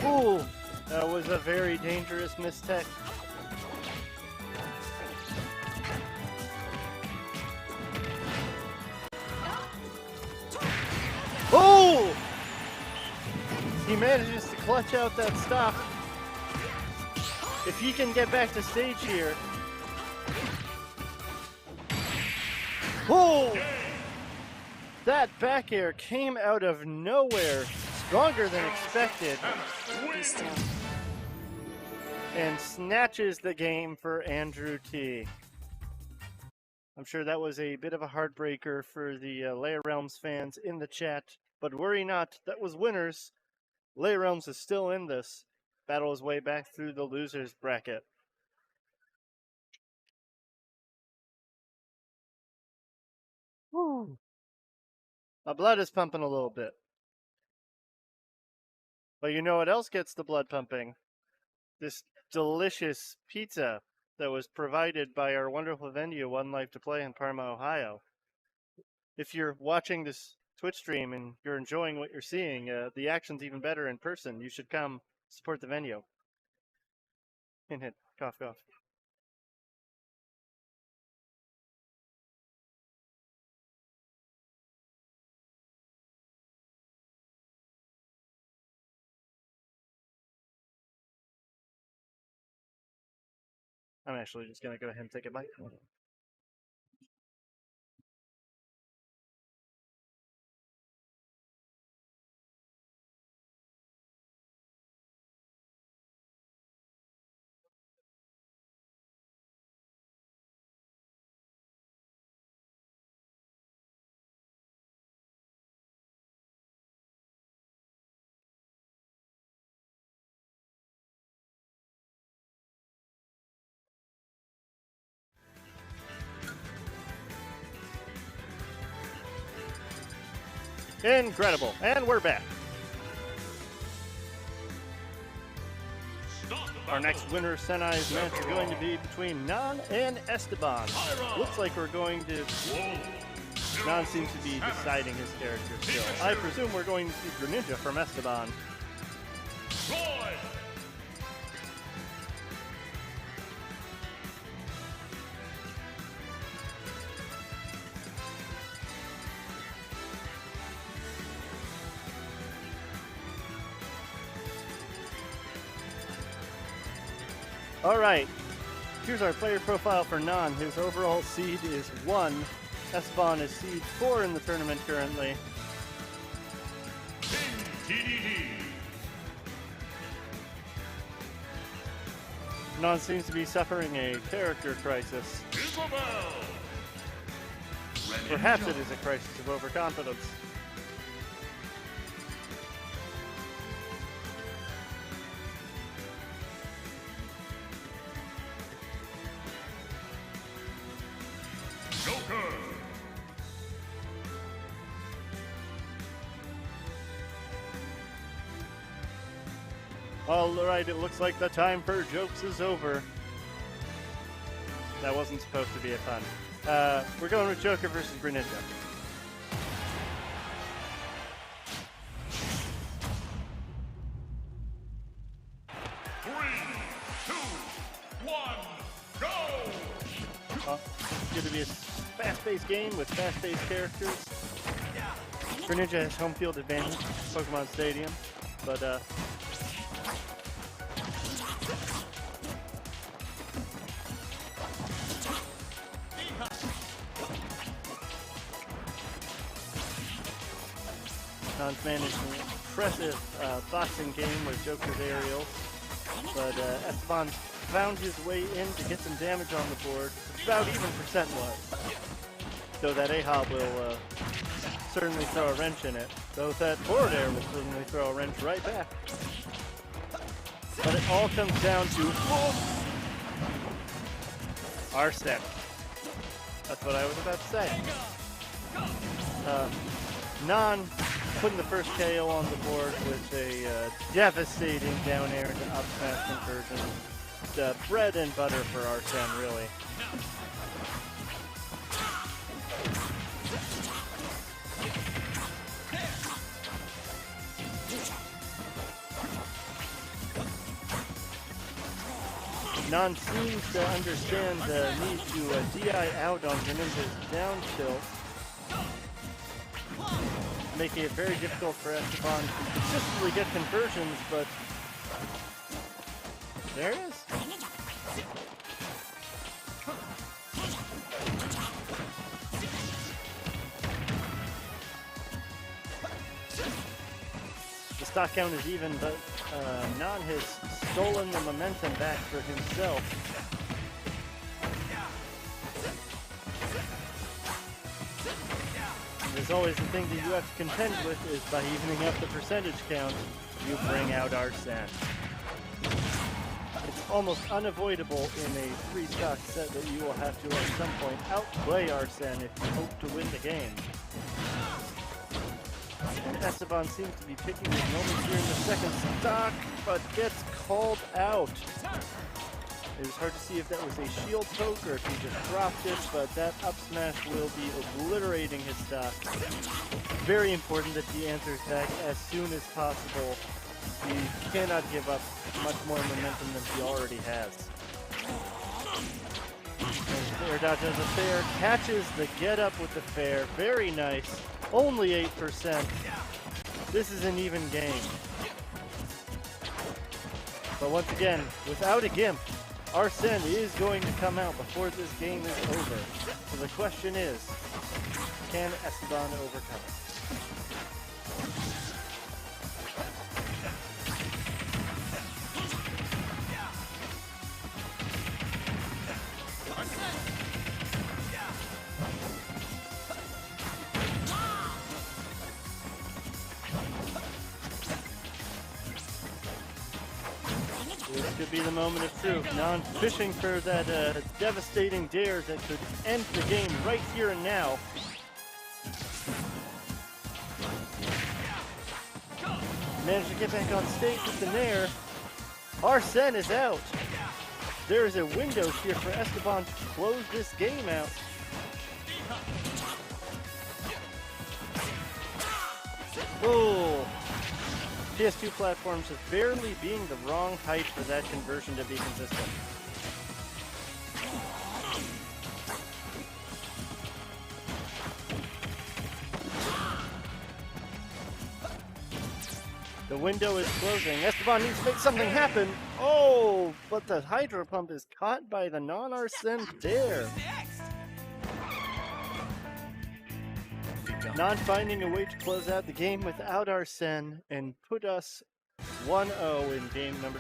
[SPEAKER 1] Ooh, that was a very dangerous mistech. Oh! He manages to clutch out that stop. If he can get back to stage here. Oh! That back air came out of nowhere. Stronger than expected. And snatches the game for Andrew T. I'm sure that was a bit of a heartbreaker for the Layer Realms fans in the chat, but worry not, that was winners. Layer Realms is still in this. Battle his way back through the losers bracket. Woo. My blood is pumping a little bit. But you know what else gets the blood pumping? This delicious pizza that was provided by our wonderful venue, 1Life2Play in Parma, Ohio. If you're watching this Twitch stream and you're enjoying what you're seeing, the action's even better in person. You should come support the venue. Hint, hint, cough, cough. I'm actually just going to go ahead and take a bite. Incredible. And we're back. Our next winner Senai's match is going to be between Nan and Esteban. Looks like we're going to... Nan seems to be deciding his character still. I presume we're going to see Greninja from Esteban. All right. Here's our player profile for Non. His overall seed is 1. Esteban is seed 4 in the tournament currently. Non seems to be suffering a character crisis. Perhaps it is a crisis of overconfidence.
[SPEAKER 5] Joker.
[SPEAKER 1] All right, it looks like the time for jokes is over. That wasn't supposed to be a pun. We're going with Joker versus Greninja. It's going to be a fast-paced game with fast-paced characters. Greninja has home field advantage, Pokemon Stadium, but Non's managed an impressive boxing game with Joker's aerials, but Esteban found his way in to get some damage on the board. It's about even percent-wise. Though that A-Hob will certainly throw a wrench in it. Though that forward air will certainly throw a wrench right back. But it all comes down to Arsene. That's what I was about to say. Non putting the first KO on the board with a devastating down air to up smash conversion. The bread and butter for Arsene, really. Non seems to understand the need to DI out on Greninja's down tilt, making it very difficult for Esteban to consistently get conversions, but there it is. The stock count is even, but Non has stolen the momentum back for himself. As always, the thing that you have to contend with is by evening up the percentage count, you bring out Arsene. It's almost unavoidable in a 3-stock set that you will have to at some point outplay Arsene if you hope to win the game. And Esteban seems to be picking his moments here in the second stock, but gets called out. It was hard to see if that was a shield poke or if he just dropped it, but that up smash will be obliterating his stock. Very important that he answers back as soon as possible. He cannot give up much more momentum than he already has. And Fair dodge as a fair, catches the get up with the fair. Very nice. Only 8%. This is an even game. But once again, without a Gimp, Arsene is going to come out before this game is over. So the question is, can Esteban overcome it? This could be the moment of truth. Now fishing for that devastating dare that could end the game right here and now. Managed to get back on stage with the Nair. Arsene is out. There is a window here for Esteban to close this game out. Oh. PS2 platforms is barely being the wrong height for that conversion to be consistent. The window is closing. Esteban needs to make something happen. Oh, but the Hydro Pump is caught by the non-Arsene Dare. Non finding a way to close out the game without Arsene and put us 1-0 in game number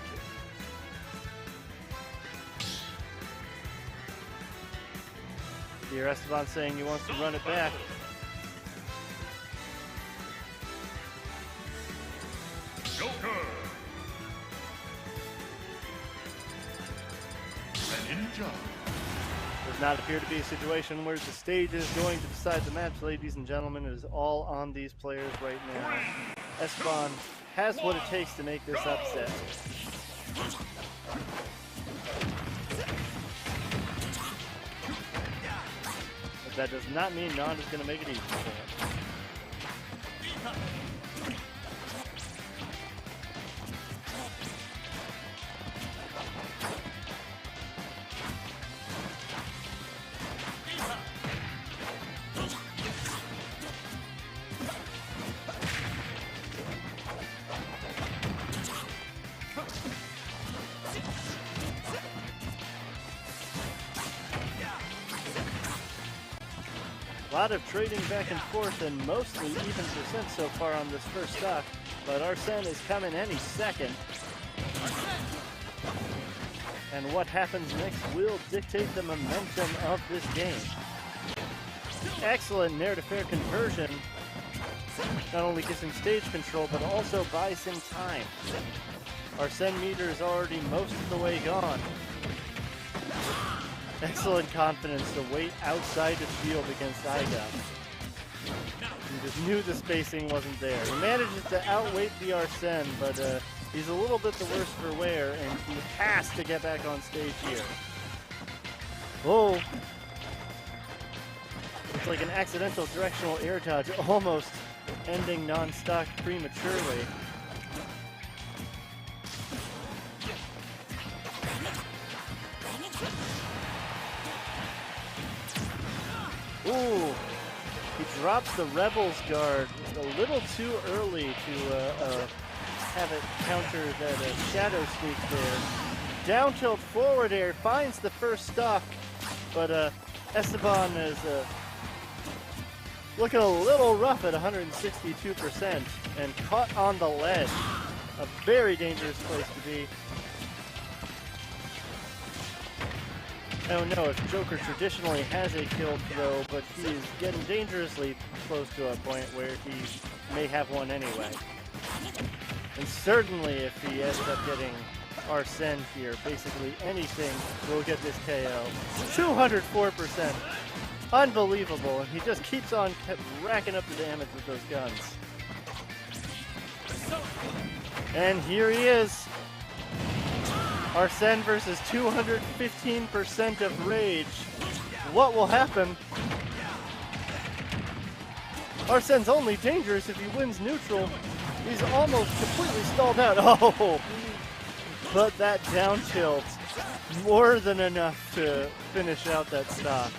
[SPEAKER 1] 2. Here Esteban saying he wants to run it back.
[SPEAKER 5] Joker. Greninja.
[SPEAKER 1] Does not appear to be a situation where the stage is going to decide the match, ladies and gentlemen. It is all on these players right now. Esteban has what it takes to make this upset. But that does not mean Non is going to make it easy for him. A lot of trading back and forth and mostly even percent so far on this first stock, but Arsene is coming any second. And what happens next will dictate the momentum of this game. Excellent Nair to Fair conversion. Not only gets him stage control, but also buys him time. Arsene meter is already most of the way gone. Excellent confidence to wait outside the field against Iga. He just knew the spacing wasn't there. He manages to outweight the Arsene, but he's a little bit the worse for wear, and he has to get back on stage here. Oh! It's like an accidental directional air dodge, almost ending non-stock prematurely. Ooh, he drops the Rebels guard a little too early to have it counter that Shadow Sneak there. Down tilt forward air finds the first stock, but Esteban is looking a little rough at 162% and caught on the ledge. A very dangerous place to be. I don't know if Joker traditionally has a kill throw, but he's getting dangerously close to a point where he may have one anyway. And certainly if he ends up getting Arsene here, basically anything will get this KO. 204%. Unbelievable, and he just keeps on racking up the damage with those guns. And here he is. Arsene versus 215% of rage. What will happen? Arsene's only dangerous if he wins neutral. He's almost completely stalled out. Oh! But that down tilt, more than enough to finish out that stock.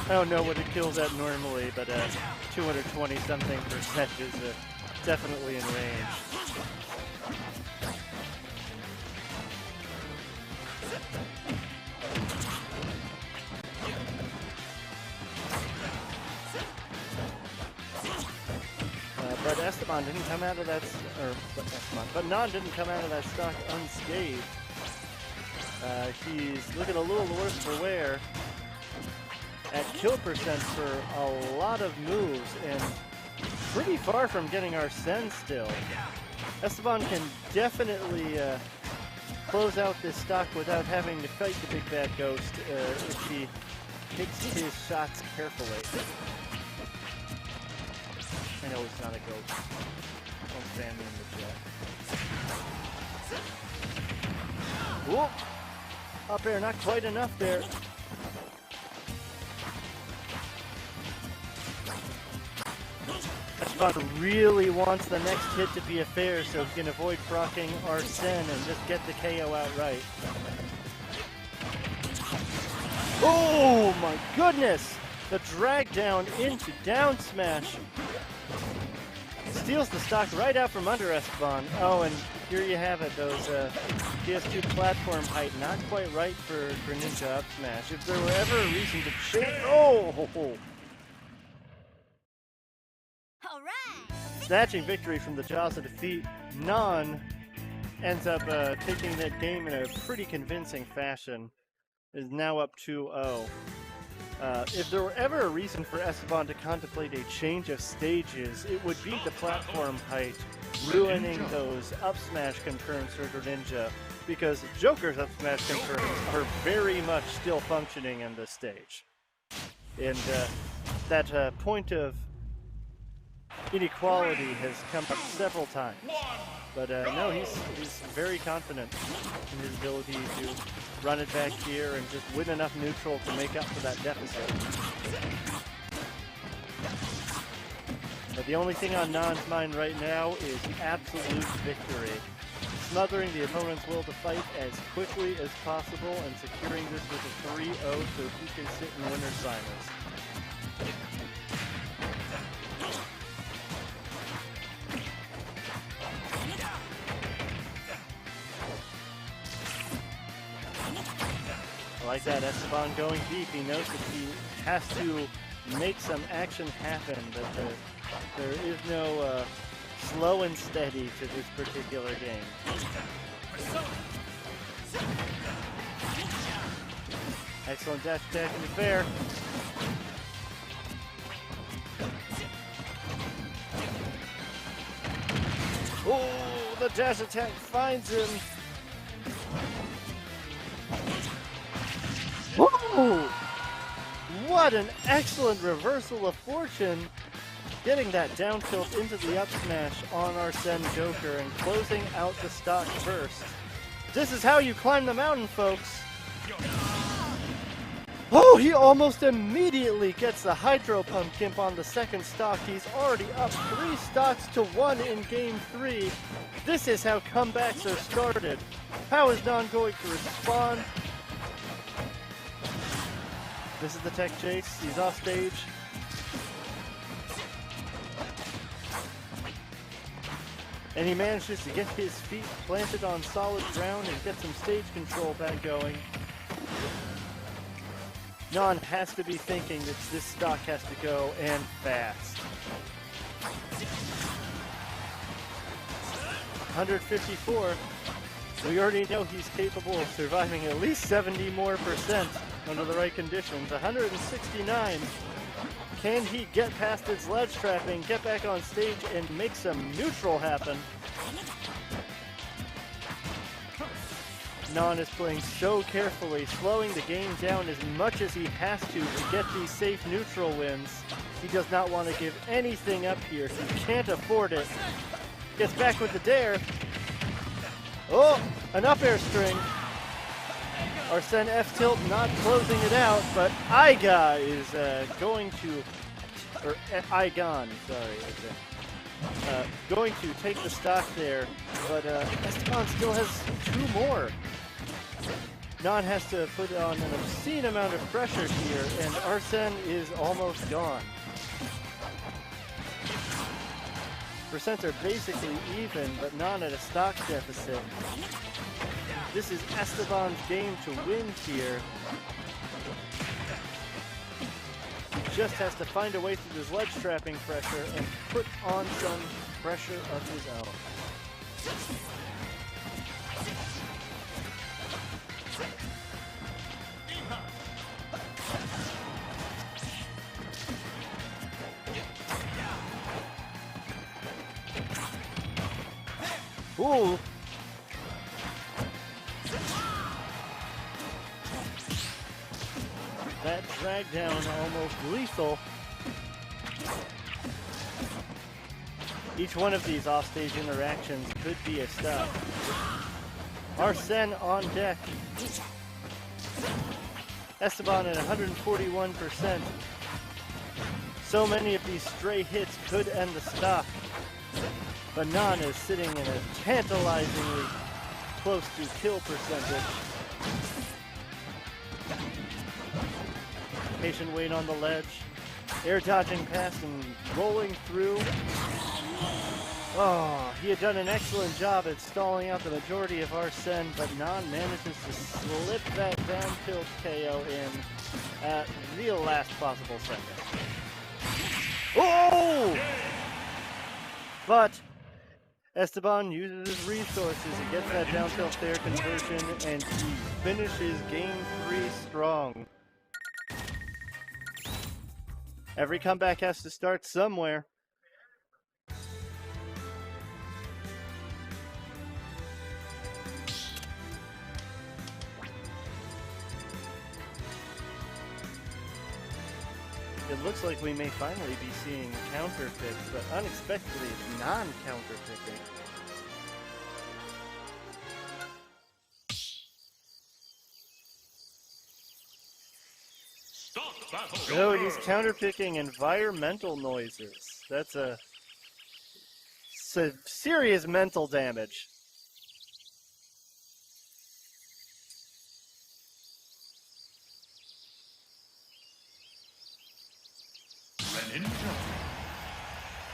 [SPEAKER 1] I don't know what it kills at normally, but 220-something percent is definitely in range. But Esteban didn't come out of that, but Non didn't come out of that stock unscathed. He's looking a little worse for wear at kill percent for a lot of moves and pretty far from getting Arsene still. Esteban can definitely close out this stock without having to fight the big bad ghost if he takes his shots carefully. I know it's not a ghost. Don't stand me in the jet. Whoop! Up air, not quite enough there. Esteban really wants the next hit to be a fair so he can avoid proccing Arsene and just get the KO outright. Oh my goodness! The drag down into down smash. steals the stock right out from under Esteban. Oh, and here you have it, those PS2 platform height, not quite right for Greninja up smash. If there were ever a reason to change... Oh! Snatching victory from the jaws of defeat, Non ends up taking that game in a pretty convincing fashion. Is now up 2-0. If there were ever a reason for Esteban to contemplate a change of stages, it would be the platform height ruining those up smash confirms for Greninja, because Joker's up smash confirms are very much still functioning in this stage. And that point of inequality has come up several times. But no, he's very confident in his ability to run it back here and just win enough neutral to make up for that deficit. But the only thing on Non's mind right now is absolute victory. Smothering the opponent's will to fight as quickly as possible and securing this with a 3-0 so he can sit in winner's finals. I like that, Esteban going deep. He knows that he has to make some action happen, that there is no slow and steady to this particular game. Excellent dash attack in the fair. Oh, the dash attack finds him. Whoa! What an excellent reversal of fortune. Getting that down tilt into the up smash on our Sen Joker and closing out the stock first. This is how you climb the mountain, folks. Oh, he almost immediately gets the Hydro Pump Gimp on the second stock. He's already up 3 stocks to 1 in Game 3. This is how comebacks are started. How is Non going to respond? This is the tech chase. He's off stage. And he manages to get his feet planted on solid ground and get some stage control back going. Non has to be thinking that this stock has to go, and fast. 154. We already know he's capable of surviving at least 70% more under the right conditions. 169. Can he get past his ledge trapping, get back on stage, and make some neutral happen? Non is playing so carefully, slowing the game down as much as he has to get these safe neutral wins. He does not want to give anything up here. He can't afford it. Gets back with the dare. Oh, an up air string. Arsene F tilt not closing it out, but Iga is going to, or Igon, sorry, going to take the stock there, but Esteban still has 2 more. Non has to put on an obscene amount of pressure here, and Arsene is almost gone. Percents are basically even, but Non at a stock deficit. This is Esteban's game to win here. He just has to find a way through this ledge trapping pressure and put on some pressure of his own. Ooh! That drag down almost lethal. Each one of these offstage interactions could be a stop. Arsene on deck. Esteban at 141%. So many of these stray hits could end the stock. But Non is sitting in a tantalizingly close to kill percentage. Patient wait on the ledge. Air dodging past and rolling through. Oh, he had done an excellent job at stalling out the majority of Arsene, but Non manages to slip that down tilt KO in at the last possible second. Oh! But Esteban uses his resources, he gets that down tilt fair conversion, and he finishes game 3 strong. Every comeback has to start somewhere. It looks like we may finally be seeing counter picks, but unexpectedly it's non-counter picking. No, he's counter picking environmental noises. That's a serious mental damage.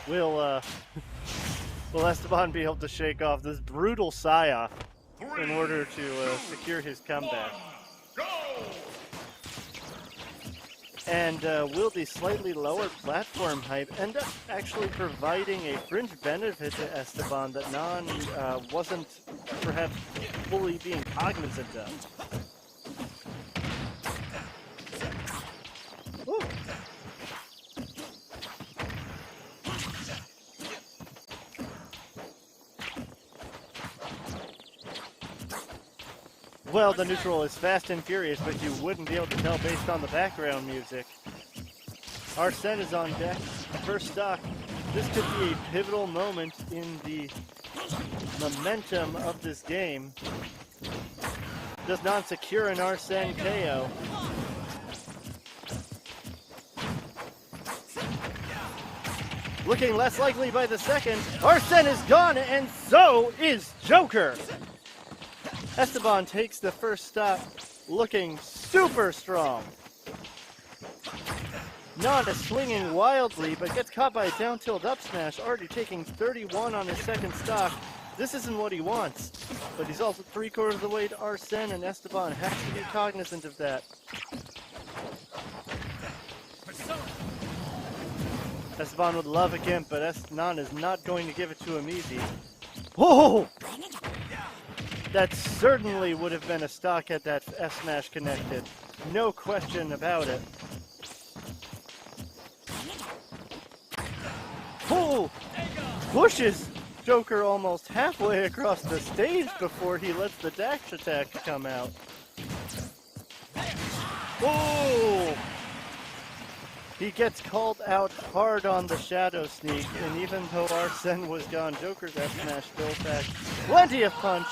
[SPEAKER 1] Will Esteban be able to shake off this brutal Saya in order to secure his comeback? And will the slightly lower platform hype end up actually providing a fringe benefit to Esteban that Non wasn't perhaps fully being cognizant of? Ooh. Well, the neutral is fast and furious, but you wouldn't be able to tell based on the background music. Arsene is on deck. First stock. This could be a pivotal moment in the momentum of this game. Does not secure an Arsene KO. Looking less likely by the second. Arsene is gone, and so is Joker. Esteban takes the first stop, looking super strong. Non is swinging wildly, but gets caught by a down tilt up smash, already taking 31 on his second stock. This isn't what he wants, but he's also 3/4 of the way to Arsene, and Esteban has to be cognizant of that. Esteban would love a gimp, but Non is not going to give it to him easy. Whoa! That certainly would have been a stock had that F-smash connected. No question about it. Oh! Pushes Joker almost halfway across the stage before he lets the dash attack come out. Oh! He gets called out hard on the shadow sneak, and even though Arsene was gone, Joker's F-smash still packed plenty of punch.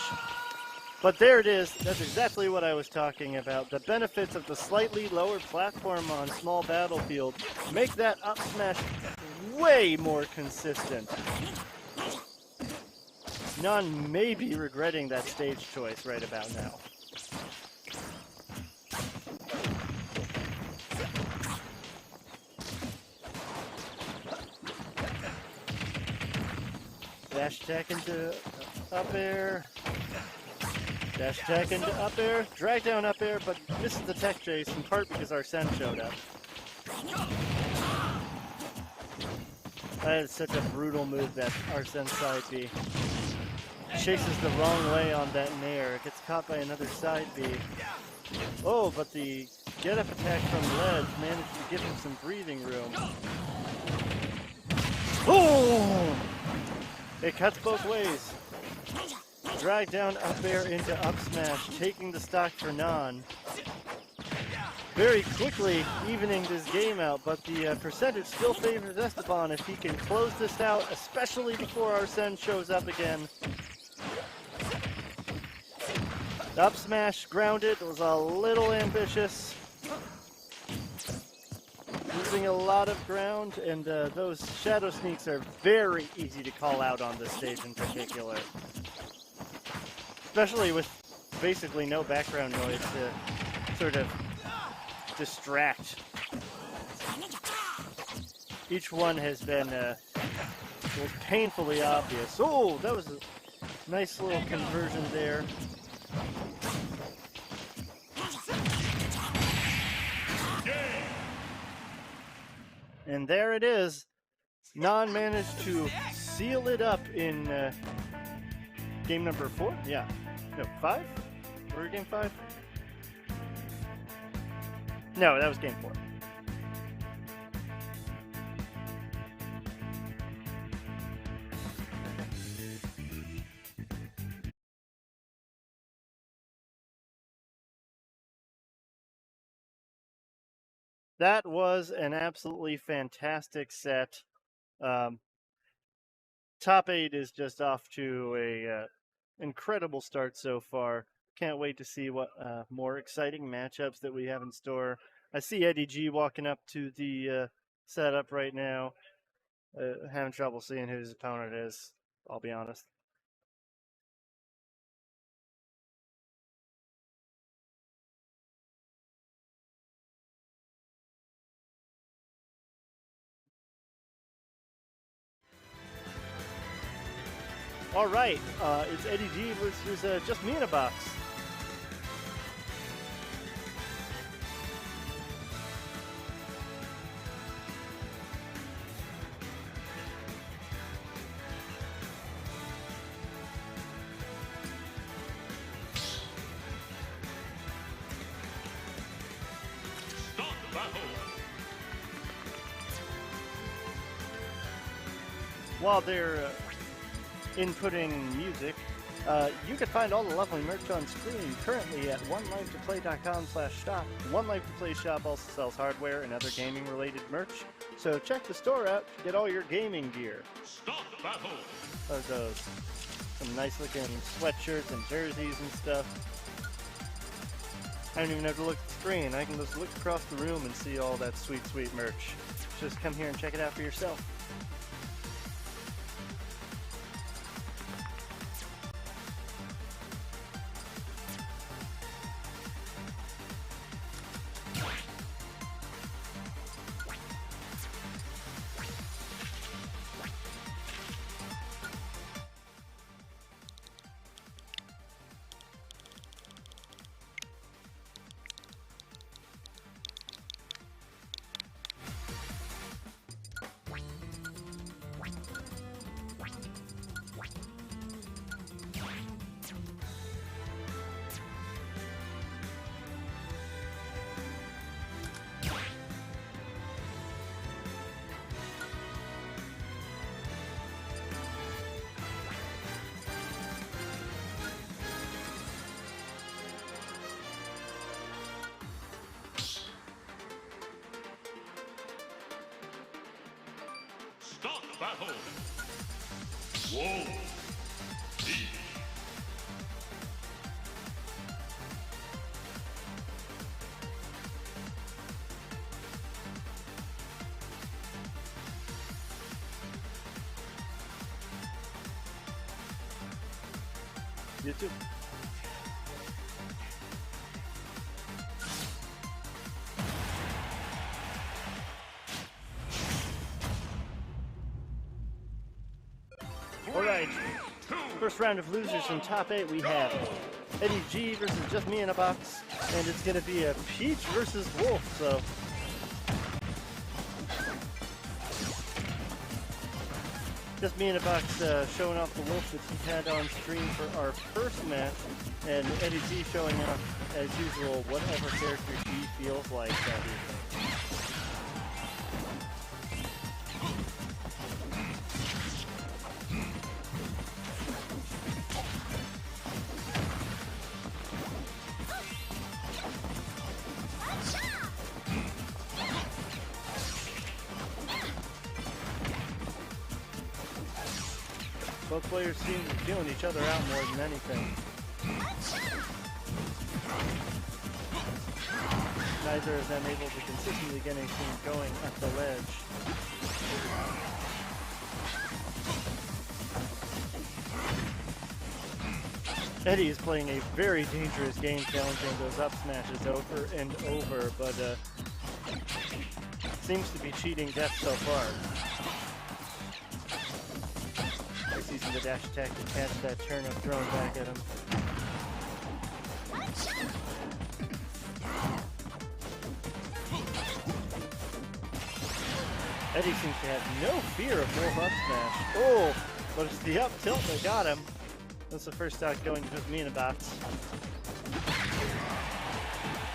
[SPEAKER 1] But there it is. That's exactly what I was talking about. The benefits of the slightly lower platform on small battlefield make that up smash way more consistent. Non may be regretting that stage choice right about now. Dash attack into up air. Dash attack into up air, drag down up air, but misses the tech chase in part because Arsene showed up. That is such a brutal move, that Arsene side B. Chases the wrong way on that nair, gets caught by another side B. Oh, but the get up attack from ledge managed to give him some breathing room. Oh! It cuts both ways. Drag down up air into up smash, taking the stock for Non. Very quickly evening this game out, but the percentage still favors Esteban if he can close this out, especially before Arsene shows up again. The up smash grounded was a little ambitious. Losing a lot of ground, and those shadow sneaks are very easy to call out on this stage in particular. Especially with basically no background noise to sort of distract. Each one has been was painfully obvious. Oh, that was a nice little conversion there. And there it is. Non managed to seal it up in game number 4? Yeah. No, 5? Or game 5? No, that was game 4. That was an absolutely fantastic set. Top 8 is just off to a incredible start so far. Can't wait to see what more exciting matchups that we have in store. I see Eddie G walking up to the setup right now. Having trouble seeing who his opponent is, I'll be honest. All right, it's Eddie G versus Just Me in a Box. While they're inputting music, you can find all the lovely merch on screen currently at 1Life2Play.com/shop. 1Life2Play shop also sells hardware and other gaming-related merch, so check the store out to get all your gaming gear. There's those some nice-looking sweatshirts and jerseys and stuff. I don't even have to look at the screen. I can just look across the room and see all that sweet, sweet merch. Just come here and check it out for yourself.
[SPEAKER 5] Start battle. Whoa.
[SPEAKER 1] You too. Alright, first round of losers in top 8 we have Eddie G versus Just Me in a Box, and it's going to be a Peach versus Wolf, so... Just Me in a Box showing off the Wolf that he had on stream for our first match, and Eddie G showing off, as usual, whatever character he feels like that evening. Both players seem to be feeling each other out more than anything. Neither of them able to consistently get anything going at the ledge. Eddie is playing a very dangerous game, challenging those up smashes over and over, but seems to be cheating death so far. the dash attack to catch that turnip thrown back at him. Eddie seems to have no fear of Wolf up smash. Oh, but it's the up tilt that got him. That's the first stock going to just me in a box.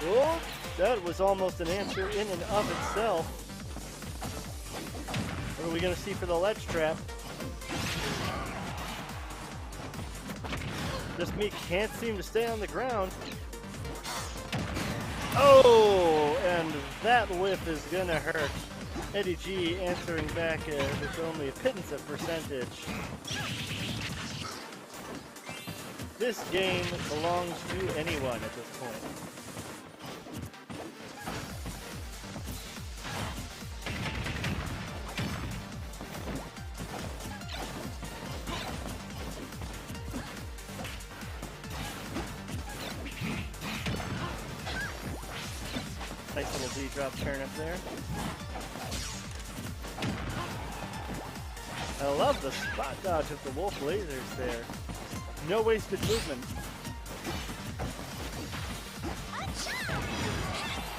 [SPEAKER 1] Oh, that was almost an answer in and of itself. What are we going to see for the ledge trap? Just me can't seem to stay on the ground. Oh, and that whiff is going to hurt. Eddie G answering back with only a pittance of percentage. This game belongs to anyone at this point. Nice little D-drop turn up there. I love the spot dodge of the Wolf lasers there. No wasted movement.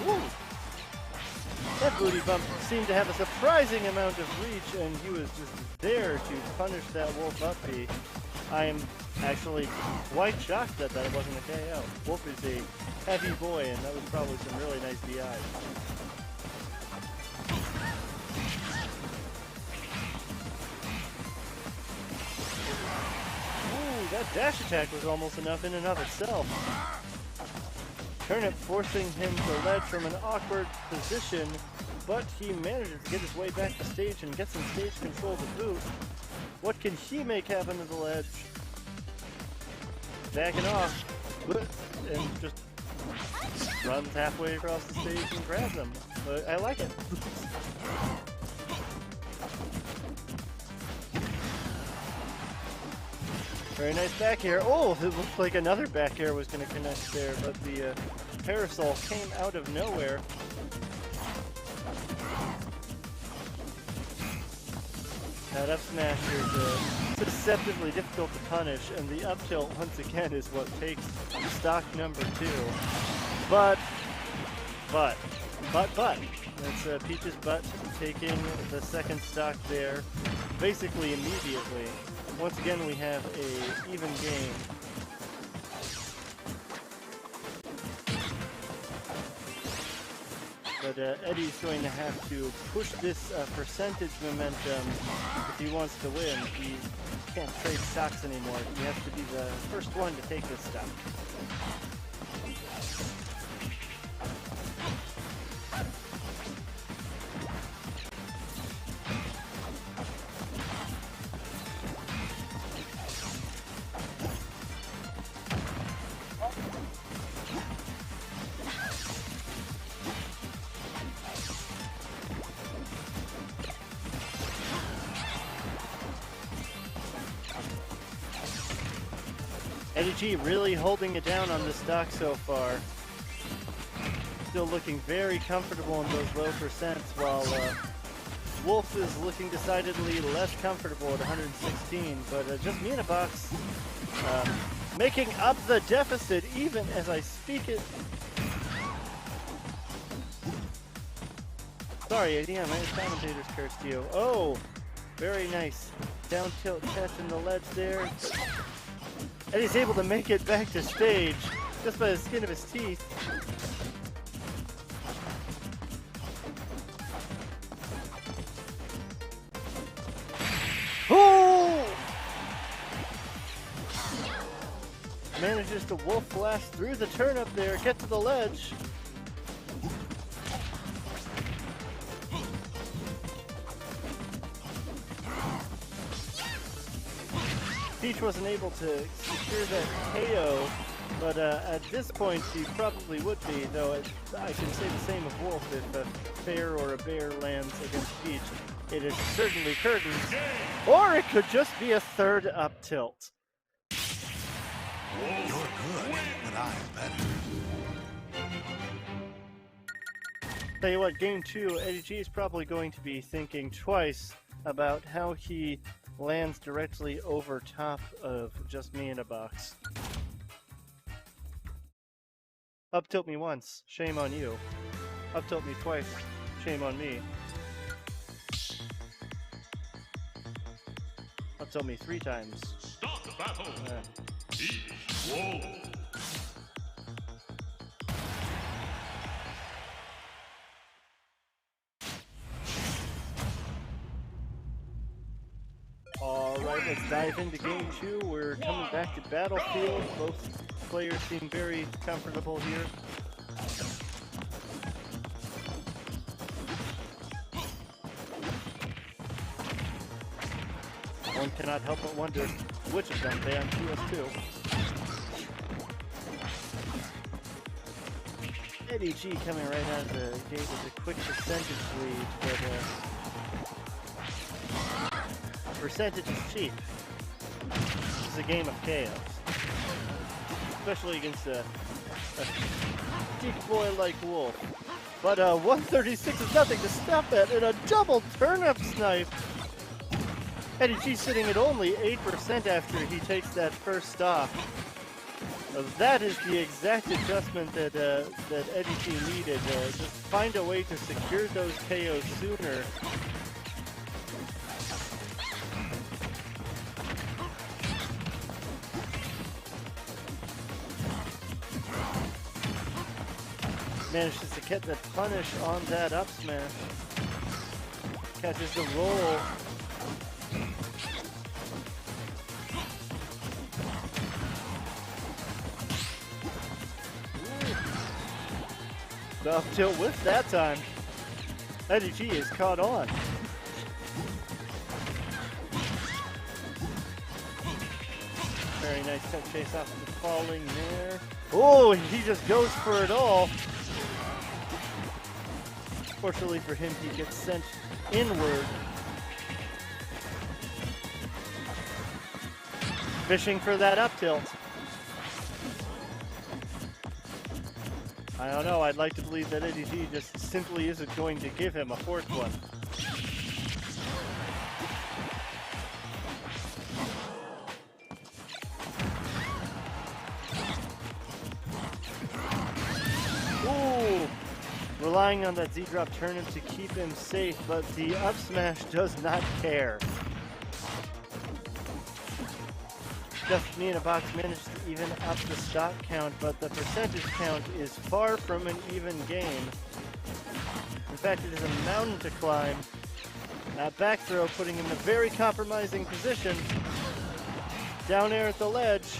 [SPEAKER 1] Woo. That booty bump seemed to have a surprising amount of reach, and he was just there to punish that Wolf up B. I am actually quite shocked that that wasn't a KO. Wolf is a heavy boy, and that was probably some really nice DI. That dash attack was almost enough in and of itself. Turnip forcing him to ledge from an awkward position, but he manages to get his way back to stage and get some stage control to boot. What can he make happen to the ledge? Backing off, and just runs halfway across the stage and grabs him. But I like it. Very nice back air. Oh, it looked like another back air was going to connect there, but the parasol came out of nowhere. That up smash is deceptively difficult to punish, and the up tilt once again is what takes stock number 2. But, that's Peach's butt taking the second stock there basically immediately. Once again, we have a even game. But Eddie's going to have to push this percentage momentum if he wants to win. He can't trade stocks anymore. He has to be the first one to take this stock. Eddie G really holding it down on this stock so far. Still looking very comfortable in those low percents, while Wolf is looking decidedly less comfortable at 116. But just me in a box, making up the deficit even as I speak it. Sorry, Eddie, my commentators cursed you. Oh, very nice. Down tilt catching the ledge there. Eddie's able to make it back to stage just by the skin of his teeth. Oh! Manages to wolf blast through the turn up there, get to the ledge. Peach wasn't able to secure that KO, but at this point she probably would be, though I can say the same of Wolf. If a fair or a bear lands against Peach, it is certainly curtains, or it could just be a third up tilt.
[SPEAKER 5] You're good, but I'm better.
[SPEAKER 1] Tell you what, game 2, Eddie G is probably going to be thinking twice about how he lands directly over top of Just Me in a Box. Up tilt me once, shame on you. Up tilt me twice, shame on me. Up tilt me 3 times.
[SPEAKER 5] Start the battle. Roll.
[SPEAKER 1] Alright, let's dive into game 2. We're coming back to Battlefield. Both players seem very comfortable here. One cannot help but wonder which of them banned PS2. Eddie G coming right out of the gate with a quick percentage lead, but percentage is cheap. This is a game of chaos. Especially against a deep boy like Wolf. But 136 is nothing to stop at, and a double turnip snipe! Eddie G sitting at only 8% after he takes that first stock. That is the exact adjustment that Eddie G needed. Just find a way to secure those KOs sooner. Manages to get the punish on that up smash. Catches the roll. The up tilt with that time. Eddie G is caught on. Very nice tech chase off the falling there. Oh, he just goes for it all. Fortunately for him, he gets sent inward. Fishing for that up tilt. I don't know, I'd like to believe that Eddie G just simply isn't going to give him a fourth one. Ooh! Relying on that Z-drop turnip to keep him safe, but the up smash does not care. Just Me in a Box managed to even up the stock count, but the percentage count is far from an even game. In fact, it is a mountain to climb. That back throw putting him in a very compromising position. Down air at the ledge.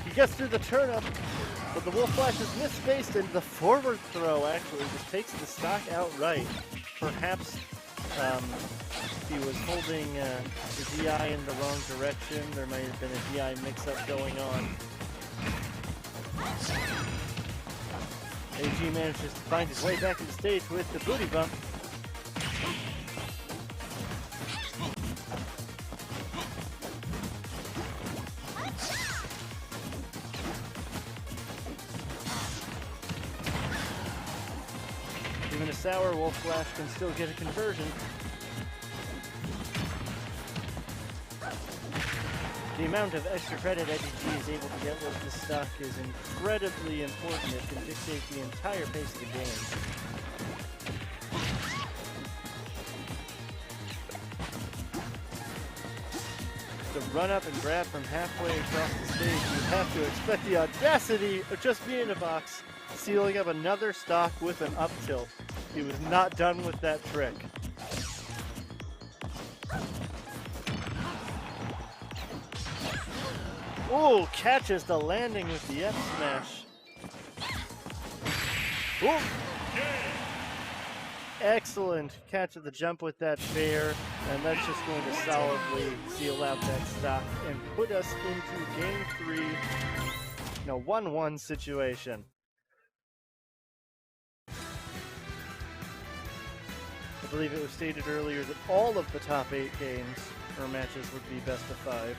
[SPEAKER 1] He gets through the turnip, but the Wolf Flash is misspaced, and the forward throw actually just takes the stock outright. Perhaps he was holding the DI in the wrong direction. There might have been a DI mix-up going on. AG manages to find his way back to the stage with the booty bump. Even a sour Wolf Flash can still get a conversion. The amount of extra credit Eddie G is able to get with this stock is incredibly important. It can dictate the entire pace of the game. The run up and grab from halfway across the stage, you have to expect the audacity of Just Me in a Box sealing up another stock with an up tilt. He was not done with that trick. Ooh, catches the landing with the F smash. Ooh. Excellent catch of the jump with that fair, and that's just going to solidly seal out that stock and put us into game 3 in a 1-1 situation. I believe it was stated earlier that all of the top 8 games or matches would be best of 5.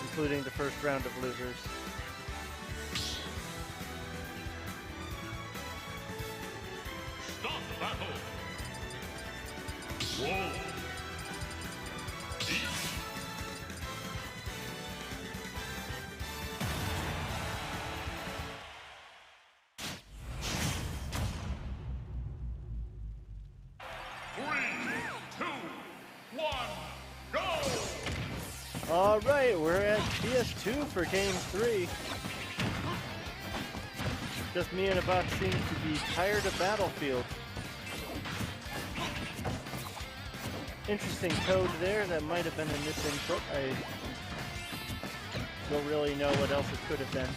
[SPEAKER 1] Including the first round of losers.
[SPEAKER 5] Start the battle. Roll.
[SPEAKER 1] All right, we're at PS2 for Game 3. Just me and a bot seems to be tired of Battlefield. Interesting code there. That might have been a misinput. I don't really know what else it could have been.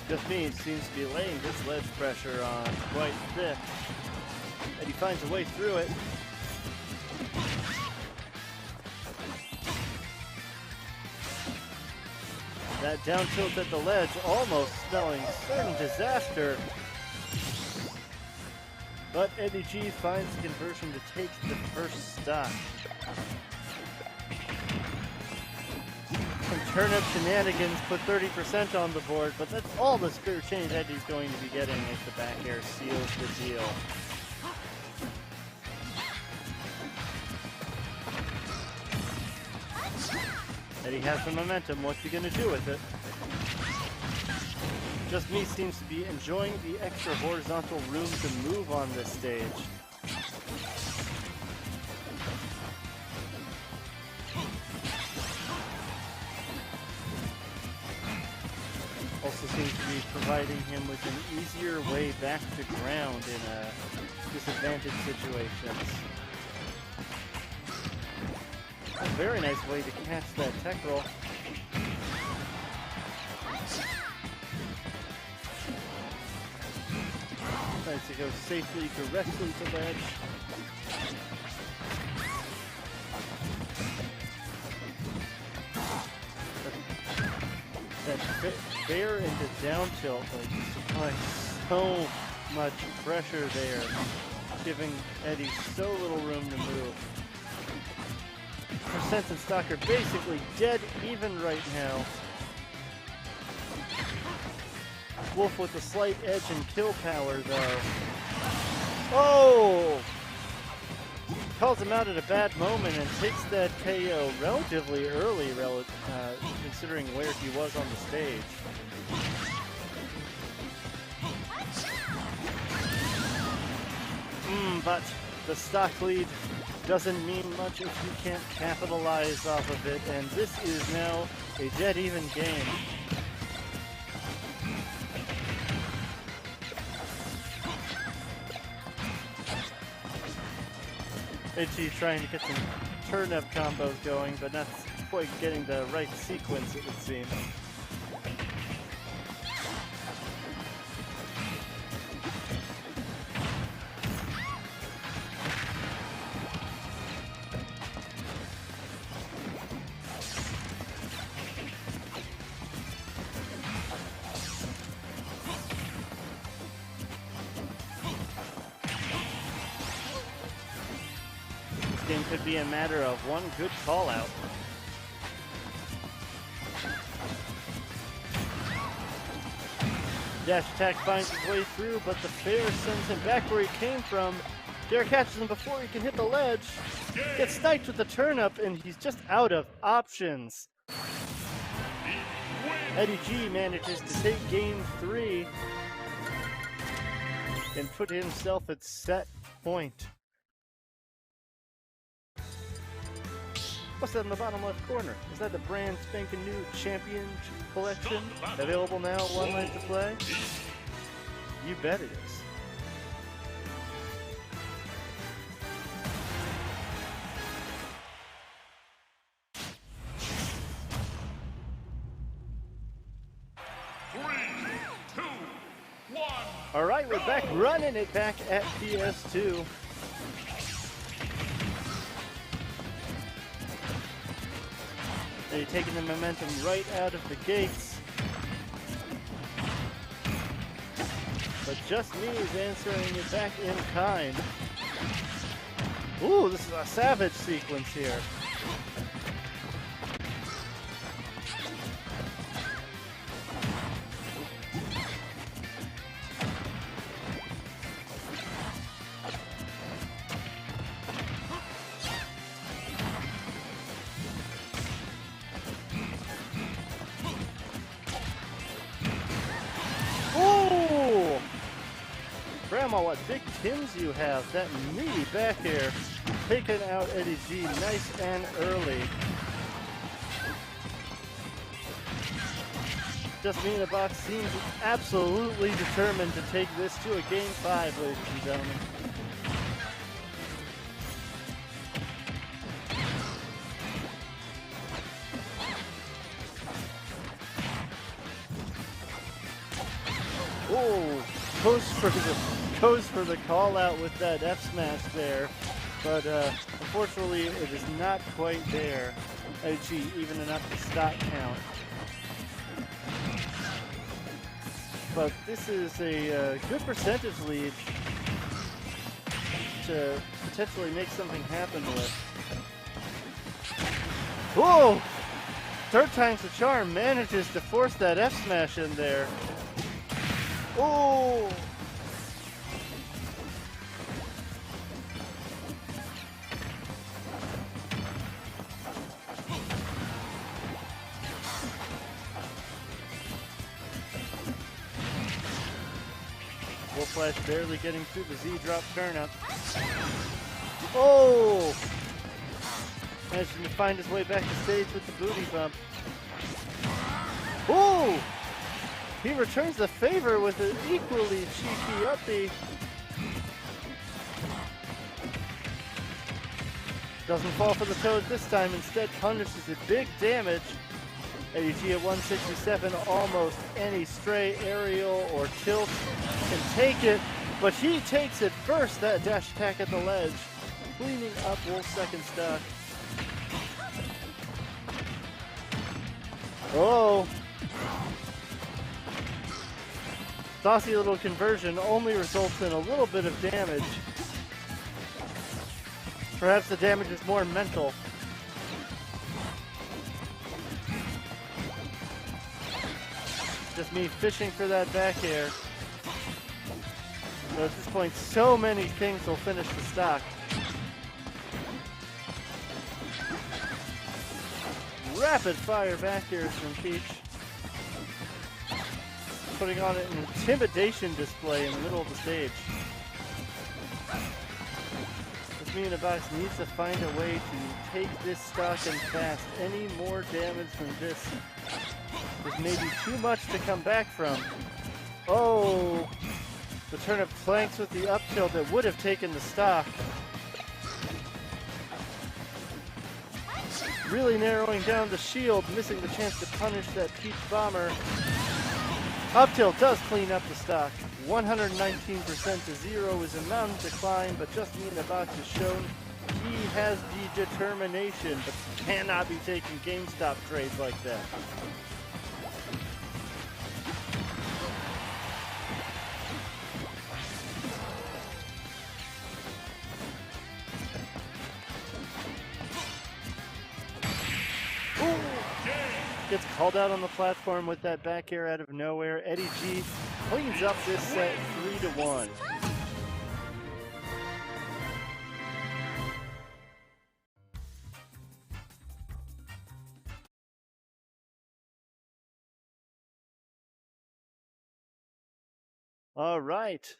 [SPEAKER 1] Just me seems to be laying this ledge pressure on quite thick, and he finds a way through it. That down tilt at the ledge almost spelling certain disaster. But Eddie G finds the conversion to take the first stock. Some turnip shenanigans put 30% on the board, but that's all the spare change Eddie's going to be getting if the back air seals the deal. Eddie has the momentum. What's he going to do with it? Just Me seems to be enjoying the extra horizontal room to move on this stage. Also seems to be providing him with an easier way back to ground in disadvantaged situations. A very nice way to catch that tech roll. Nice to go safely directly to ledge. That fair into down tilt, like so much pressure there, giving Eddie so little room to move. Percent and stock are basically dead even right now. Wolf with a slight edge and kill power though. Oh! Calls him out at a bad moment and takes that KO relatively early, considering where he was on the stage. But the stock lead doesn't mean much if you can't capitalize off of it, and this is now a dead even game. Itchy trying to get some turnip combos going, but not quite getting the right sequence, it would seem. Game could be a matter of one good call out. Dash attack finds his way through, but the fair sends him back where he came from. Dare catches him before he can hit the ledge. Gets sniped with the turnip, and he's just out of options. Eddie G manages to take game 3 and put himself at set point. What's that in the bottom left corner? Is that the brand spanking new Champion collection? Available now at 1Life2Play? You bet it is. Alright, we're back running it back at PS2. They're taking the momentum right out of the gates. but Just Me is answering it back in kind. Ooh, this is a savage sequence here. Grandma, what big Tims you have. That meaty back air taking out Eddie G nice and early. Just Me in a Box seems absolutely determined to take this to a game 5, ladies and gentlemen. Oh, goes for the call out with that F smash there, but unfortunately it is not quite there. Oh gee, even enough to stop count. But this is a good percentage lead to potentially make something happen with. Whoa! Third time's the charm, manages to force that F smash in there. Oh! Flash barely getting through the Z-drop turnup. Oh! Managing to find his way back to stage with the booty bump. Oh! He returns the favor with an equally cheeky uppy. Doesn't fall for the toad this time, instead punishes it big damage. Eddie G at 167, almost any stray aerial or tilt can take it, but he takes it first, that dash attack at the ledge, cleaning up Wolf's second stock. Oh! Saucy little conversion only results in a little bit of damage. Perhaps the damage is more mental. Just Me fishing for that back air. So at this point, so many things will finish the stock. Rapid fire back airs from Peach. Putting on an intimidation display in the middle of the stage. Just Me in a Box needs to find a way to take this stock and fast. Any more damage than this is maybe too much to come back from. Oh! The turnip flanks with the up tilt that would have taken the stock. Really narrowing down the shield, missing the chance to punish that Peach bomber. Up tilt does clean up the stock. 119% to 0 is a mountain to climb, but Just Me in a Box has shown he has the determination, but cannot be taking GameStop trades like that. Gets called out on the platform with that back air out of nowhere. Eddie G cleans up this set 3-1. All right.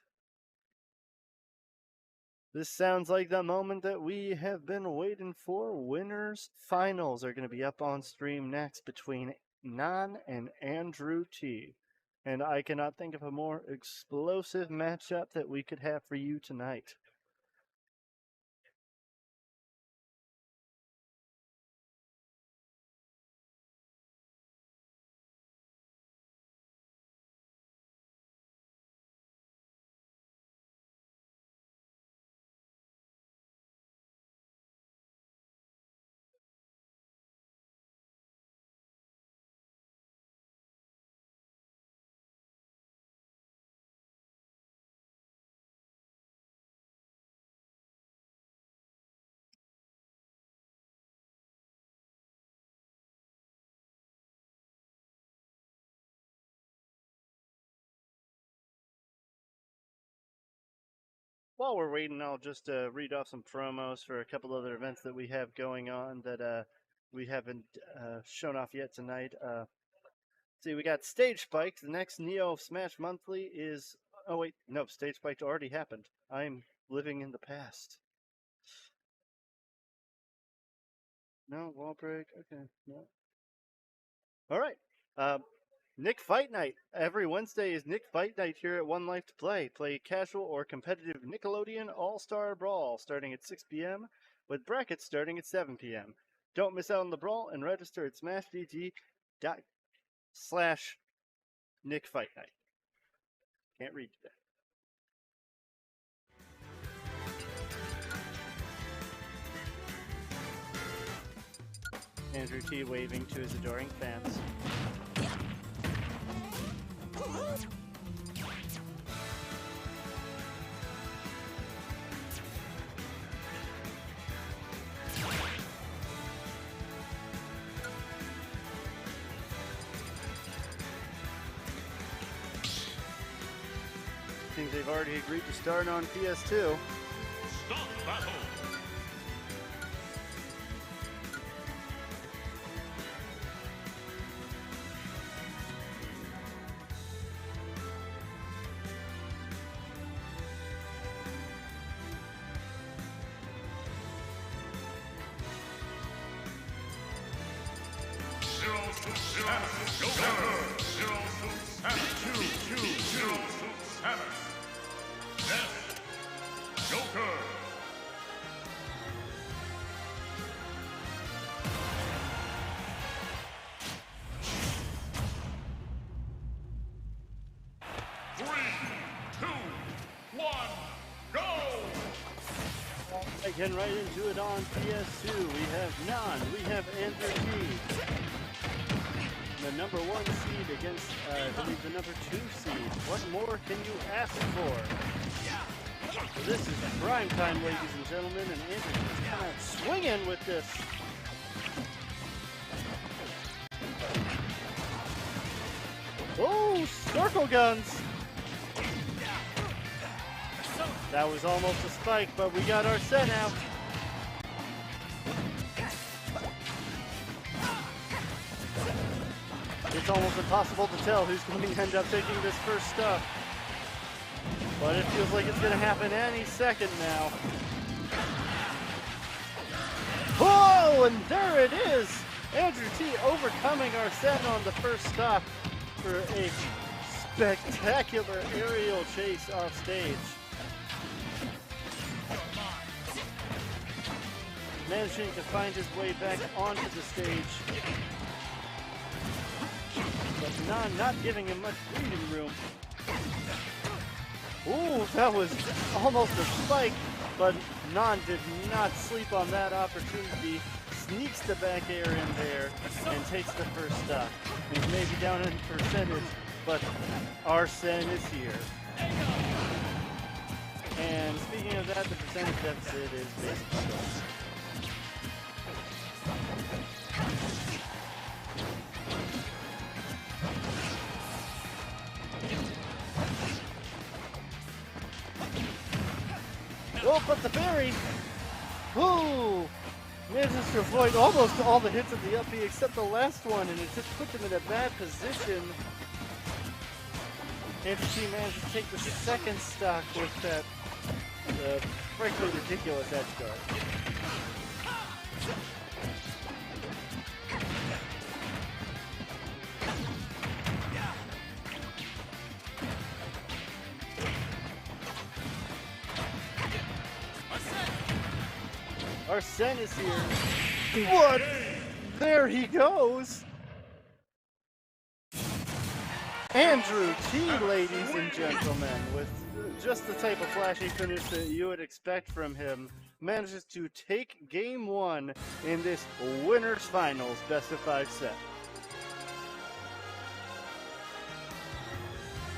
[SPEAKER 1] This sounds like the moment that we have been waiting for. Winners finals are going to be up on stream next between Nan and Andrew T. And I cannot think of a more explosive matchup that we could have for you tonight. while we're waiting, I'll just read off some promos for a couple other events that we have going on that we haven't shown off yet tonight. See, we got Stage Spike. The next Neo Smash Monthly is... Oh, wait. No, Stage Spike already happened. I'm living in the past. No, wall break. Okay. No. All right. Nick Fight Night. Every Wednesday is Nick Fight Night here at 1Life2Play. Play casual or competitive Nickelodeon All-Star Brawl starting at 6 p.m. with brackets starting at 7 p.m. Don't miss out on the brawl and register at smashdt./Nick Fight Night. Can't read today. Andrew T waving to his adoring fans. Seems they've already agreed to start on PS2.
[SPEAKER 5] Stop battle.
[SPEAKER 1] Getting right into it on PS2. We have Nan, we have Andrew T. The number 1 seed against, I believe, the number 2 seed. What more can you ask for? So this is prime time, ladies and gentlemen, and Andrew is kind of swinging with this. Oh, circle guns! That was almost a spike, but we got our set out. It's almost impossible to tell who's going to end up taking this first stuff. But it feels like it's going to happen any second now. Oh, and there it is! Andrew T overcoming our set on the first stop for a spectacular aerial chase off stage. Managing to find his way back onto the stage. But Nan not giving him much breathing room. Ooh, that was almost a spike, but Nan did not sleep on that opportunity. Sneaks the back air in there and takes the first stop. He's maybe down in percentage, but Arsene is here. And speaking of that, the percentage deficit is basically gone. Oh, but the berry! Ooh! Manages to avoid almost all the hits of the up B except the last one, and it just puts him in a bad position. Andrew T managed to take the second stock with that frankly ridiculous edge guard. Arsene is here. What? There he goes. Andrew T, ladies and gentlemen, with just the type of flashy finish that you would expect from him, manages to take game 1 in this winner's finals best of 5 set.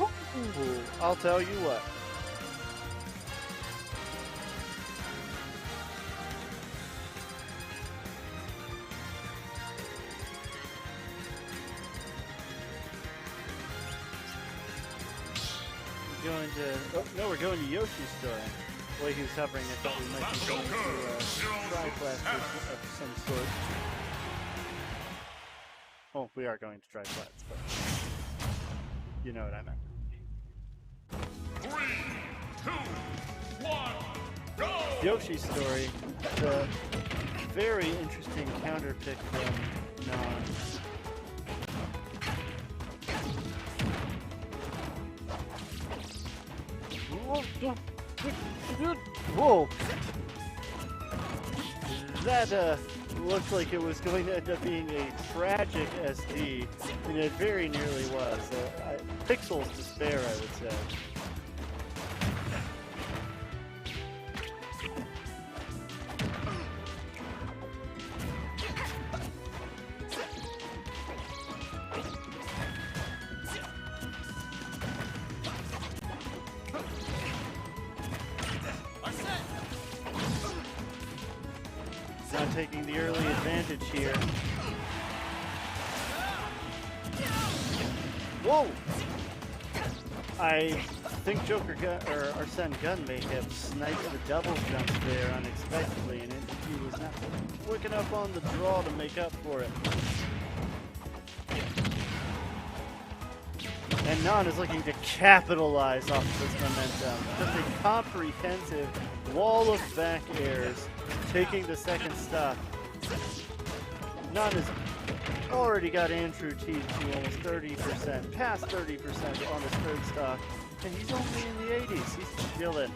[SPEAKER 1] Ooh, I'll tell you what. Going to, oh no, we're going to Yoshi's store. The way he was hovering, I thought we might be going to try flats of some sort. Well, we are going to try flats, but you know what I meant.
[SPEAKER 5] 3, 2, 1, go!
[SPEAKER 1] Yoshi's story, the very interesting counter pick from Non. Whoa! That looked like it was going to end up being a tragic SD, and it very nearly was. Pixels to spare, I would say. Now taking the early advantage here. Whoa! I think Joker Gun or Arsene Gun may have sniped the double jump there unexpectedly, and he was not quick enough on the draw to make up for it. And Non is looking to capitalize off this momentum. Just a comprehensive wall of back airs, taking the second stock. Non has already got Andrew T to almost 30%, past 30% on his third stock, and he's only in the 80s. He's chilling.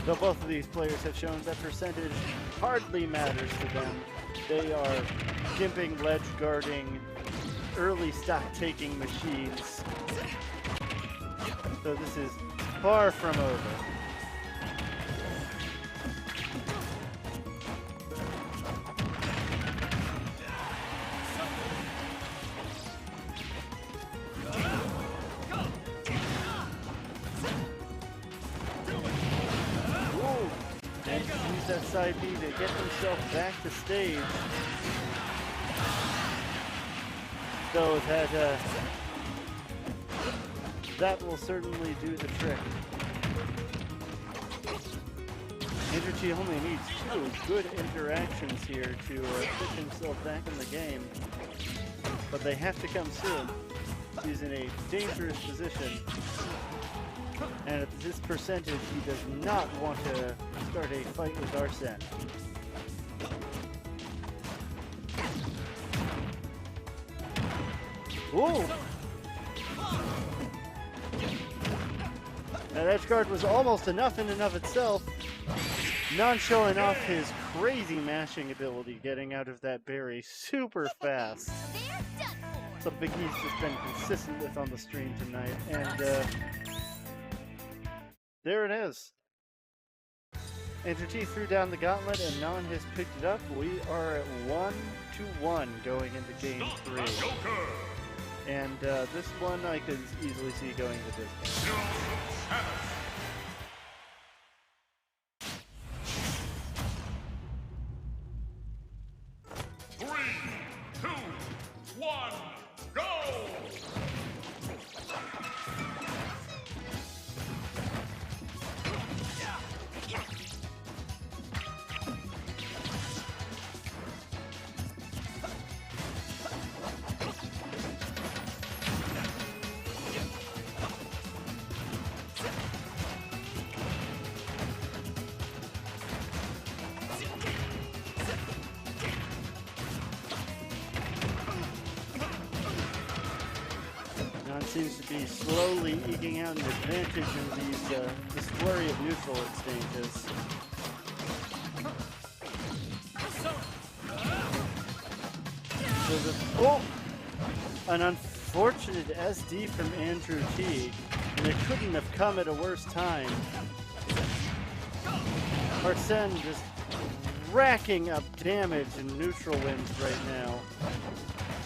[SPEAKER 1] Though both of these players have shown that percentage hardly matters to them. They are gimping, ledge guarding, early stock taking machines. So this is far from over. That side B to get himself back to stage. So that will certainly do the trick. Andrew T only needs 2 good interactions here to put himself back in the game, but they have to come soon. He's in a dangerous position. And at this percentage, he does not want to start a fight with Arsene. Ooh! That edge guard was almost enough in and of itself. Non showing off his crazy mashing ability, getting out of that berry super fast. Something he's just been consistent with on the stream tonight. And there it is. Andrew T threw down the gauntlet and Non has picked it up. We are at 1-1 going into game 3. And this one I could easily see going the distance.
[SPEAKER 5] 3, 2, 1, go!
[SPEAKER 1] Seems to be slowly eking out an advantage in these this flurry of neutral exchanges. So an unfortunate SD from Andrew T, and it couldn't have come at a worse time. Arsene just racking up damage in neutral wins right now,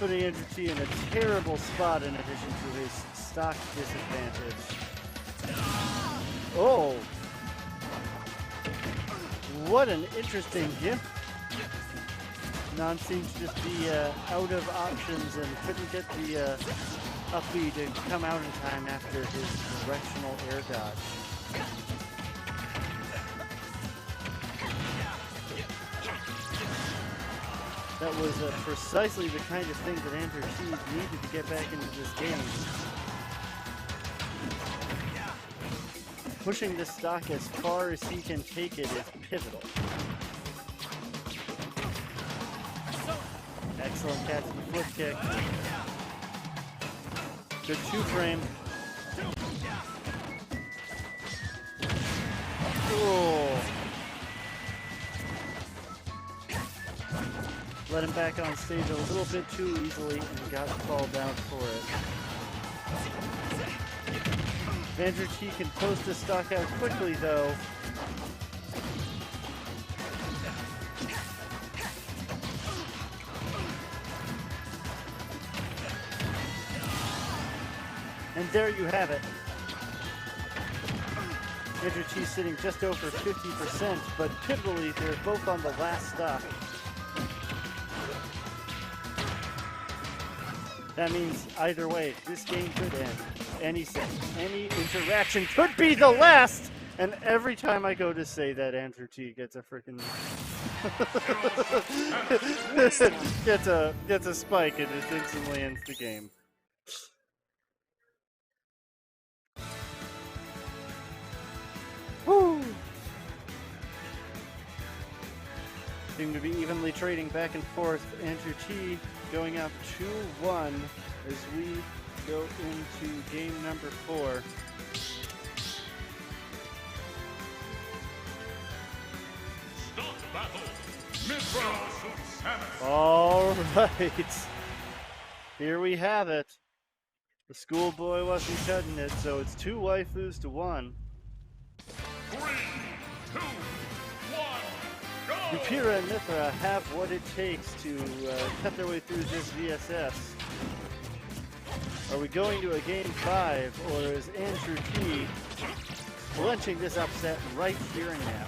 [SPEAKER 1] putting Andrew T in a terrible spot in addition to his stock disadvantage. Oh! What an interesting gift. Non seemed to just be out of options and couldn't get the up B to come out in time after his directional air dodge. That was precisely the kind of thing that Andrew T needed to get back into this game. Pushing this stock as far as he can take it is pivotal. Excellent Katsky flip kick. Good two-frame. Oh. Let him back on stage a little bit too easily and got called down for it. Andrew T can post his stock out quickly though. And there you have it. Andrew T sitting just over 50%, but pivotally they're both on the last stock. That means either way, this game could end. Any interaction could be the last! And every time I go to say that, Andrew T gets a freaking gets a spike and just instantly ends the game. Woo! Seem to be evenly trading back and forth. Andrew T going up 2-1 as we go into game number 4.
[SPEAKER 5] Start battle. Mithra.
[SPEAKER 1] All right. Here we have it. The schoolboy wasn't cutting it, so it's 2 waifus to 1.
[SPEAKER 5] 3, 2, 1, go!
[SPEAKER 1] Yupira and Mithra have what it takes to cut their way through this VSS. Are we going to a game 5, or is Andrew T clinching this upset right here and now?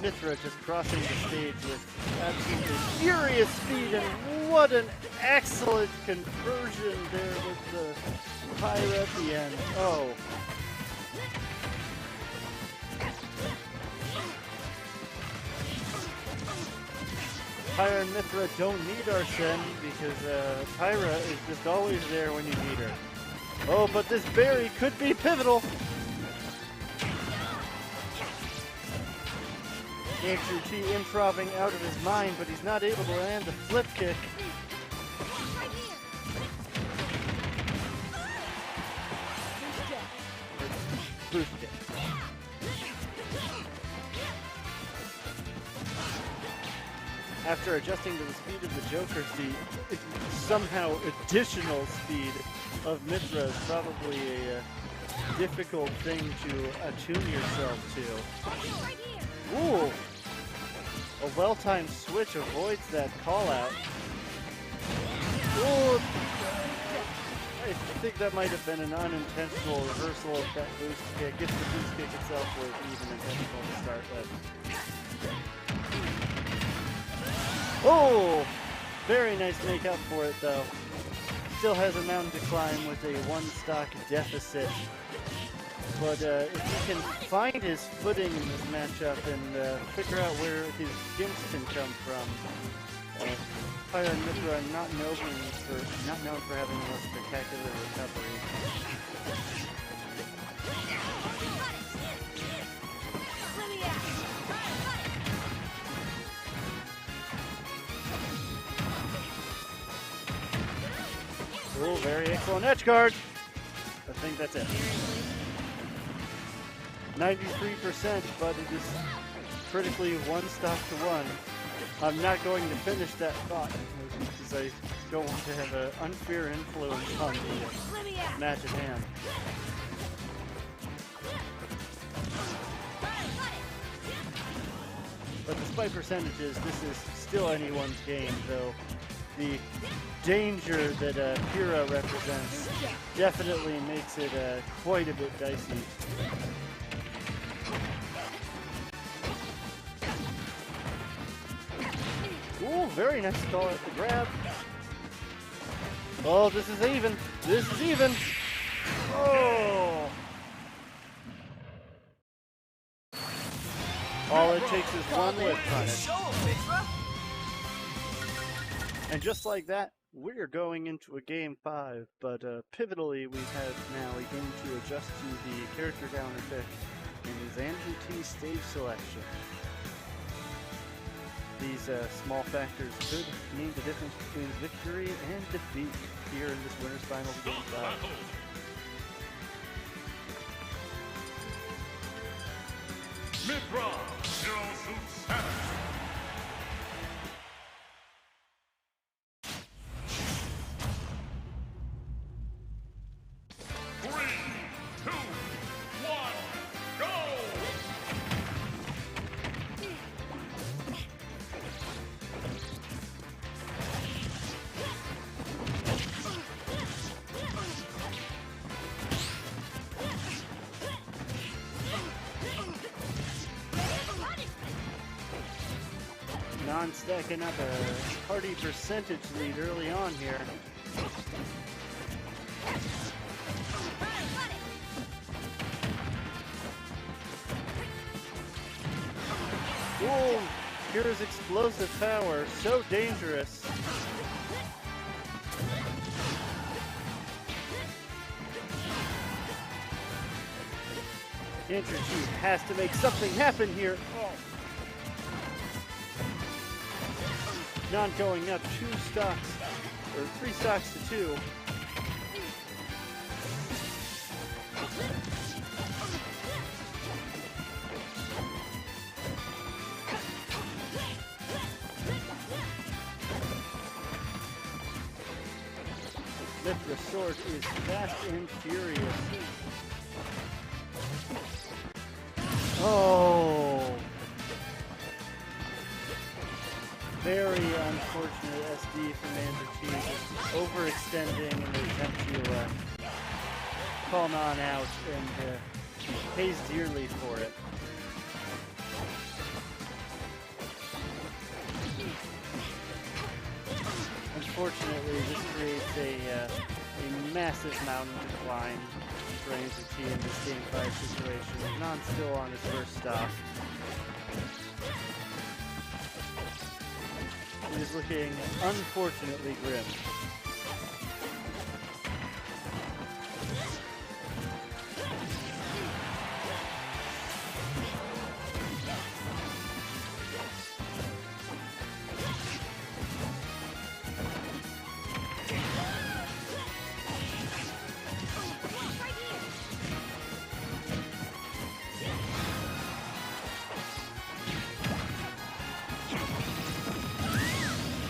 [SPEAKER 1] Mithra just crossing the stage with absolutely furious speed, and what an excellent conversion there with the Pyra at the end. Oh. Pyra and Mithra don't need Arsene because Pyra is just always there when you need her. Oh, but this berry could be pivotal. Andrew T improving out of his mind, but he's not able to land the flip kick. Boost kick. After adjusting to the speed of the Joker, the somehow additional speed of Mithra is probably a difficult thing to attune yourself to. Ooh! A well-timed switch avoids that call-out. Ooh! I think that might have been an unintentional reversal of that boost kick, if the boost kick itself was even intentional to start with. Oh! Very nice make up for it, though. Still has a mountain to climb with a 1-stock deficit. But if he can find his footing in this matchup and figure out where his gimps can come from, Pyra and Mithra are not known for having the most spectacular recovery. Oh, very excellent edge guard. I think that's it. 93%, but it is critically 1 stock to 1. I'm not going to finish that thought because I don't want to have an unfair influence on the match at hand. But despite percentages, this is still anyone's game, though the danger that Pyrrha represents definitely makes it quite a bit dicey. Ooh, very nice call at the grab. Oh, this is even. This is even. Oh. All it takes is one whip punish. And just like that, we're going into a game 5. But pivotally, we have now a game to adjust to the character counter pick in his Andrew T stage selection. These small factors could mean the difference between victory and defeat here in this winner's final game 5.
[SPEAKER 5] Mithra, Zero Suit 7.
[SPEAKER 1] Stacking up a party percentage lead early on here. Ooh, here's explosive power, so dangerous. Andrew T has to make something happen here. Oh. Not going up 2 stocks, or 3 stocks to 2. Mithra's sword is fast and furious. Oh! Very unfortunate SD from Andrew T. Just overextending in the attempt to call Non out and pays dearly for it. Unfortunately, this creates a massive mountain decline for Andrew T in this Game 5 situation. Non still on his first stop. It is looking unfortunately grim.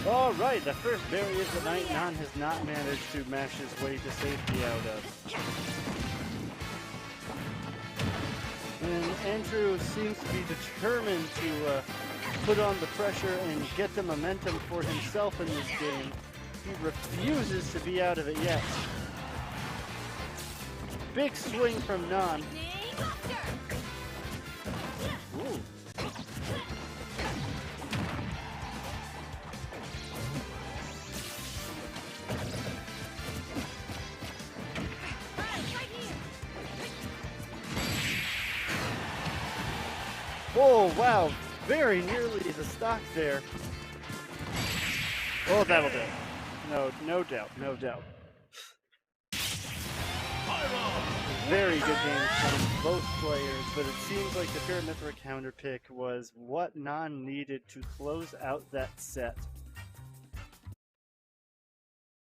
[SPEAKER 1] Alright, the first barrier that Night Non has not managed to mash his way to safety out of. And Andrew seems to be determined to put on the pressure and get the momentum for himself in this game. He refuses to be out of it yet. Big swing from Non. Ooh. Oh, wow. Very nearly the stock there. Oh, that'll do. No doubt, no doubt. Very good games from both players, but it seems like the Pyrrha Mithra counter pick was what Non needed to close out that set.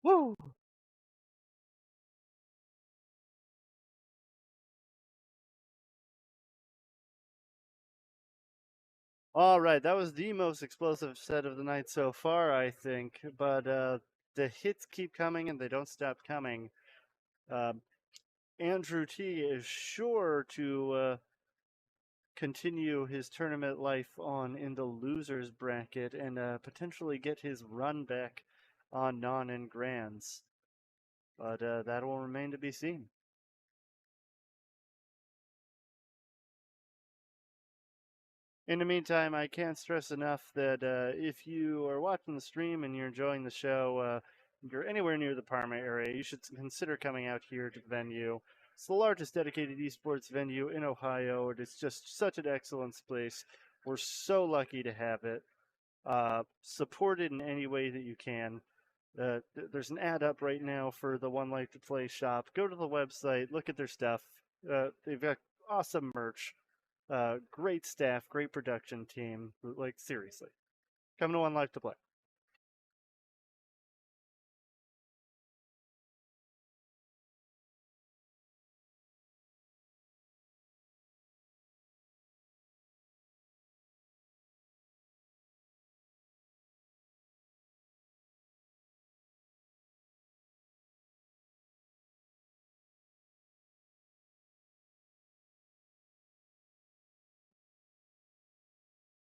[SPEAKER 1] Woo! All right, that was the most explosive set of the night so far, I think. But the hits keep coming and they don't stop coming. Andrew T is sure to continue his tournament life on in the losers bracket and potentially get his run back on non and grands. But that will remain to be seen. In the meantime, I can't stress enough that if you are watching the stream and you're enjoying the show, you're anywhere near the Parma area, you should consider coming out here to the venue. It's the largest dedicated esports venue in Ohio. It is just such an excellent place. We're so lucky to have it. Support it in any way that you can. There's an ad up right now for the 1Life2Play shop. Go to the website, look at their stuff. They've got awesome merch. Great staff, great production team. Like, seriously. Come to 1Life2Play.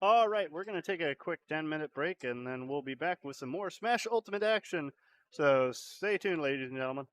[SPEAKER 1] All right, we're going to take a quick 10-minute break, and then we'll be back with some more Smash Ultimate action. So stay tuned, ladies and gentlemen.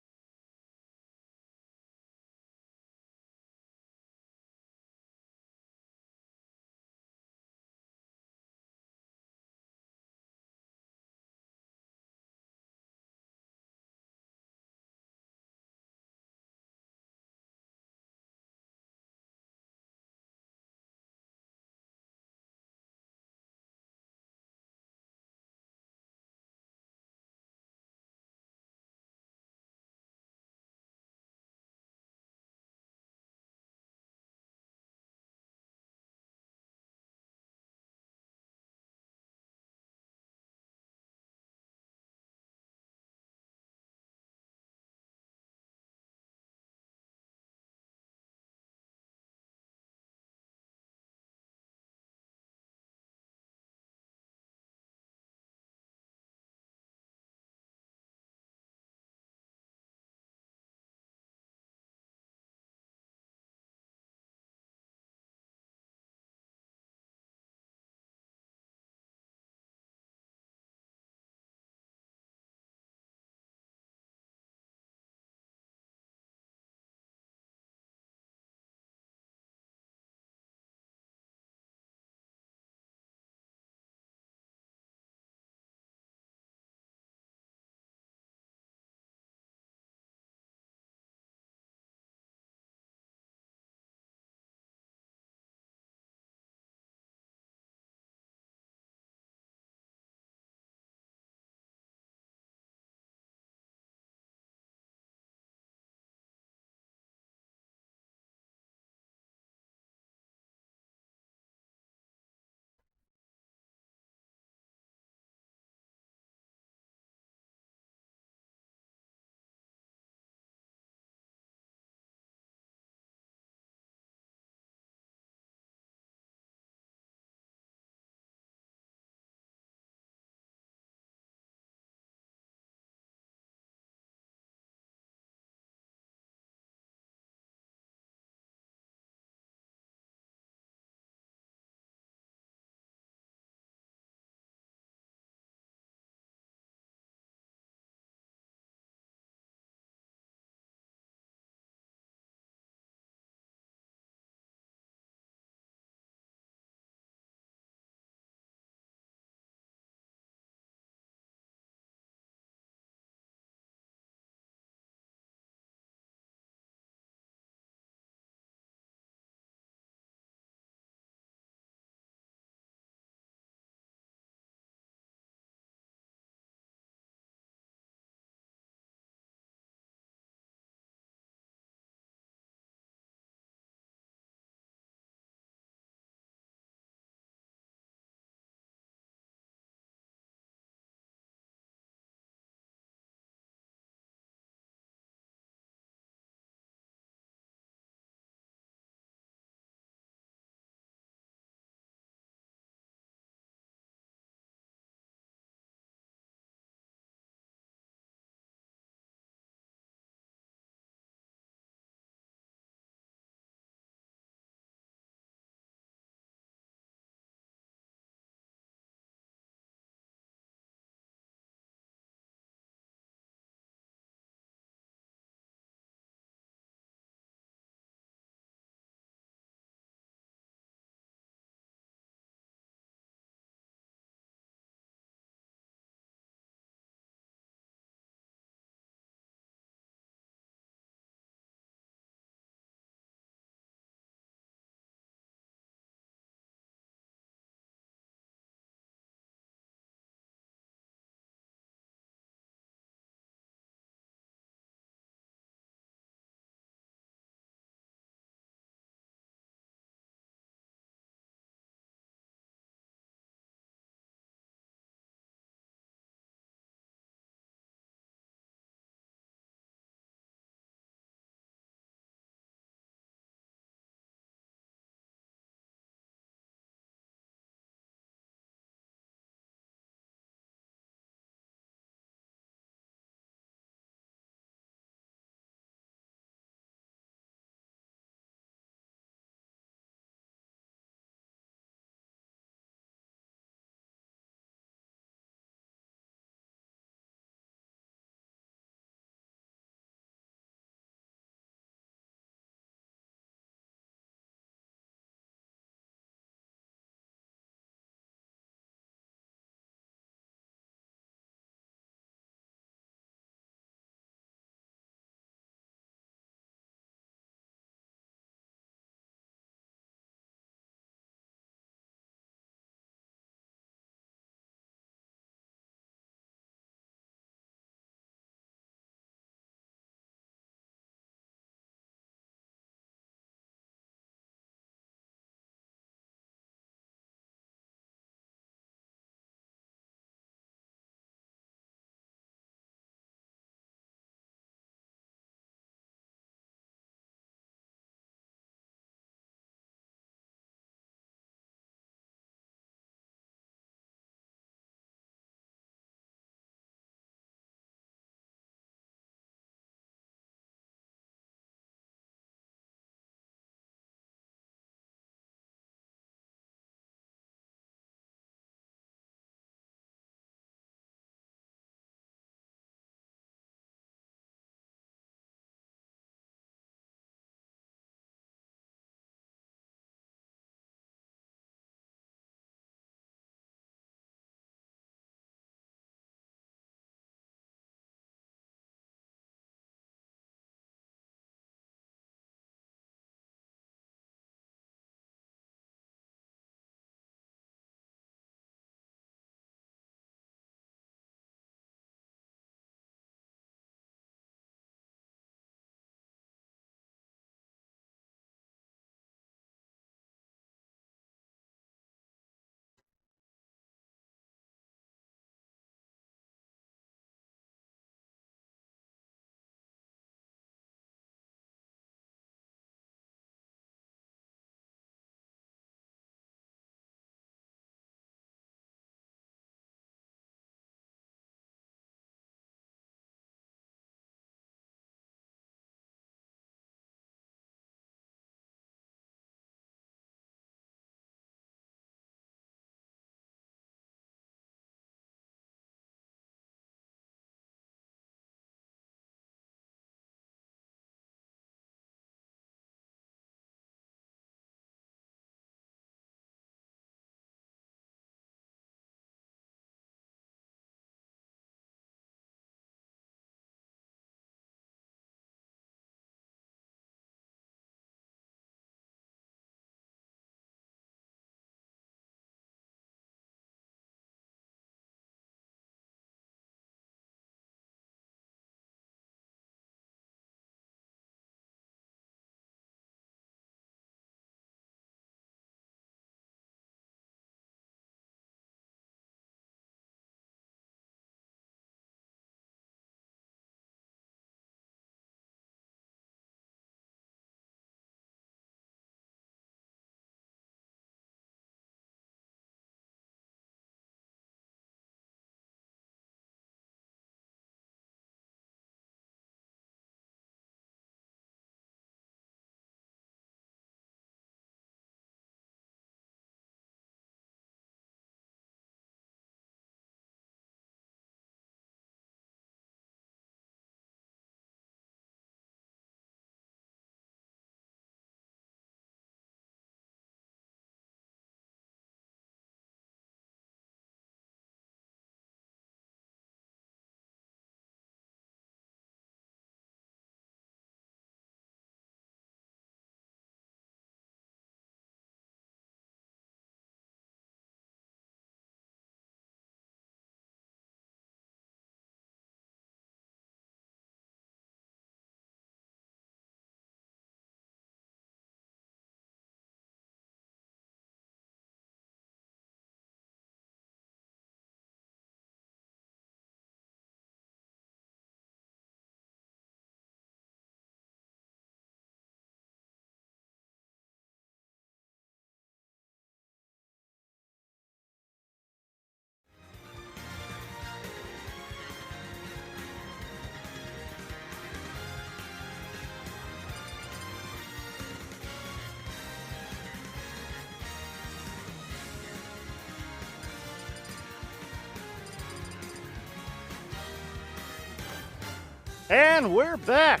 [SPEAKER 1] And we're back.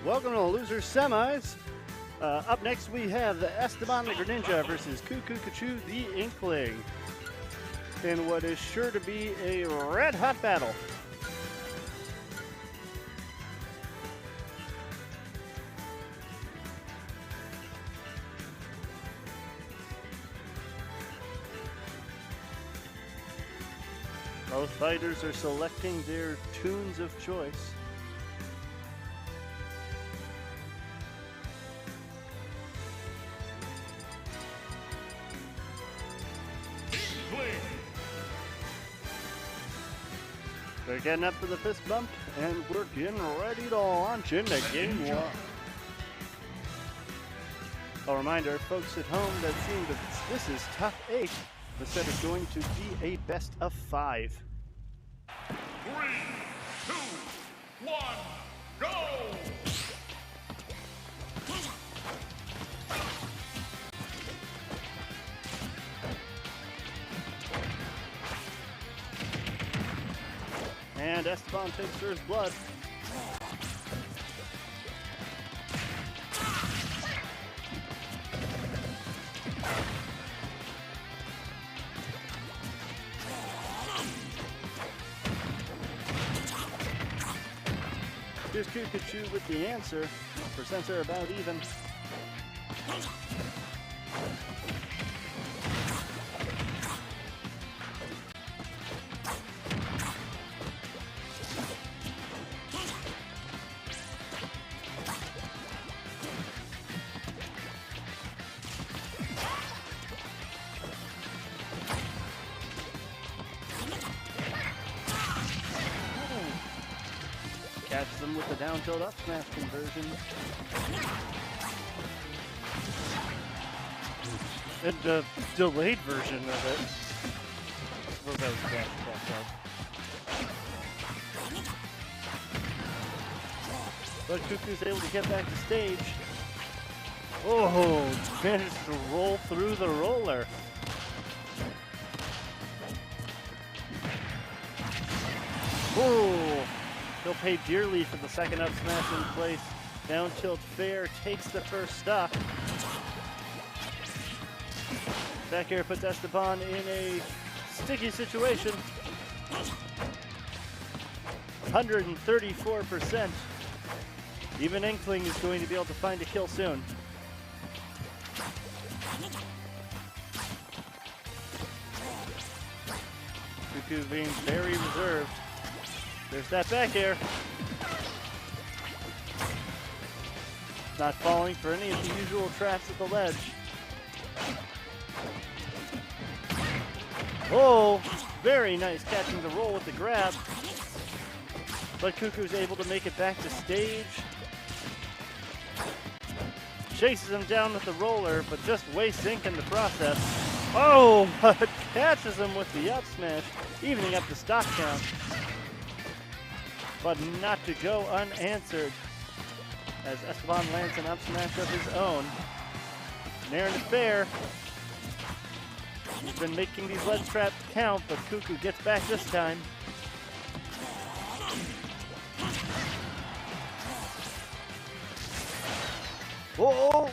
[SPEAKER 1] Welcome to the Losers Semis. Up next we have the Esteban the Greninja versus Kukukuchu the Inkling in what is sure to be a red-hot battle. Both fighters are selecting their tunes of choice. They're getting up for the fist bump, and we're getting ready to launch into game one. A reminder, folks at home, that seeing that this is top 8, the set is going to be a best of 5.
[SPEAKER 5] 3, 2, 1, go!
[SPEAKER 1] And Esteban takes first blood. Here's Kukukuchu with the answer. Percents are about even. Catches them with the down tilt up smash conversion. And the delayed version of it. I suppose that was bad. But Kuku's able to get back to stage. Oh, managed to roll through the roller. Oh, he'll pay dearly for the second up smash in place. Down tilt fair takes the first stock. Back air puts Esteban in a sticky situation. 134%. Even Inkling is going to be able to find a kill soon. Kuku being very reserved. There's that back air. Not falling for any of the usual traps at the ledge. Oh, very nice catching the roll with the grab. But Kuku's able to make it back to stage. Chases him down with the roller, but just wastes ink in the process. Oh, but catches him with the up smash, evening up the stock count. But not to go unanswered, as Esteban lands an up smash of his own. Nair and fair. He's been making these ledge traps count, but Kuku gets back this time. Whoa!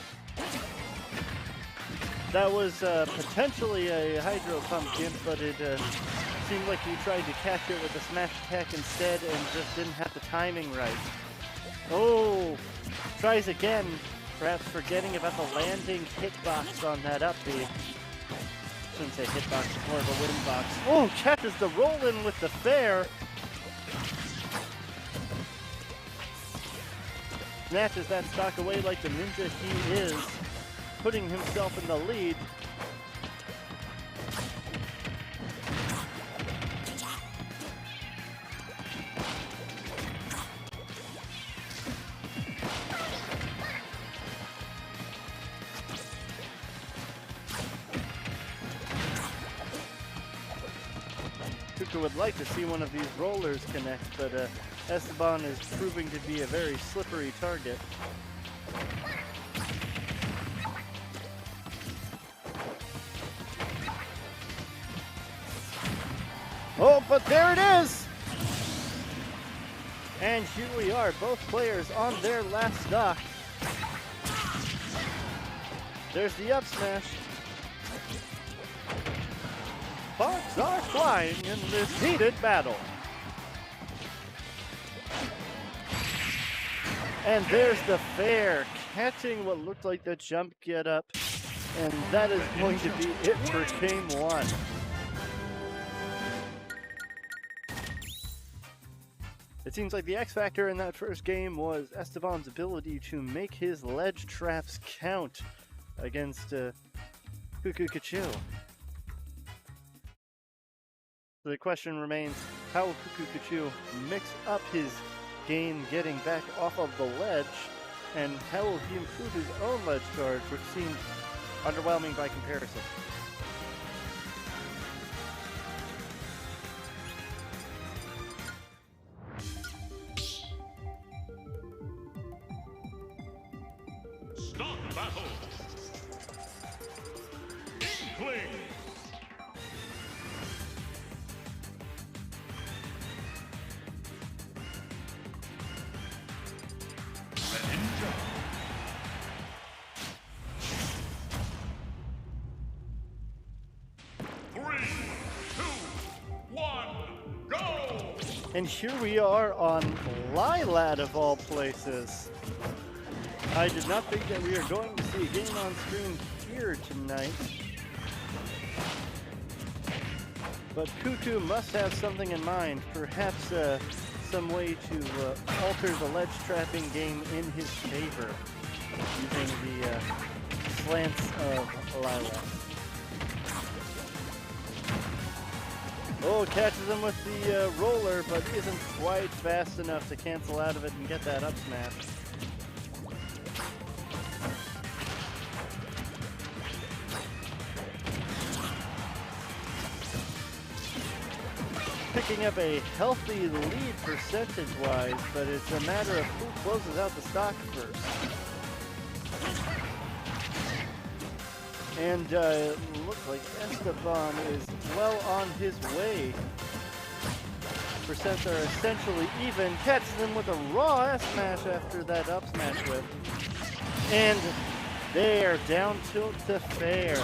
[SPEAKER 1] That was potentially a Hydro Pumpkin, but it seemed like he tried to catch it with a smash attack instead and just didn't have the timing right. Oh! Tries again, perhaps forgetting about the landing hitbox on that up B. Shouldn't say hitbox, it's more of a win box. Oh, catches the roll in with the fair. Snatches that stock away like the ninja he is, putting himself in the lead. Kuku would like to see one of these rollers connect, but Esteban is proving to be a very slippery target. Oh, but there it is! And here we are, both players on their last stock. There's the up smash. Sparks are flying in this heated battle. And there's the fair, catching what looked like the jump get up. And that is going to be it for game one. It seems like the X factor in that first game was Esteban's ability to make his ledge traps count against Kukukuchu. So the question remains, how will Kukukuchu mix up his game getting back off of the ledge, and how will he improve his own ledge guard, which seemed underwhelming by comparison?
[SPEAKER 5] Start battle. Inkling. Greninja. 3, 2, 1, go!
[SPEAKER 1] And here we are on Lilat of all places. I did not think that we were going to see a game on screen here tonight. But Kuku must have something in mind, perhaps some way to alter the ledge trapping game in his favor, using the slants of Lilat. Oh, catches him with the roller, but isn't quite fast enough to cancel out of it and get that up smash. Picking up a healthy lead percentage-wise, but it's a matter of who closes out the stock first. And it looks like Esteban is well on his way. Percents are essentially even. Catches him with a raw S-smash after that up smash whip. And there, down tilt to fair.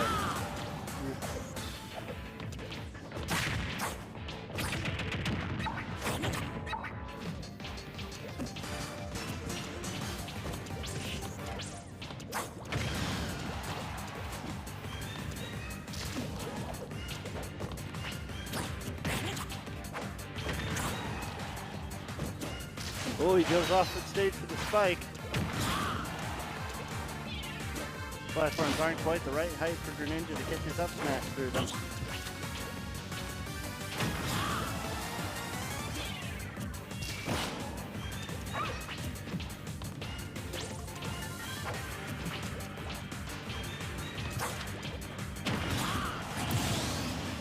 [SPEAKER 1] Oh, he goes off the stage for the spike. Platforms aren't quite the right height for Greninja to get his up smash through them.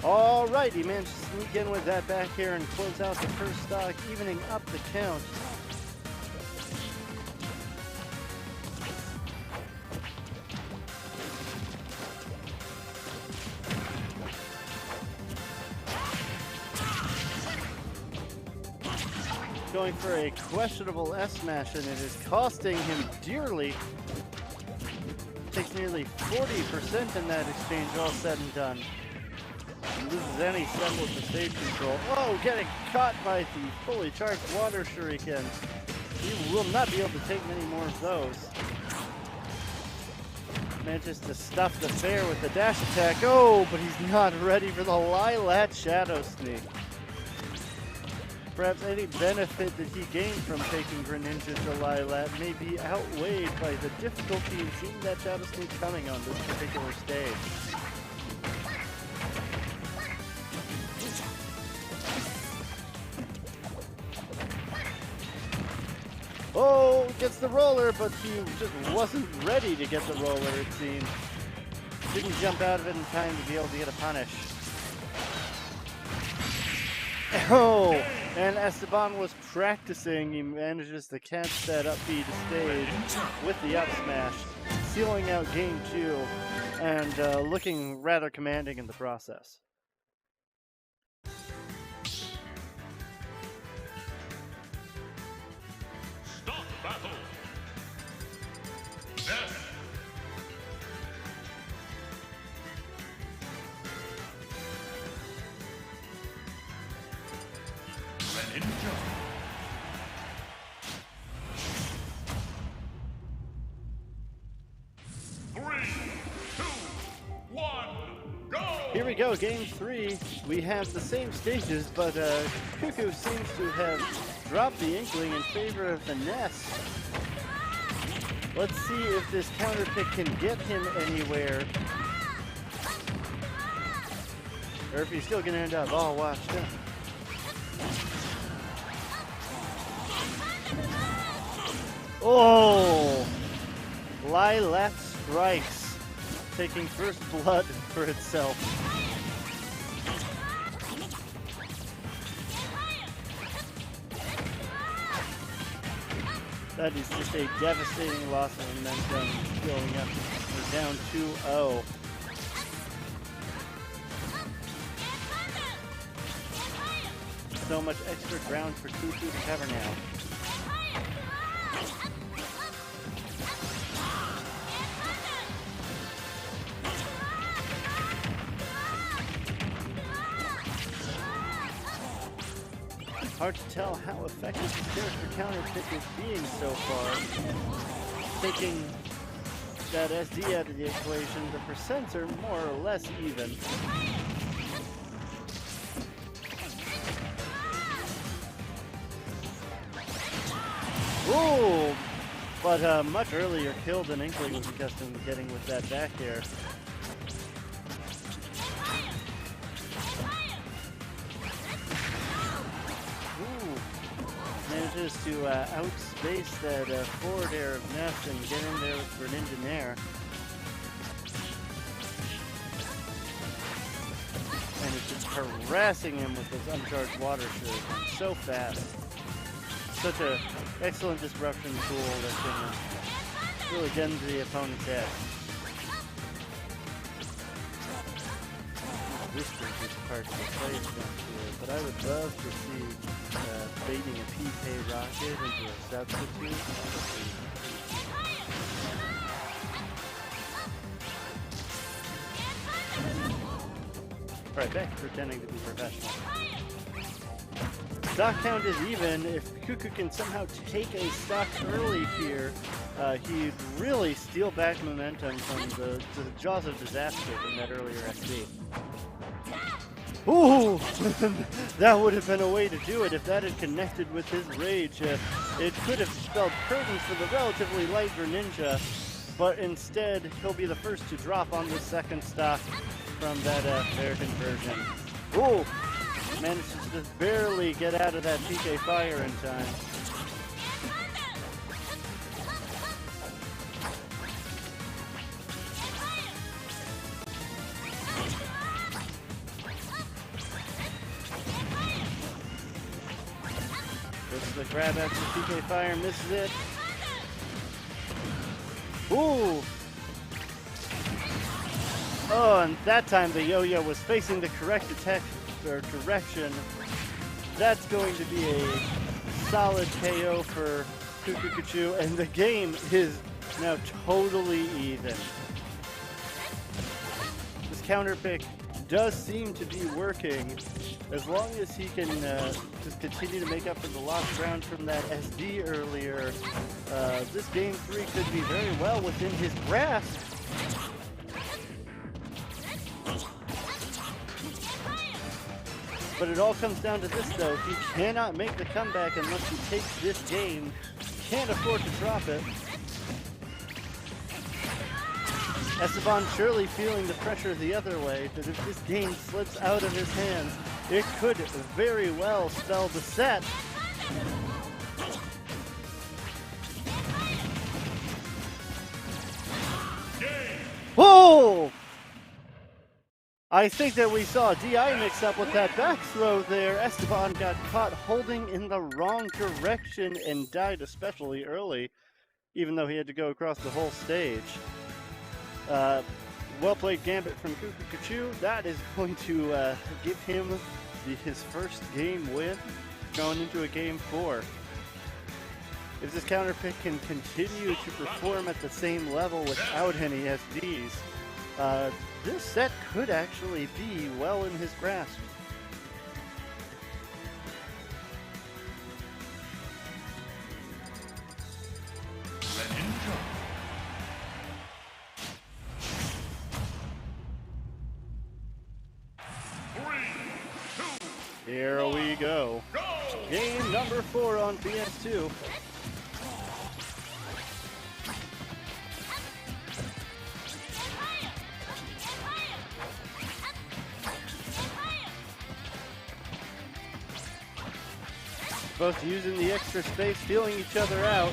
[SPEAKER 1] All right, he managed to sneak in with that back air and close out the first stock, evening up the count. Going for a questionable S-smash, and it is costing him dearly. Takes nearly 40% in that exchange, all said and done. Loses any semblance of stage control. Oh, getting caught by the fully charged water shuriken. He will not be able to take many more of those. Manages to stuff the fair with the dash attack. Oh, but he's not ready for the Lilat Shadow Sneak. Perhaps any benefit that he gained from taking Greninja to Lilat may be outweighed by the difficulty in seeing that Shadow Sneak coming on this particular stage. Oh, gets the roller, but he just wasn't ready to get the roller, it seems. Didn't jump out of it in time to be able to get a punish. Oh, and Esteban was practicing. He manages to catch that up B to stage with the up smash, sealing out game 2 and looking rather commanding in the process.
[SPEAKER 5] Greninja.
[SPEAKER 1] Here we go, game 3. We have the same stages, but Kuku seems to have dropped the Inkling in favor of the Nest. Let's see if this counter pick can get him anywhere. Or if he's still going to end up all washed up. Oh! Lilac strikes, taking first blood for itself. That is just a devastating loss of momentum, going up. We're down 2-0. So much extra ground for Kuku to cover now. Hard to tell how effective the character counter pick is being so far. Taking that SD out of the equation, the percents are more or less even. Ooh! But a much earlier kill than Inkling was accustomed to getting with that back air. Manages to outspace that forward air of Nest and get in there with Greninja Nair. And it's just harassing him with those uncharged water shurikens so fast. Such an excellent disruption tool that can really get into the opponent's head. Whispers is part of the play against here, but I would love to see baiting a PK rocket into a substitute. Alright, back to pretending to be professional. Stock count is even. If Kuku can somehow take a stock early here, he'd really steal back momentum from the jaws of disaster in that earlier SD. Ooh! That would have been a way to do it if that had connected with his rage. It could have spelled curtains for the relatively light Greninja, but instead he'll be the first to drop on the second stock from that fair conversion. Ooh! Manages to just barely get out of that PK fire in time. The grab after PK fire, misses it. Ooh! Oh, and that time the yo-yo was facing the correct attack or direction. That's going to be a solid KO for Kukukuchu, and the game is now totally even. This counter pick does seem to be working. As long as he can just continue to make up for the lost ground from that SD earlier, this game 3 could be very well within his grasp. But it all comes down to this though, he cannot make the comeback unless he takes this game. Can't afford to drop it. Esteban surely feeling the pressure the other way, that if this game slips out of his hands, it could very well spell the set. Whoa! I think that we saw a DI mix up with that back throw there. Esteban got caught holding in the wrong direction and died especially early, even though he had to go across the whole stage. Well played gambit from Kukukuchu. That is going to give him his first game win going into a game 4. If this counter pick can continue to perform at the same level without any SDs, this set could actually be well in his grasp. Here we go. Game number 4 on PS2. Both using the extra space, feeling each other out.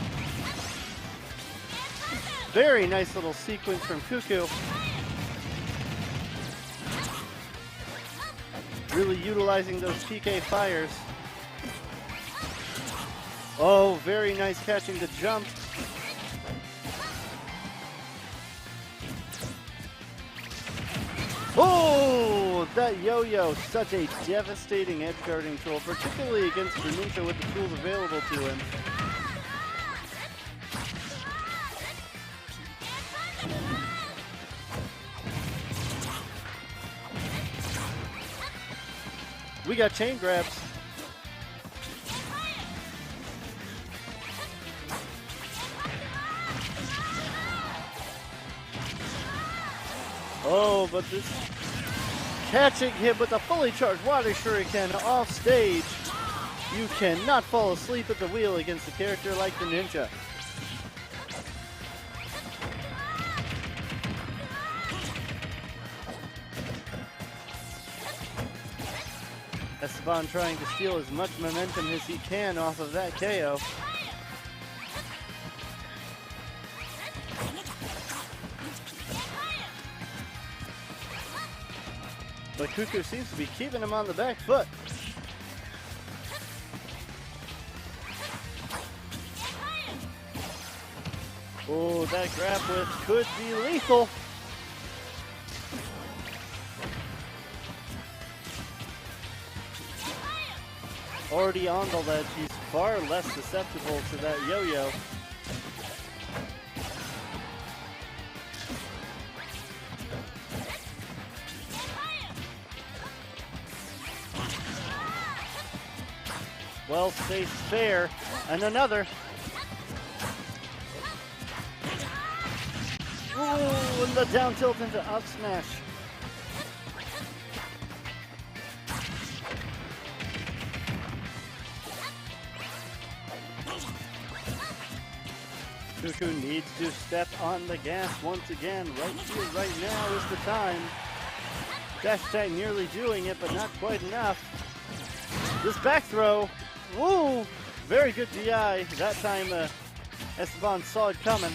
[SPEAKER 1] Very nice little sequence from Kuku. Really utilizing those PK fires. Oh, very nice catching the jump. Oh, that yo-yo, such a devastating edge guarding tool, particularly against Greninja with the tools available to him. We got chain grabs. Oh, but this catching him with a fully charged water shuriken off stage. You cannot fall asleep at the wheel against a character like the Ninja. Esteban trying to steal as much momentum as he can off of that KO. But Kuku seems to be keeping him on the back foot. Oh, that grab whip could be lethal. Already on the ledge, he's far less susceptible to that yo-yo. Well spaced fair, and another. Ooh, and the down tilt into up smash. Kuku needs to step on the gas once again. Right here, right now is the time. Dash attack nearly doing it, but not quite enough. This back throw. Woo! Very good DI. That time Esteban saw it coming.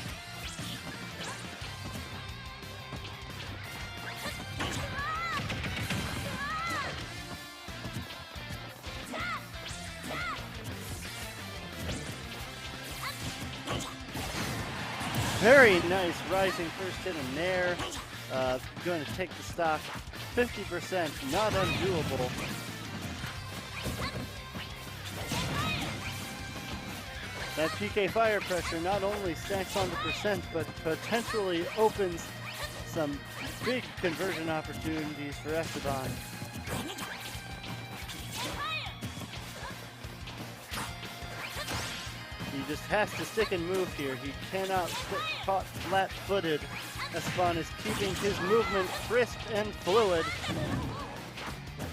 [SPEAKER 1] Very nice rising first hit in there. Going to take the stock 50%, not undoable. That PK fire pressure not only stacks on the percent, but potentially opens some big conversion opportunities for Esteban. He just has to stick and move here. He cannot get caught flat-footed. Esteban is keeping his movement crisp and fluid.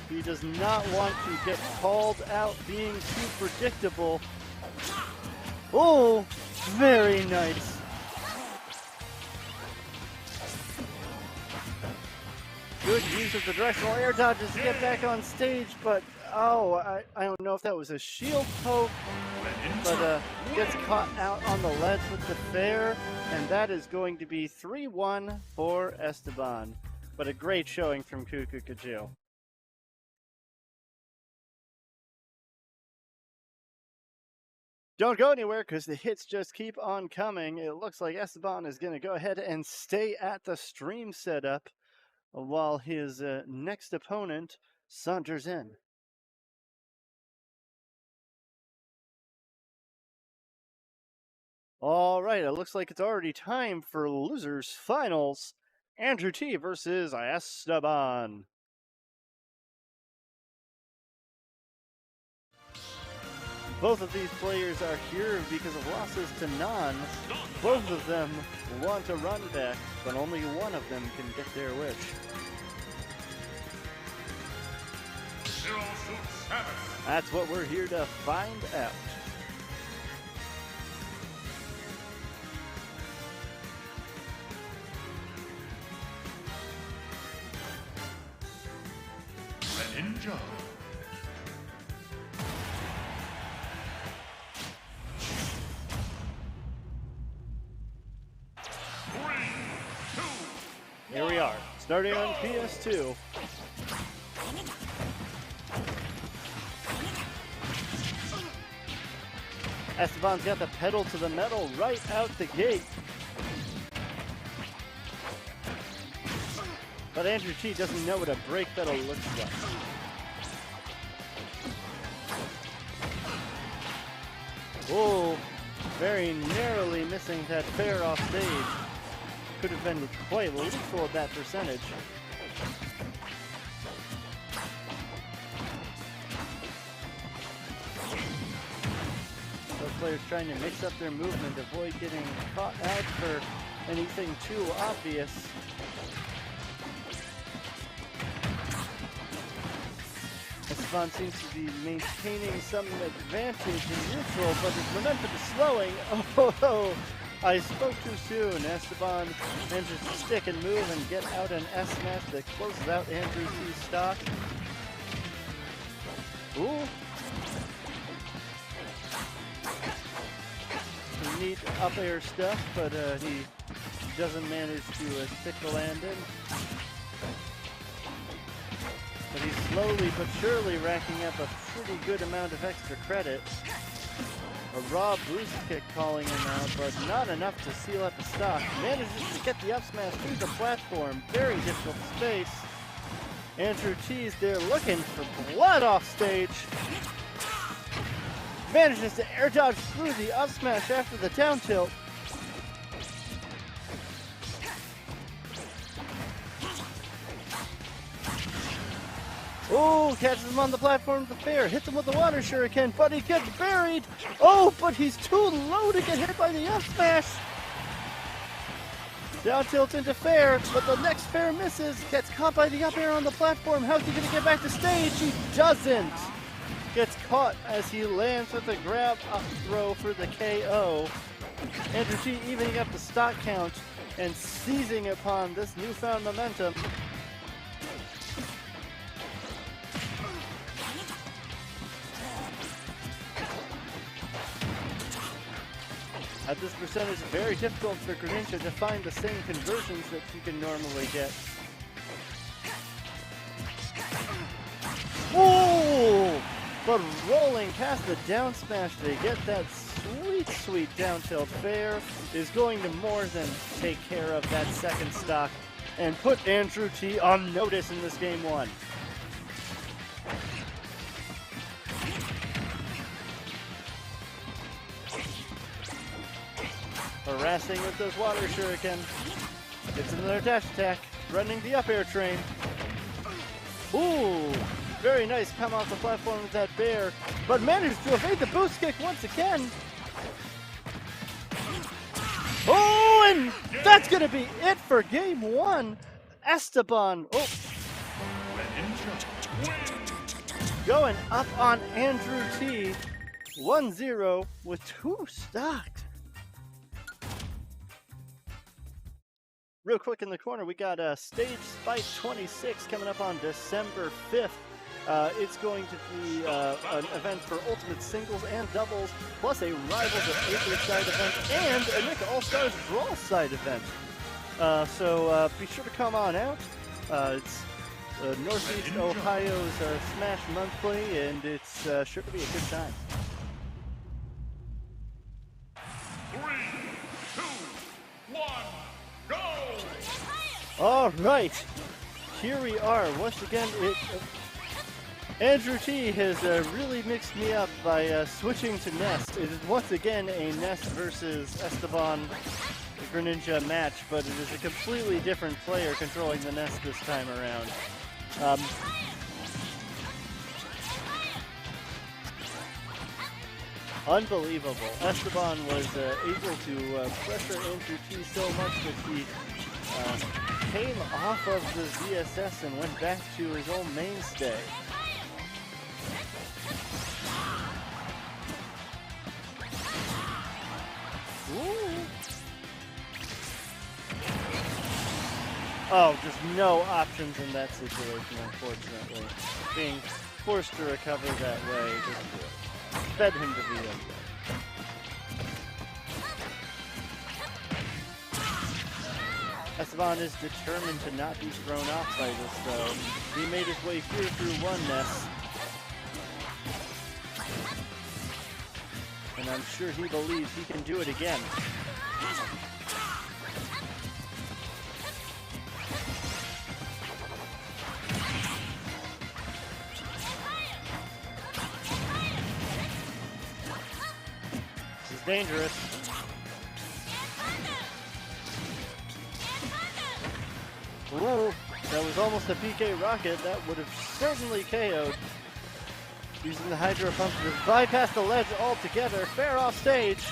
[SPEAKER 1] He does not want to get called out being too predictable. Oh, very nice. Good use of the directional air dodges to get back on stage, but oh, I don't know if that was a shield poke, but gets caught out on the ledge with the fair, and that is going to be 3-1 for Esteban. But a great showing from Kukukuchu. Don't go anywhere because the hits just keep on coming. It looks like Esteban is going to go ahead and stay at the stream setup while his next opponent saunters in. All right, it looks like it's already time for losers finals. Andrew T versus Esteban. Both of these players are here because of losses to non. Both of them want a run back, but only one of them can get their wish. That's what we're here to find out.
[SPEAKER 5] Greninja.
[SPEAKER 1] Here we are, starting on PS2. Esteban's got the pedal to the metal right out the gate. But Andrew T doesn't know what a brake pedal looks like. Oh, very narrowly missing that fair off stage. Could have been quite lethal at that percentage. Both players trying to mix up their movement, avoid getting caught out for anything too obvious. Esteban seems to be maintaining some advantage in neutral, but his momentum is slowing. Oh, I spoke too soon. Esteban manages to stick and move and get out an S-smash that closes out Andrew T's stock. Ooh. Some neat up air stuff, but he doesn't manage to stick the landing. But he's slowly but surely racking up a pretty good amount of extra credit. A raw boost kick calling him out, but not enough to seal up the stock. Manages to get the up smash through the platform. Very difficult space. Andrew T's there looking for blood off stage. Manages to air dodge through the up smash after the down tilt. Oh, catches him on the platform of the fair, hits him with the water shuriken, but he gets buried. Oh, but he's too low to get hit by the up smash. Down tilt into fair, but the next fair misses, gets caught by the up air on the platform. How's he gonna get back to stage? He doesn't. Gets caught as he lands with a grab up throw for the KO. Andrew T evening up the stock count and seizing upon this newfound momentum. At this percentage, it's very difficult for Greninja to find the same conversions that you can normally get. Oh! But rolling past the down smash to get that sweet, sweet down tilt fair is going to more than take care of that second stock and put Andrew T on notice in this game one. Harassing with those water shuriken. Gets another dash attack. Running the up air train. Ooh! Very nice come off the platform with that bear. But manages to evade the boost kick once again. Oh, and that's going to be it for game one. Esteban. Oh. Going up on Andrew T. 1-0 with 2 stocks. Real quick in the corner, we got Stage Spike 26 coming up on December 5th. It's going to be an event for Ultimate Singles and Doubles, plus a Rivals of Acre side event, and a Nick All-Stars Brawl side event. So be sure to come on out. It's Northeast Ohio's Smash Monthly, and it's sure to be a good time.
[SPEAKER 5] 3, 2, 1, go!
[SPEAKER 1] All right, here we are. Once again, Andrew T has really mixed me up by switching to Nest. It is once again a Nest versus Esteban Greninja match, but it is a completely different player controlling the Nest this time around. Unbelievable. Esteban was able to pressure Andrew T so much that he came off of the ZSS and went back to his old mainstay. Oh, just no options in that situation, unfortunately. Being forced to recover that way just fed him to the end. Esteban is determined to not be thrown off by this, though. He made his way here through one nest. And I'm sure he believes he can do it again. This is dangerous. Ooh, that was almost a PK rocket. That would have certainly KO'd. Using the Hydro Pump to bypass the ledge altogether. Fair off stage.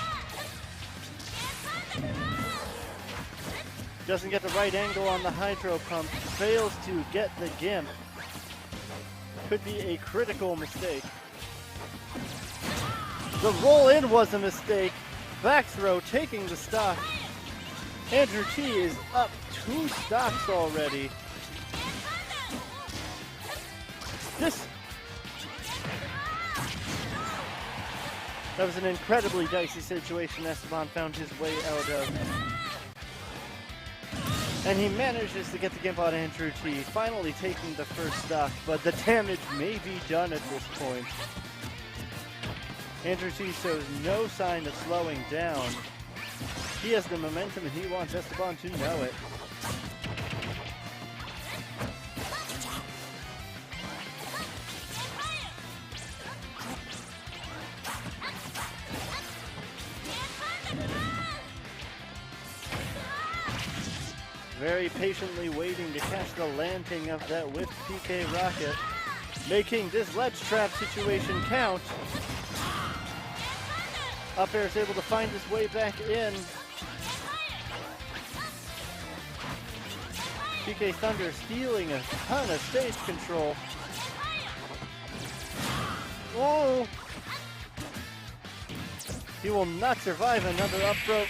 [SPEAKER 1] Doesn't get the right angle on the Hydro Pump. Fails to get the Gimp. Could be a critical mistake. The roll in was a mistake. Back throw taking the stock. Andrew T is up 2 stocks already. That was an incredibly dicey situation Esteban found his way out of. And he manages to get the Gimp on Andrew T, finally taking the first stock, but the damage may be done at this point. Andrew T shows no sign of slowing down. He has the momentum and he wants Esteban to know it. Very patiently waiting to catch the landing of that whipped PK rocket, making this ledge trap situation count. Up air is able to find his way back in. PK Thunder stealing a ton of stage control. Oh! He will not survive another up throw,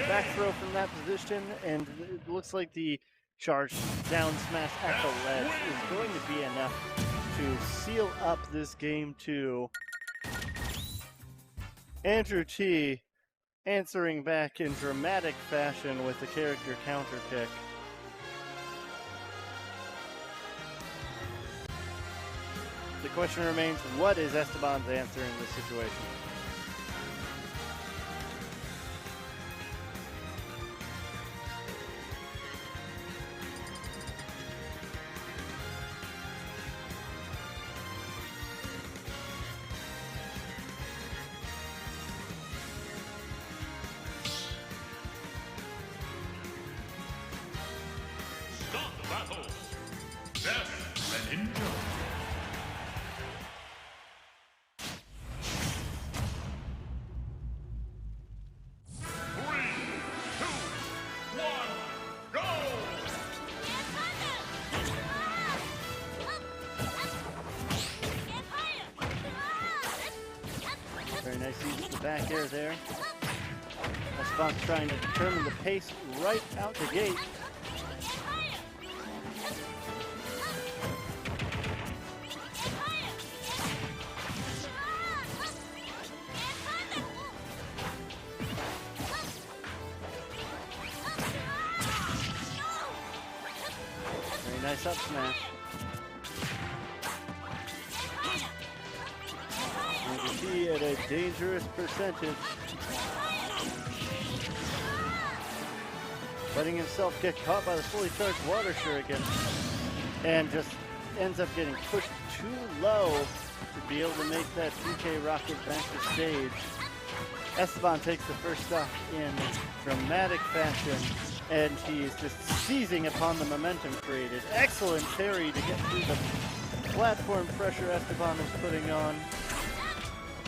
[SPEAKER 1] back throw from that position, and it looks like the charge down smash at the ledge is going to be enough to seal up this game 2. Andrew T answering back in dramatic fashion with the character counter kick. The question remains, what is Esteban's answer in this situation?
[SPEAKER 5] Start the battle. Death Greninja.
[SPEAKER 1] Very nice use of the back air there. Esteban's trying to determine the pace right out the gate. Very nice up smash. At a dangerous percentage. Letting himself get caught by the fully charged water shuriken. And just ends up getting pushed too low to be able to make that PK rocket back to stage. Esteban takes the first stock in dramatic fashion, and he's just seizing upon the momentum created. Excellent parry to get through the platform pressure Esteban is putting on.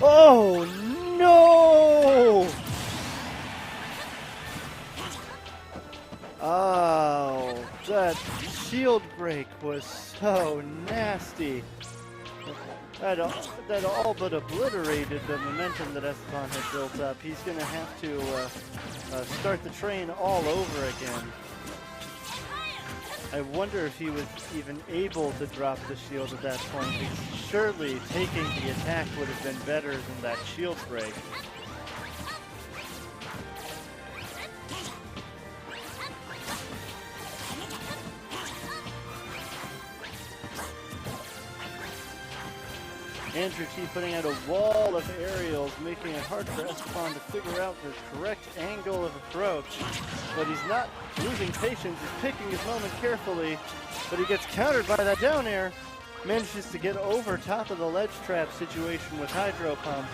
[SPEAKER 1] Oh no! Oh, that shield break was so nasty. that all but obliterated the momentum that Esteban had built up. He's going to have to start the train all over again. I wonder if he was even able to drop the shield at that point, because surely taking the attack would have been better than that shield break. Andrew T putting out a wall of aerials, making it hard for Esteban to figure out the correct angle of approach. But he's not losing patience, he's picking his moment carefully, but he gets countered by that down air. Manages to get over top of the ledge trap situation with Hydro Pump.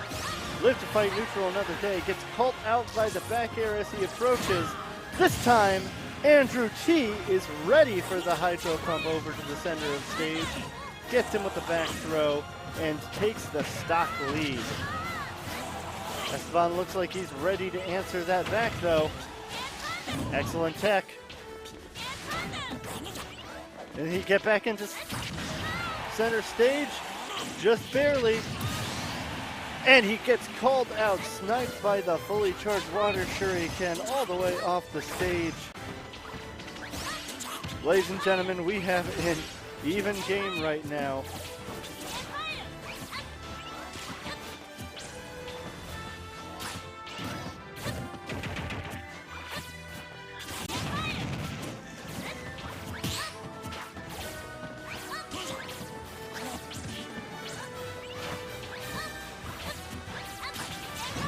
[SPEAKER 1] Live to fight neutral another day, gets called out by the back air as he approaches. This time, Andrew T is ready for the Hydro Pump over to the center of the stage. Gets him with the back throw and takes the stock lead. Esteban looks like he's ready to answer that back though. Excellent tech. And he get back into center stage, just barely. And he gets called out, sniped by the fully charged water shuriken all the way off the stage. Ladies and gentlemen, we have an even game right now.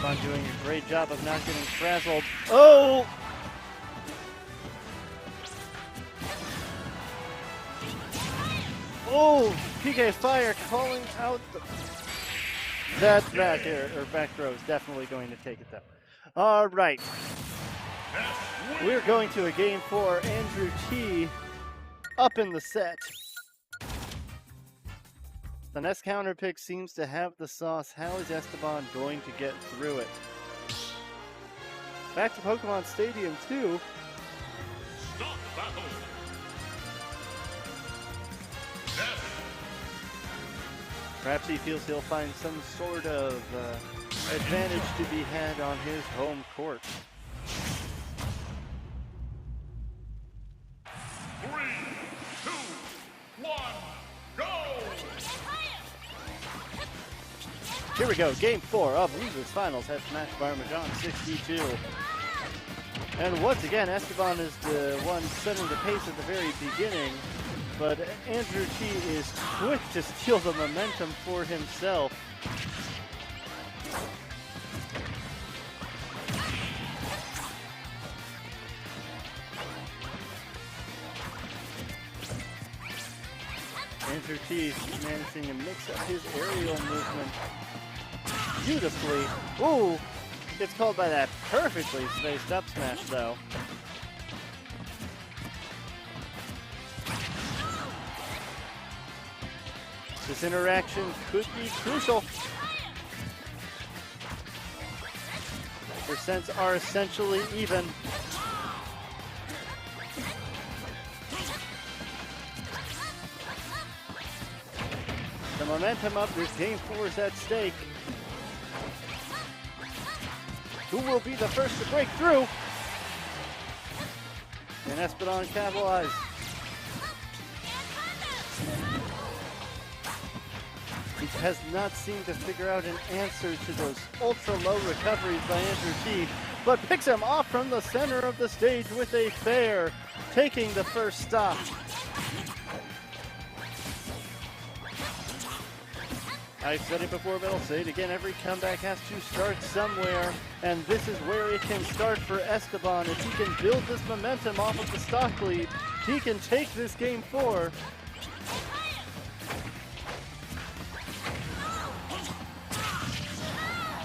[SPEAKER 1] Esteban doing a great job of not getting frazzled. Oh! Oh! PK Fire calling out that back air, or back throw is definitely going to take it though. All right. We're going to a game for Andrew T up in the set. The next counter pick seems to have the sauce. How is Esteban going to get through it? Back to Pokemon Stadium 2.
[SPEAKER 5] Stop battle.
[SPEAKER 1] Perhaps he feels he'll find some sort of advantage to be had on his home court.
[SPEAKER 5] 3, 2, 1, go!
[SPEAKER 1] Here we go, game 4 of Losers Finals at Smash Parmesan 62. And once again, Esteban is the one setting the pace at the very beginning, but Andrew T is quick to steal the momentum for himself. Andrew T is managing to mix up his aerial movement beautifully. Ooh, gets called by that perfectly spaced up smash though. This interaction could be crucial. Percents are essentially even. The momentum of this game 4 is at stake. Who will be the first to break through? And Esteban capitalize. He has not seemed to figure out an answer to those ultra low recoveries by Andrew T, but picks him off from the center of the stage with a fair, taking the first stop. I've said it before, but I'll say it again. Every comeback has to start somewhere, and this is where it can start for Esteban. If he can build this momentum off of the stock lead, he can take this game 4.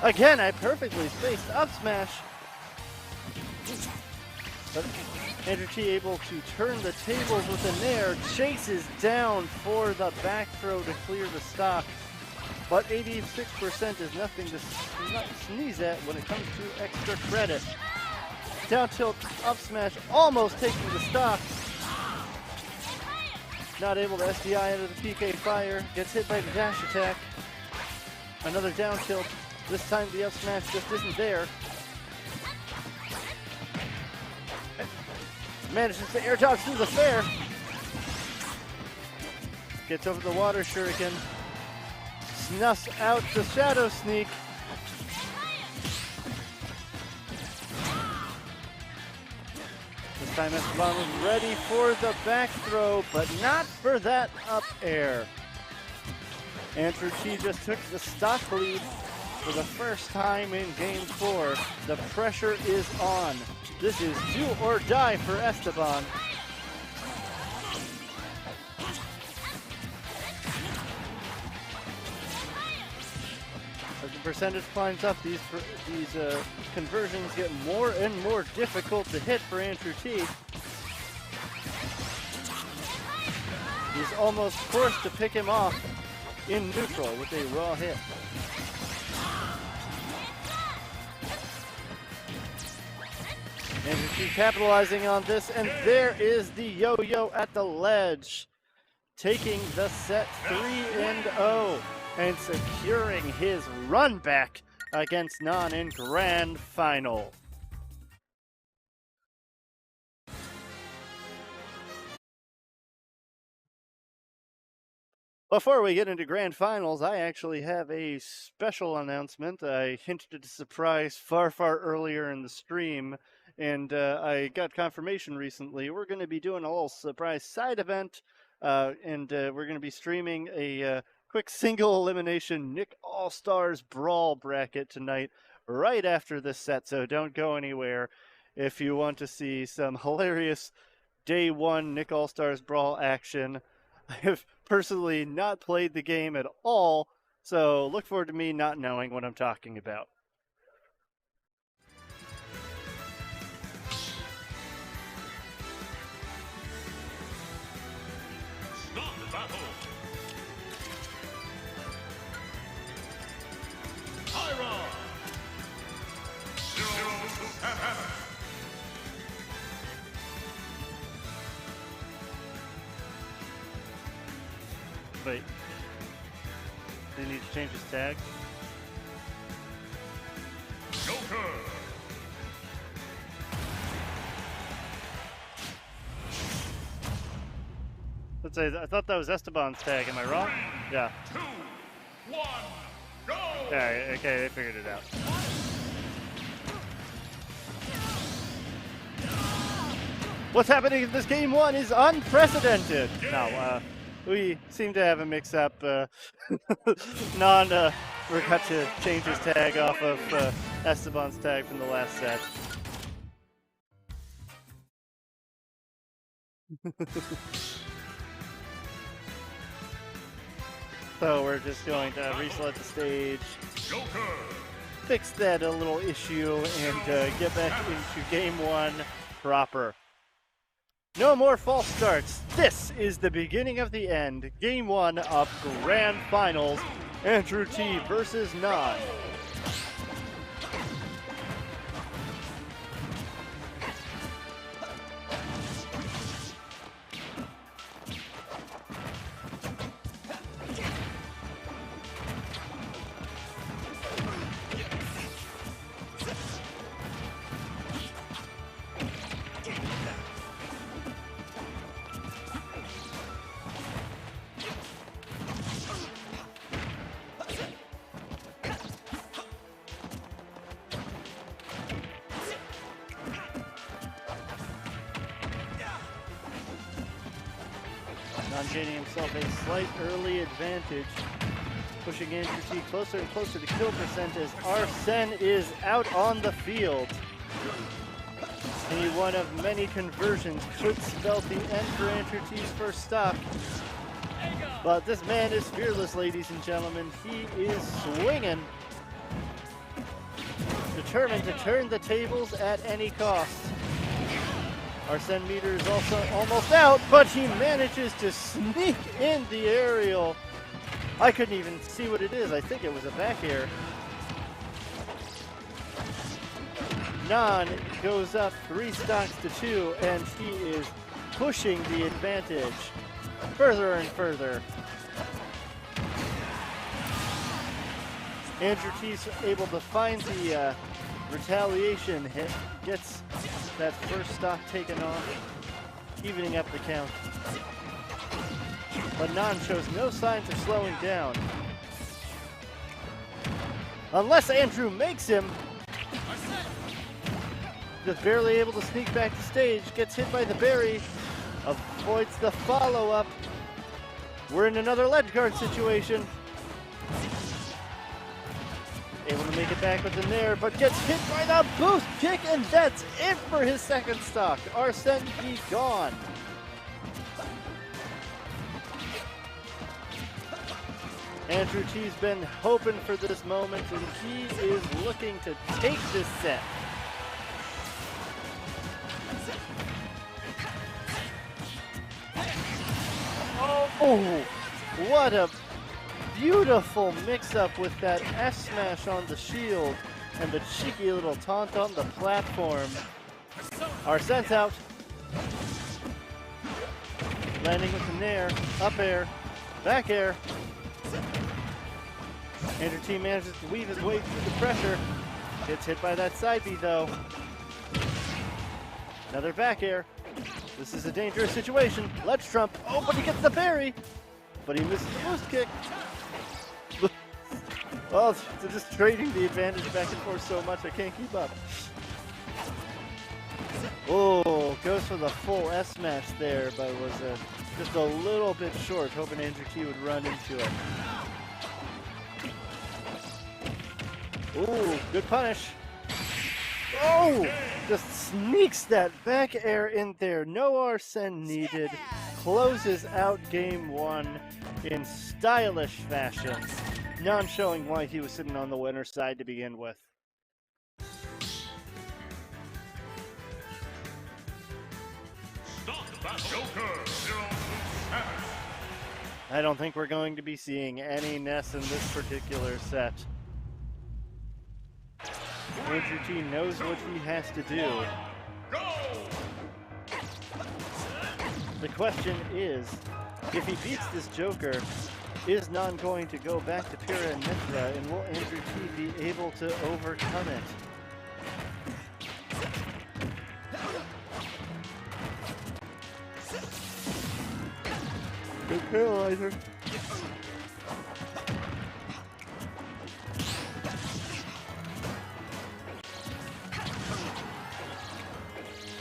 [SPEAKER 1] Again, I perfectly spaced up smash. But Andrew T able to turn the tables with an air, chases down for the back throw to clear the stock. But 86% is nothing to sneeze at when it comes to extra credit. Down tilt, up smash, almost taking the stock. not able to SDI into the PK fire. Gets hit by the dash attack. Another down tilt. This time the up smash just isn't there. Manages to air dodge through the fair. Gets over the water shuriken. Snuffs out the shadow sneak. This time Esteban was ready for the back throw, but not for that up air. Andrew T just took the stock lead for the first time in Game 4. The pressure is on. This is do or die for Esteban. As the percentage climbs up, these conversions get more and more difficult to hit for Andrew T. He's almost forced to pick him off in neutral with a raw hit. Andrew T capitalizing on this, and there is the yo-yo at the ledge, taking the set 3-0 and securing his run back against Non in Grand Final. Before we get into Grand Finals, I actually have a special announcement. I hinted at a surprise far earlier in the stream, and I got confirmation recently. We're going to be doing a little surprise side event, and we're going to be streaming a quick single elimination Nick All-Stars Brawl bracket tonight, right after this set, so don't go anywhere if you want to see some hilarious Day 1 Nick All-Stars Brawl action. I have personally not played the game at all, so look forward to me not knowing what I'm talking about.
[SPEAKER 5] Start the battle. Tyra. 0-7.
[SPEAKER 1] Wait. Do you need to change his tag?
[SPEAKER 5] Joker.
[SPEAKER 1] Let's say, I thought that was Esteban's tag, am I wrong? Yeah.
[SPEAKER 5] 2, 1, go!
[SPEAKER 1] Yeah, okay, they figured it out. What's happening in this Game 1 is unprecedented! Now, we seem to have a mix-up. Non forgot to change his tag off of Esteban's tag from the last set. So we're just going to reselect the stage,
[SPEAKER 5] Joker.
[SPEAKER 1] fix that little issue, and get back into Game 1 proper. No more false starts. This is the beginning of the end. Game 1 of Grand Finals. Andrew T versus Non. Non gaining himself a slight early advantage, pushing Andrew T closer and closer to kill percent as Arsene is out on the field. Any one of many conversions could spell the end for Andrew T's first stock. But this man is fearless, ladies and gentlemen. He is swinging, determined to turn the tables at any cost. Arsene meter is also almost out, but he manages to sneak in the aerial. I couldn't even see what it is. I think it was a back air. Non goes up 3 stocks to 2, and he is pushing the advantage. further and further. Andrew T's able to find the retaliation hit, gets that first stock taken off, evening up the count. But Nan shows no signs of slowing down. Unless Andrew makes him. Just barely able to sneak back to stage, gets hit by the berry, avoids the follow-up. We're in another ledge guard situation. Able to make it back with the nair, but gets hit by the boost kick, and that's it for his second stock. Arsene be gone. Andrew T's been hoping for this moment, and he is looking to take this set. Oh, what a beautiful mix-up with that S-smash on the shield and the cheeky little taunt on the platform. Arsene's out. Landing with the nair, up air, back air. Andrew T manages to weave his way through the pressure. Gets hit by that side B though. Another back air. This is a dangerous situation. Ledge trump. Oh, but he gets the berry. But he misses the boost kick. Well, they're just trading the advantage back and forth so much I can't keep up. Oh, goes for the full S smash there, but was just a little bit short, hoping Andrew T would run into it. Ooh, good punish. Oh, just sneaks that back air in there. No Arsene needed. Closes out game one in stylish fashion. Nan showing why he was sitting on the winner's side to begin with. I don't think we're going to be seeing any Ness in this particular set. Andrew T knows what he has to do. The question is, if he beats this Joker, is Nan going to go back to Pyrrha and Mithra, and will Andrew T be able to overcome it? Good paralyzer.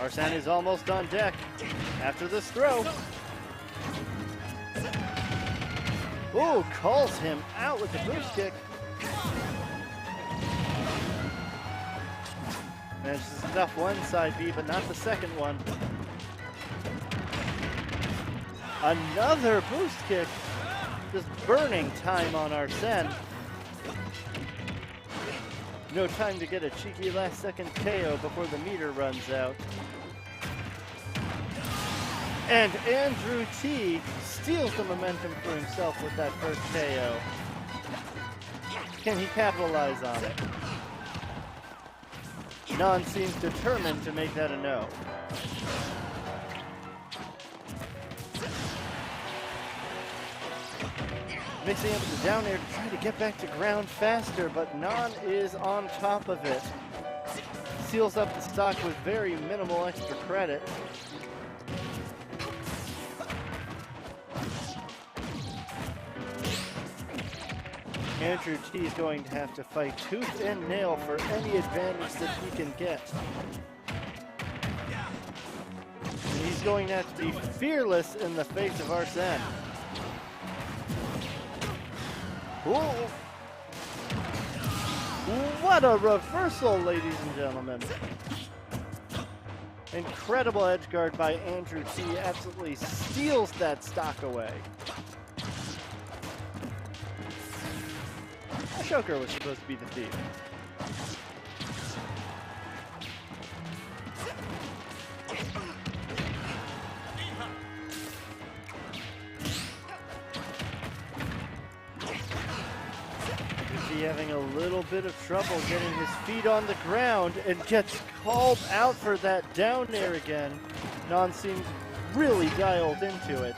[SPEAKER 1] Arsene is almost on deck after this throw. Ooh, calls him out with the boost kick. Manages to stuff one side B, but not the second one. Another boost kick. Just burning time on Arsene. No time to get a cheeky last second KO before the meter runs out. And Andrew T steals the momentum for himself with that first KO. Can he capitalize on it? Nan seems determined to make that a no. Mixing up with the down air to try to get back to ground faster, but Nan is on top of it. Seals up the stock with very minimal extra credit. Andrew T is going to have to fight tooth and nail for any advantage that he can get. And he's going to have to be fearless in the face of Arsene. Ooh. What a reversal, ladies and gentlemen. Incredible edge guard by Andrew T. Absolutely steals that stock away. Joker was supposed to be the thief. He having a little bit of trouble getting his feet on the ground and gets called out for that down air again. Nan seems really dialed into it.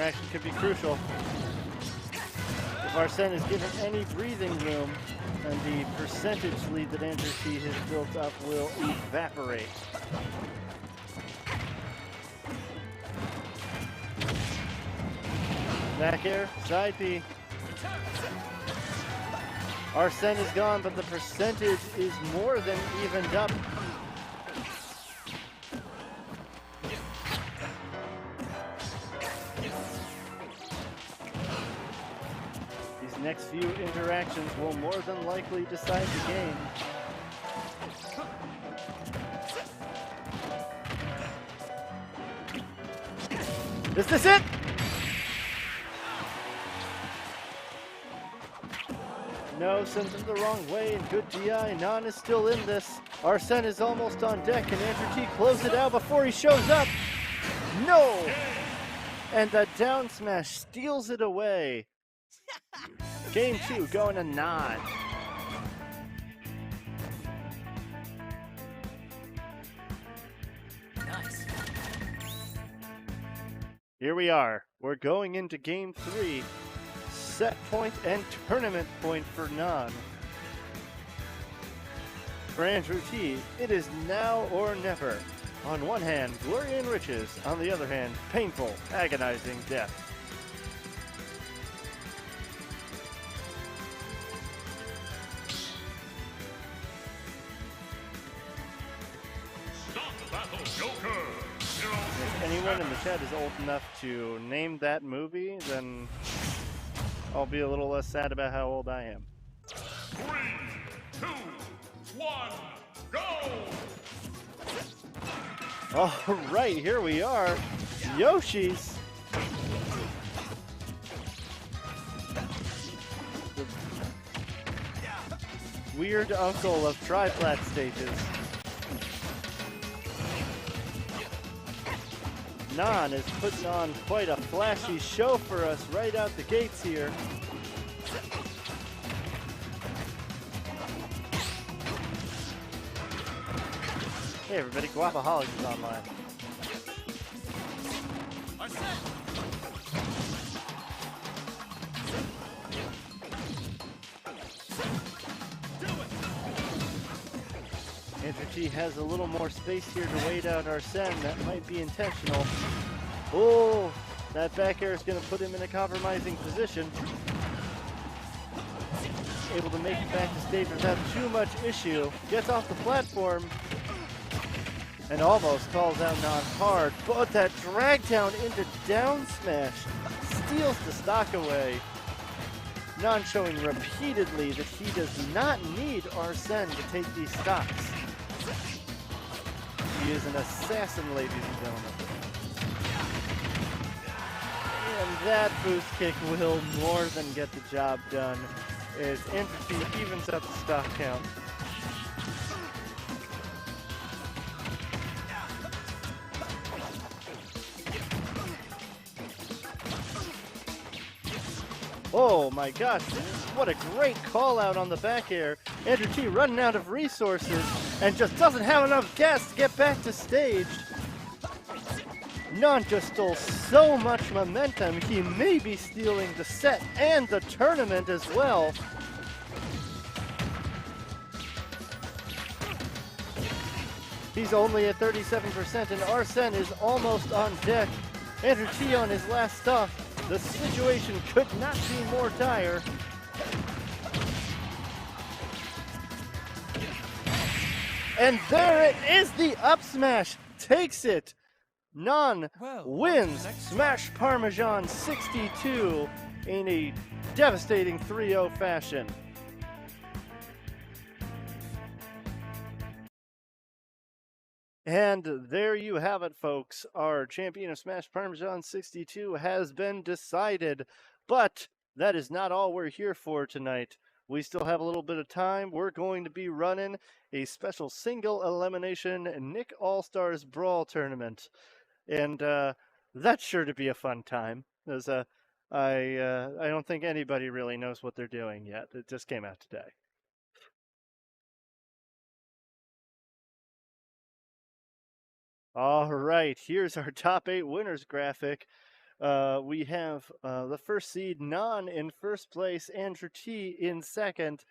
[SPEAKER 1] interaction could be crucial. If Arsene is given any breathing room, then the percentage lead that Andrew T has built up will evaporate. Back air, side B. Arsene is gone, but the percentage is more than evened up. These next few interactions will more than likely decide the game. Is this it? No, sends him the wrong way, and good DI. Nan is still in this. Arsene is almost on deck, and Andrew T closes it out before he shows up. No! And the down smash steals it away. Game 2 going to Nan.
[SPEAKER 3] Nice.
[SPEAKER 1] Here we are. We're going into Game 3. Set point and tournament point for Nan. For Andrew T, it is now or never. On one hand, glory and riches. On the other hand, painful, agonizing death.
[SPEAKER 5] Stop battle, Joker.
[SPEAKER 1] If anyone in the chat is old enough to name that movie, then I'll be a little less sad about how old I am.
[SPEAKER 5] 3, 2, 1, go!
[SPEAKER 1] All right, here we are. Yoshi's. The weird uncle of triplat stages. Nan is putting on quite a flashy show for us right out the gates here. Hey everybody, Guapaholic is online. Andrew T has a little more space here to wait out Arsene. That might be intentional. Oh, that back air is going to put him in a compromising position. Able to make it back to stage without too much issue. Gets off the platform and almost calls out Nan hard. But that drag down into down smash steals the stock away. Nan showing repeatedly that he does not need Arsene to take these stocks. He is an assassin, ladies and gentlemen. And that boost kick will more than get the job done as Andrew T evens up the stock count. Oh my gosh, what a great call out on the back air. Andrew T running out of resources and just doesn't have enough gas to get back to stage. Nan just stole so much momentum, he may be stealing the set and the tournament as well. He's only at 37% and Arsene is almost on deck. Andrew T on his last stop. The situation could not be more dire. And there it is, the up smash takes it. Nan wins Smash Parmesan 62 in a devastating 3-0 fashion. And there you have it, folks. Our champion of Smash Parmesan 62 has been decided. But that is not all we're here for tonight. We still have a little bit of time. We're going to be running a special single elimination Nick All-Stars Brawl tournament. And that's sure to be a fun time. As I don't think anybody really knows what they're doing yet. It just came out today. All right, here's our top 8 winners graphic. we have the first seed, Non, in first place, Andrew T in second,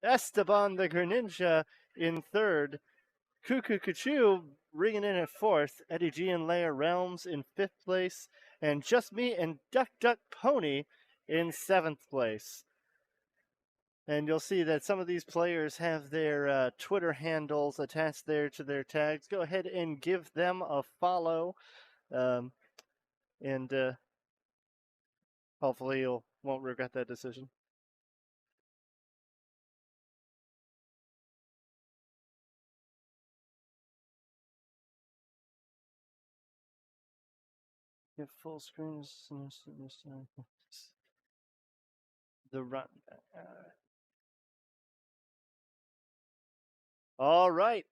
[SPEAKER 1] Esteban the Greninja in third, Kukukuchu ringing in at fourth, Eddie G and Leia Realms in fifth place, and Just Me and Duck Duck Pony in seventh place. And you'll see that some of these players have their Twitter handles attached there to their tags. Go ahead and give them a follow. And hopefully you won't regret that decision. Get full screen. The run. All right.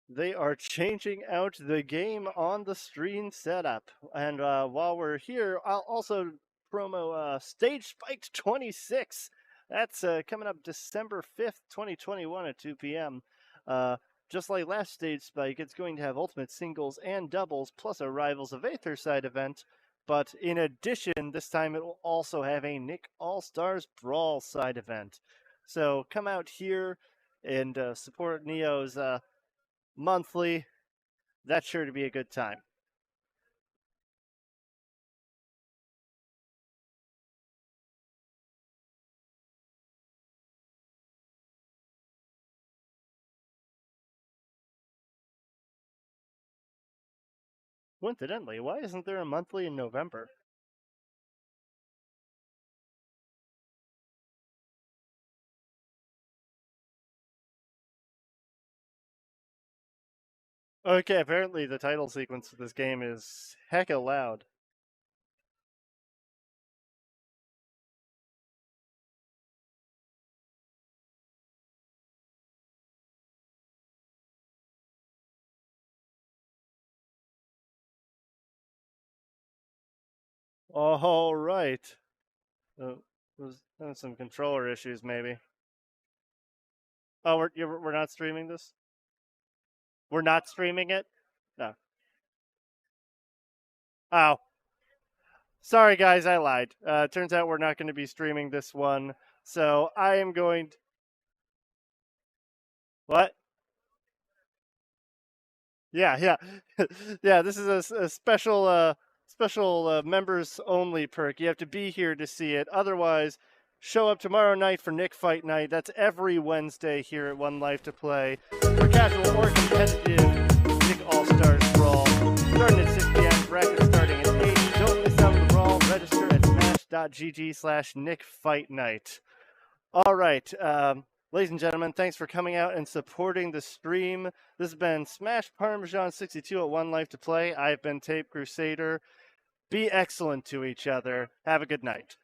[SPEAKER 1] They are changing out the game on the screen setup. And while we're here, I'll also promo Stage Spiked 26. That's coming up December 5th, 2021 at 2 p.m. Just like last Stage Spike, it's going to have Ultimate Singles and Doubles, plus a Rivals of Aether side event. But in addition, this time it will also have a Nick All-Stars Brawl side event. So come out here and support Neo's monthly. That's sure to be a good time. Coincidentally, why isn't there a monthly in November? Okay, apparently the title sequence of this game is hecka loud. All right. Was having some controller issues, maybe. Oh, we're not streaming this? We're not streaming it? No. Oh. Sorry, guys, I lied. Turns out we're not going to be streaming this one. So I am going to... What? Yeah. Yeah, this is a special members only perk. You have to be here to see it. Otherwise, show up tomorrow night for Nick Fight Night. That's every Wednesday here at 1Life2Play. For casual or competitive Nick All-Stars Brawl. Starting at 6 p.m. Bracket starting at 8. Don't miss out on the brawl. Register at smash.gg/NickFightNight. All right. Ladies and gentlemen, thanks for coming out and supporting the stream. This has been Smash Parmesan 62 at 1Life2Play. I've been Tape Crusader. Be excellent to each other. Have a good night.